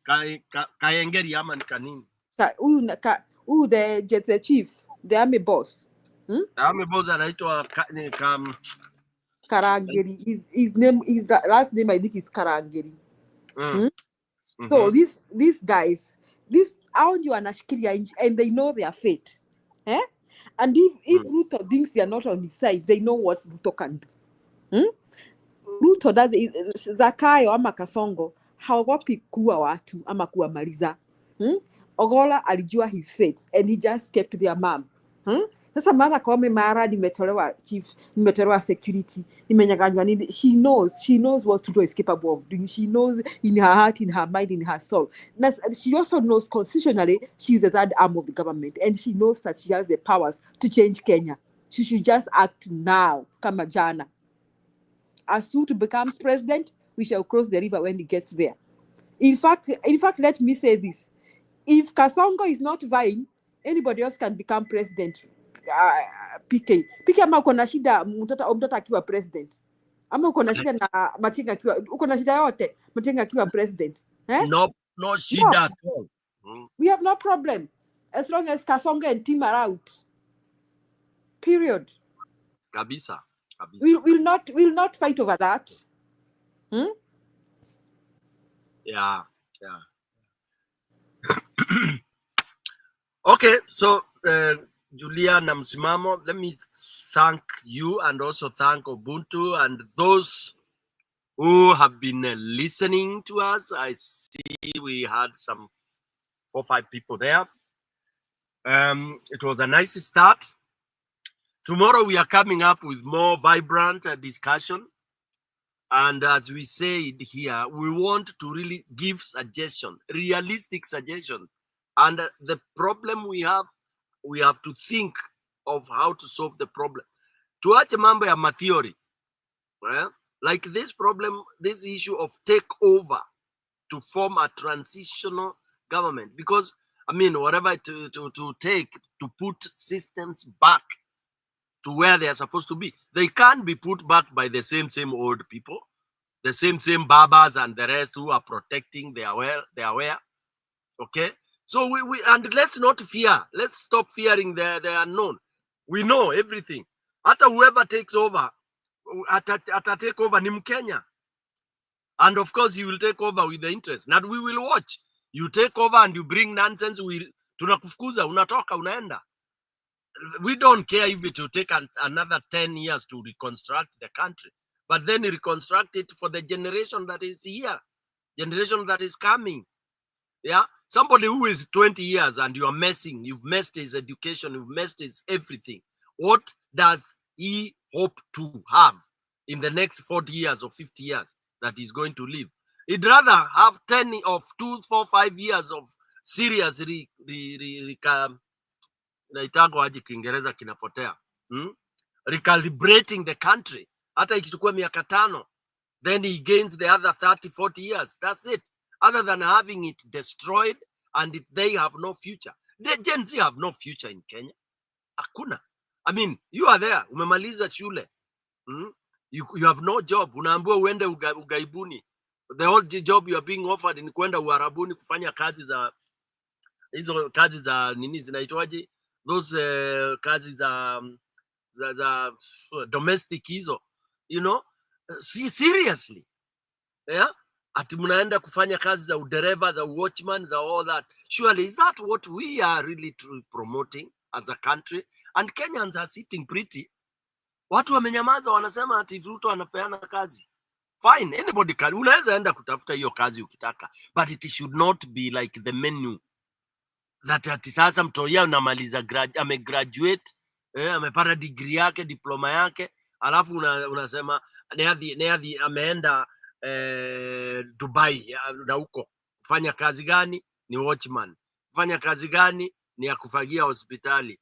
Kaengeri ama ni kanini? Huyu the chief, the army boss. Army boss anaitwa Karangiri. His name, his last name I think is Karangiri. So these guys, how you anashikilia inchi, and they know their fate. And if Ruto thinks they are not on his side, they know what Ruto can do. Ruto does Zakayo ama Kasongo haogopi kuwa watu ama kuwamaliza. Ogola alijua his fate and he just kept their mom. Sasa Martha Koome, Mara nimetolewa chief, nimetolewa security, nimenyang'anywa nini. She knows what Ruto is capable of doing. She knows in her heart, in her mind, in her soul. She also knows constitutionally she's the third arm of the government, and she knows that she has the powers to change Kenya. She should just act now, kama jana. As Ruto becomes president, we shall cross the river when he gets there. In fact, let me say this. If Kasongo is not vying, anybody else can become president. PK ama uko na shida mtoto akiwa president, ama uko na shida na Matiang'i akiwa, uko na shida yote Matiang'i akiwa president? No shida at all. We have no problem as long as Kasongo and team are out. Period. Kabisa. We'll not fight over that. Yeah. Okay, so Julia na msimamo, let me thank you and also thank Ubuntu and those who have been listening to us. I see we had some 4 or 5 people there. It was a nice start. Tomorrow we are coming up with more vibrant discussion. And as we said here, we want to really give suggestions, realistic suggestions. And the problem we have to think of how to solve the problem. Tuache mambo ya matheory. Like this problem, this issue of takeover to form a transitional government. Because, I mean, whatever to take to put systems back to where they are supposed to be. They can't be put back by the same old people, the same babas and the rest who are protecting their aware. Okay? So we and let's not fear. Let's stop fearing the unknown. We know everything. Hata whoever takes over, ata take over ni Mkenya. And of course he will take over with the interest. And we will watch. You take over and you bring nonsense, tunakufukuza, unatoka, unaenda. We don't care if it will take another 10 years to reconstruct the country, but then reconstruct it for the generation that is here, generation that is coming. Yeah, somebody who is 20 years and you are messing, you've messed his education, you've messed his everything. What does he hope to have in the next 40 years or 50 years that he's going to live? He'd rather have 10 of 2, 4, 5 years of serious naitangwa aje Kiingereza kinapotea, recalibrating the country. Hata ikichukua miaka 5, then he gains the other 30, 40 years. That's it. Other than having it destroyed and they have no future. The Gen Z have no future in Kenya. Hakuna. I mean, you are there, umemaliza shule. You have no job. Unaambiwa uende ugaibuni. The only job you are being offered ni kwenda Uarabuni kufanya kazi za hizo kazi za nini zinaitwaje? Those kazi za domestic hizo. You know? Seriously. Yeah? Ati mnaenda kufanya kazi za udereva, za watchman, za all that. Surely, is that what we are really promoting as a country? And Kenyans are sitting pretty. Watu wamenyamaza, wanasema ati Ruto anapeana kazi. Fine, anybody can. Unaweza enda kutafuta hiyo kazi ukitaka. But it should not be like the menu. That ati sasa mtoia unamaliza amegraduate, amepata degree yake, diploma yake, alafu unasema neadhi ameenda Dubai na huko. Kufanya kazi gani? Ni watchman. Kufanya kazi gani? Ni ya kufagia hospitali.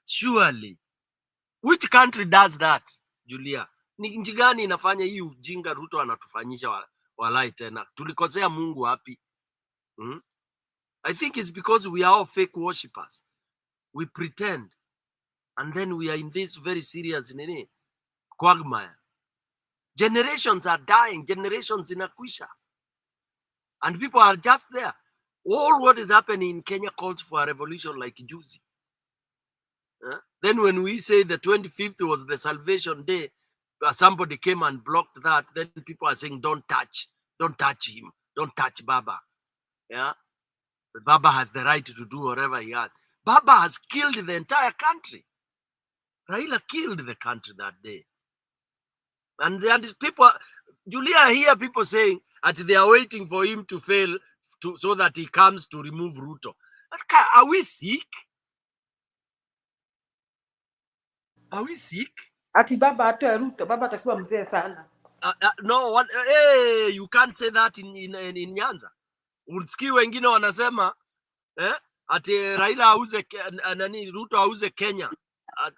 Surely, which country does that, Julia? Ni nchi gani inafanya hii ujinga Ruto anatufanyisha walai tena? Tulikosea Mungu wapi? I think it's because we are all fake worshippers. We pretend. And then we are in this very serious quagmire. Generations are dying. Generations inakwisha. And people are just there. All what is happening in Kenya calls for a revolution like Juzi. Then when we say the 25th was the salvation day, somebody came and blocked that. Then people are saying, don't touch him. Don't touch Baba. Yeah. But Baba has the right to do whatever he has. Baba has killed the entire country. Raila killed the country that day. And there is people, Julia, hear people saying that they are waiting for him to fail so that he comes to remove Ruto. Are we sick? Are we sick? Ati baba atoe Ruto, baba atakuwa mzee sana. No, hey, you can't say that in Nyanza. Unsikie wengine wanasema ati Raila auze Ruto auze Kenya.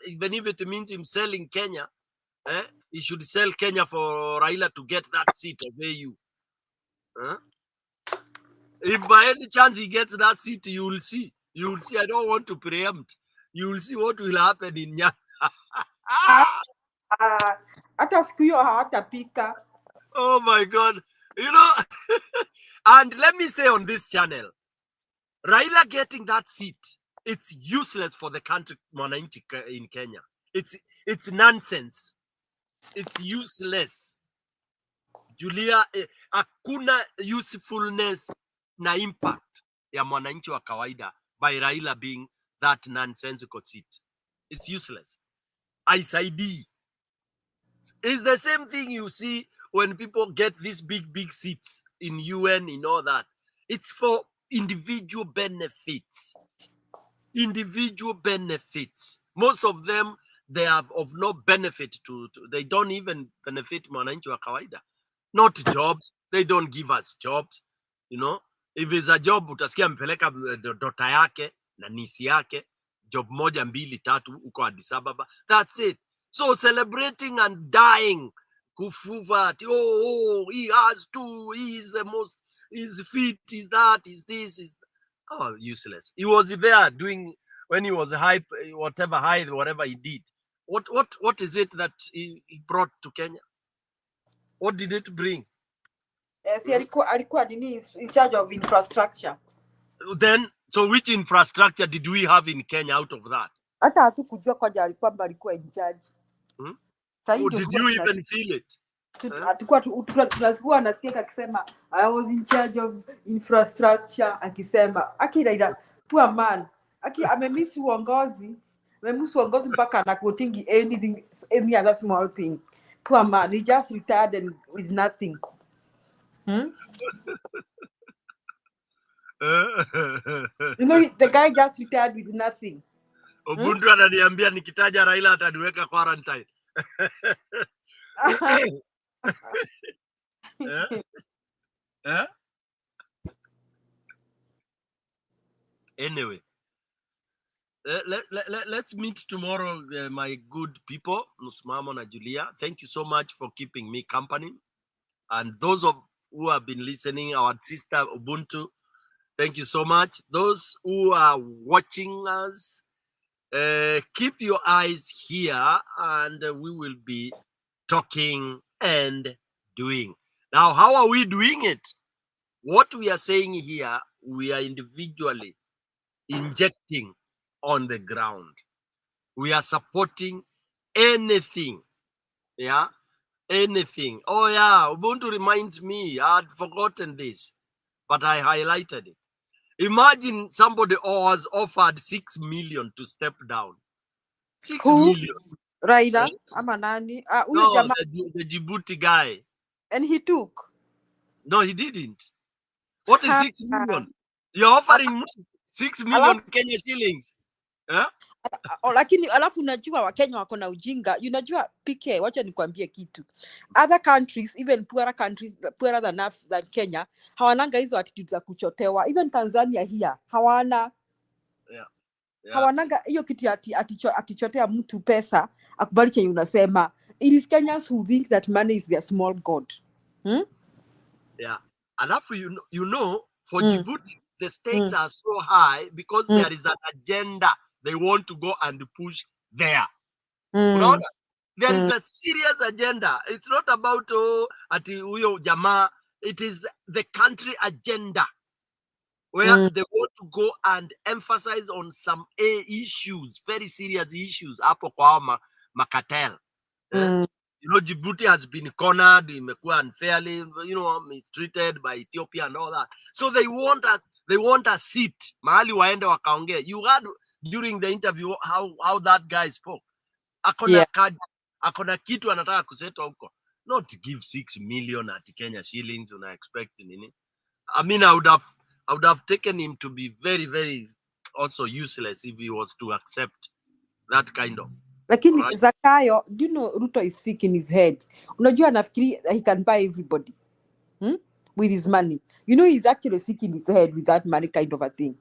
Even if it means him selling Kenya, he should sell Kenya for Raila to get that seat of AU. If by any chance he gets that seat, you will see. You will see. I don't want to preempt. You will see what will happen in Nyanza. Hata siku hiyo hawatapika. Oh my God. You know, and let me say on this channel, Raila getting that seat, it's useless for the country in Kenya. It's nonsense. It's useless. Julia, hakuna usefulness na impact ya mwananchi wa kawaida by Raila being that nonsensical seat. It's useless. ISID. It's the same thing you see when people get these big seats in UN and all that. It's for individual benefits. Individual benefits. Most of them, they have of no benefit to they don't even benefit mwananchi wa kawaida. Not jobs. They don't give us jobs. You know, if it's a job, utasikia mpeleka dota yake na nisi yake, job moja 2 3 uko Addis Ababa. That's it. So celebrating and dying, kufuva, he has to, he is the most, he's fit, is that, is this, is useless. He was there doing when he was hype, whatever he did. What is it that he brought to Kenya? What did it bring? Yes, alikuwa in charge of infrastructure. Then, so which infrastructure did we have in Kenya out of that? Hata hatukujua kwa alikuwa in charge. Did you even feel it? Tulikuwa nasikia akisema I was in charge of infrastructure, akisema akiraida poor man amemiss uongozi mpaka anakuotingi anything, any other small thing. Poor man, he just retired and with nothing. You know, the guy just retired with nothing. Ubuntu ananiambia nikitaja Raila ataniweka quarantine. Anyway, let's meet tomorrow, my good people, Nusmamo and Julia. Thank you so much for keeping me company. And those of who have been listening, our sister Ubuntu, thank you so much. Those who are watching us, keep your eyes here, and we will be talking and doing. Now, how are we doing it? What we are saying here, we are individually injecting on the ground. We are supporting anything. Yeah, anything. Oh yeah, Ubuntu reminds me, I had forgotten this, but I highlighted it. Imagine somebody was offered 6 million to step down. 6 Who? million. Raila ama nani? No, the Djibouti guy. And he took? No, he didn't. What is 6 million? You're offering 6 million Kenya shillings. Lakini alafu unajua Wakenya wako na ujinga. Unajua PK, wacha nikwambie kitu. Other countries, even poorer countries, poorer than Kenya, hawananga hizo attitudes za kuchotewa. Even Tanzania here, hawana. Yeah. Hawananga hiyo kitu atichotea mtu pesa, akubali chenye unasema. It is Kenyans who think that money is their small god. Yeah. Alafu you know, for Djibouti, the stakes are so high because there is an agenda they want to go and push there. There is a serious agenda. It's not about ati huyo jamaa. It is the country agenda where they want to go and emphasize on some issues, very serious issues. Hapo kwa makatel. You know, Djibouti has been cornered, imekuwa unfairly, mistreated by Ethiopia and all that. So they want a seat. Mahali waende wakaongea. You heard during the interview how that guy spoke. Akona kitu anataka kuseta huko. Not give 6 million at Kenya shillings una expect nini. I mean, I would have taken him to be very, very also useless if he was to accept that kind of. Lakini Zakayo, do you know Ruto is sick in his head? Unajua anafikiri he can buy everybody with his money. You know he's actually sick in his head with that money kind of a thing.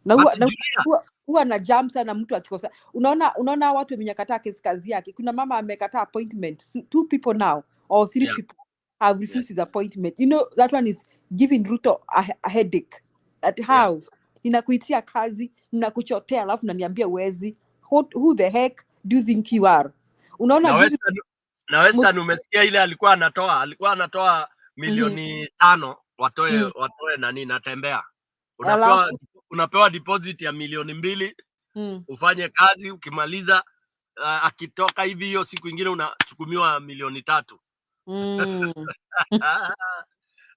Na huwa na jam sana mtu akikosa. Unaona watu wamenyakataa kazi yake. Kuna mama amekataa appointment. 2 people now or 3 people have refused his appointment. You know that one is giving Ruto a headache. At how? Ninakuitia kazi, ninakuchotea alafu naniambia uwezi. Who the heck do you think you are? Unaona na Western umesikia ile alikuwa anatoa milioni 5 watoe nani natembea. Unapewa deposit ya milioni 2 ufanye kazi, ukimaliza akitoka hivi hiyo siku nyingine unachukumiwa milioni 3.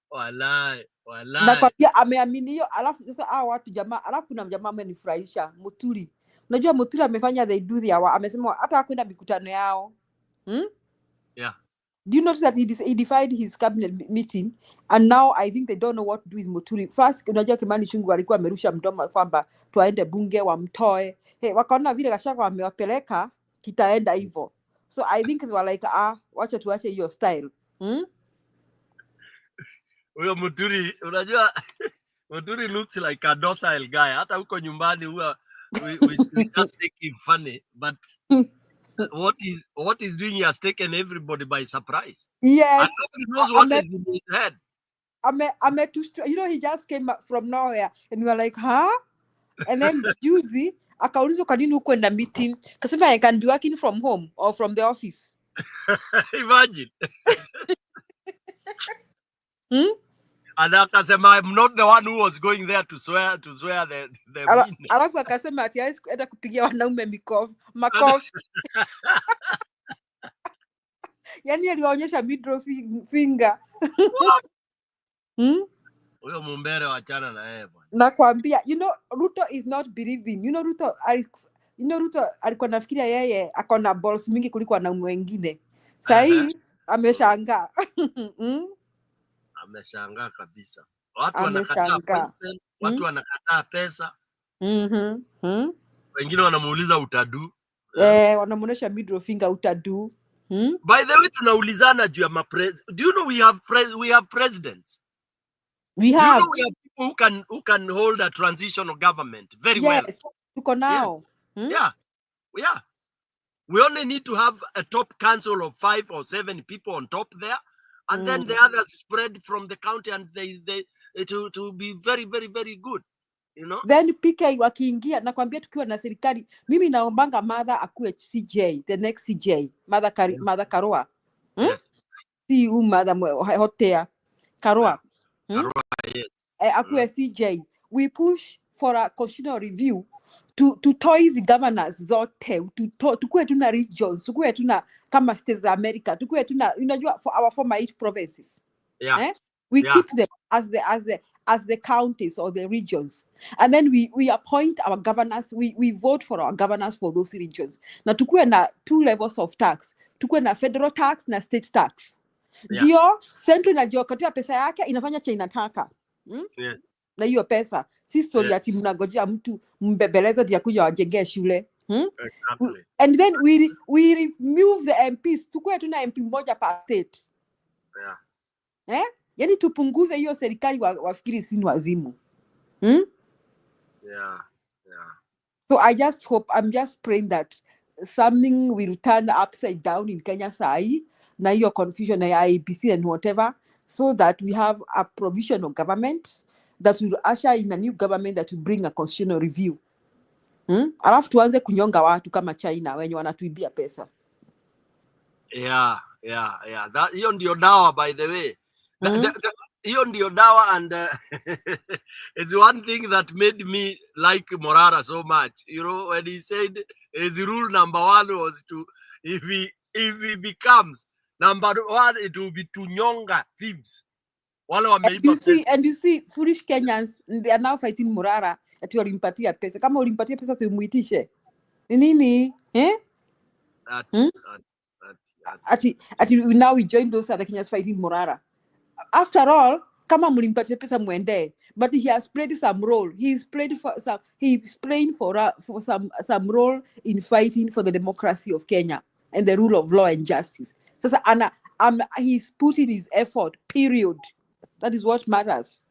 Walai. Nakwambia ameamini hiyo. Alafu sasa hao watu jamaa, alafu kuna jamaa amenifurahisha, Muturi. Unajua Muturi amefanya they do their work. Amesema hata hakwenda mikutano yao. Yeah. Do you notice that he defied his cabinet meeting and now I think they don't know what to do with Muturi. First, unajua Kimani Chungu alikuwa amerusha mdomo kwamba tuaende bunge wamtoe. Wakaona vile Gachagua wamewapeleka kitaenda hivyo. So I think they were like wacha tuache hiyo style. Huyo Muturi, unajua Muturi looks like a docile guy. Hata huko nyumbani huwa we just take him funny, but what he's doing, he has taken everybody by surprise. Yes. And nobody knows what is in his head. You know, he just came from nowhere and we were like, huh? And then Juzi akaulizwa kwa nini uko in the meeting? Kasema I can be working from home or from the office. Imagine. And akasema I'm not the one who was going there to swear the alafu akasema ati hawezi kuenda kupigia wanaume makofi. Yani aliwaonyesha middle finger. Huyo Mumbere wachana na yeye bwana. Nakwambia, you know, Ruto is not believing. You know, Ruto alikuwa nafikiria yeye akona balls mingi kuliko wanaume wengine. Sahii ameshangaa. Ameshangaa kabisa. Watu wanakataa Ameshangaa. appointment, watu wanakataa pesa. Wengine wanamuuliza utadu. Wanamuonesha middle finger utadu. By the way, tunaulizana juu ya do you know we have presidents? We Do have. you know we have people who can hold a transitional government very well? Yes, tuko now. Yes. Yeah. We only need to have a top council of 5 or 7 people on top there, and then the others spread from the county, and they to be very, very, very good, you know. Then PK wakiingia, nakwambia tukiwa na serikali, mimi naombanga Mother akuwe CJ, the next CJ, Mother Karua. Yes. Si Mother hotea Karua. Karua, yes. Akuwe CJ. We push for a constitutional review to toys governors zote, tukuwe tuna regions, tukuwe tuna kama states za America, tukuwe tuna, unajua, for our former 8 provinces. We keep them as the counties or the regions, and then we appoint our governors. We vote for our governors for those regions. Na tukuwe na 2 levels of tax, tukuwe na federal tax na state tax. Ndio central inajiokotea pesa yake, inafanya cha inataka. Yes. Na hiyo pesa si story ati mnangojea mtu mbebeleza ndio kuja wajengee shule. Exactly. And then we remove the MPs, tukuwe tuna MP mmoja per state. Yani tupunguze hiyo serikali wafikiri sini wazimu. So I just hope, I'm just praying that something will turn upside down in Kenya sahi, na hiyo confusion na IEBC and whatever, so that we have a provisional government that will usher in a new government that will bring a constitutional review. Alafu tuanze kunyonga watu kama China wenye wanatuibia pesa. Hiyo ndio dawa, by the way. Hiyo ndio dawa, and it's one thing that made me like Morara so much. You know, when he said his rule number 1 was to, if he becomes number 1, it will be to nyonga thieves. And you see foolish Kenyans, they are now fighting Morara ati walimpatia pesa. Kama ulimpatia pesa simuitishe. Ni nini? Ati now we join those other Kenyans fighting Morara. After all, kama mlimpatia pesa muende, but he has played some role. He's playing for some role in fighting for the democracy of Kenya and the rule of law and justice. Sasa he's putting his effort, period. That is what matters.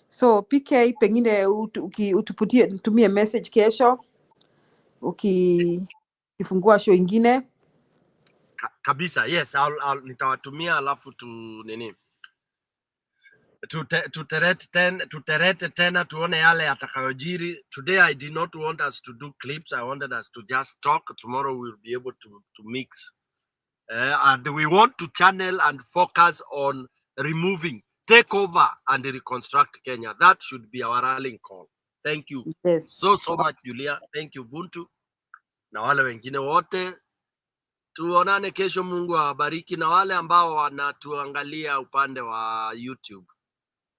So PK, pengine utumie message kesho ukifungua show ingine kabisa. Yes, nitawatumia, alafu tuterete tena tuone yale atakayojiri. Today I did not want us to do clips. I wanted us to just talk. Tomorrow we'll be able to mix. And we want to channel and focus on removing, take over and reconstruct Kenya. That should be our rallying call. Thank you so much, Julia. Thank you, Buntu. Na wale wengine wote, tuonane kesho. Mungu awabariki, na wale ambao wanatuangalia upande wa YouTube,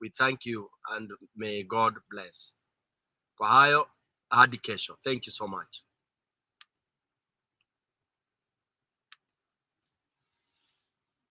we thank you and may God bless. Kwa hayo, hadi kesho. Thank you so much.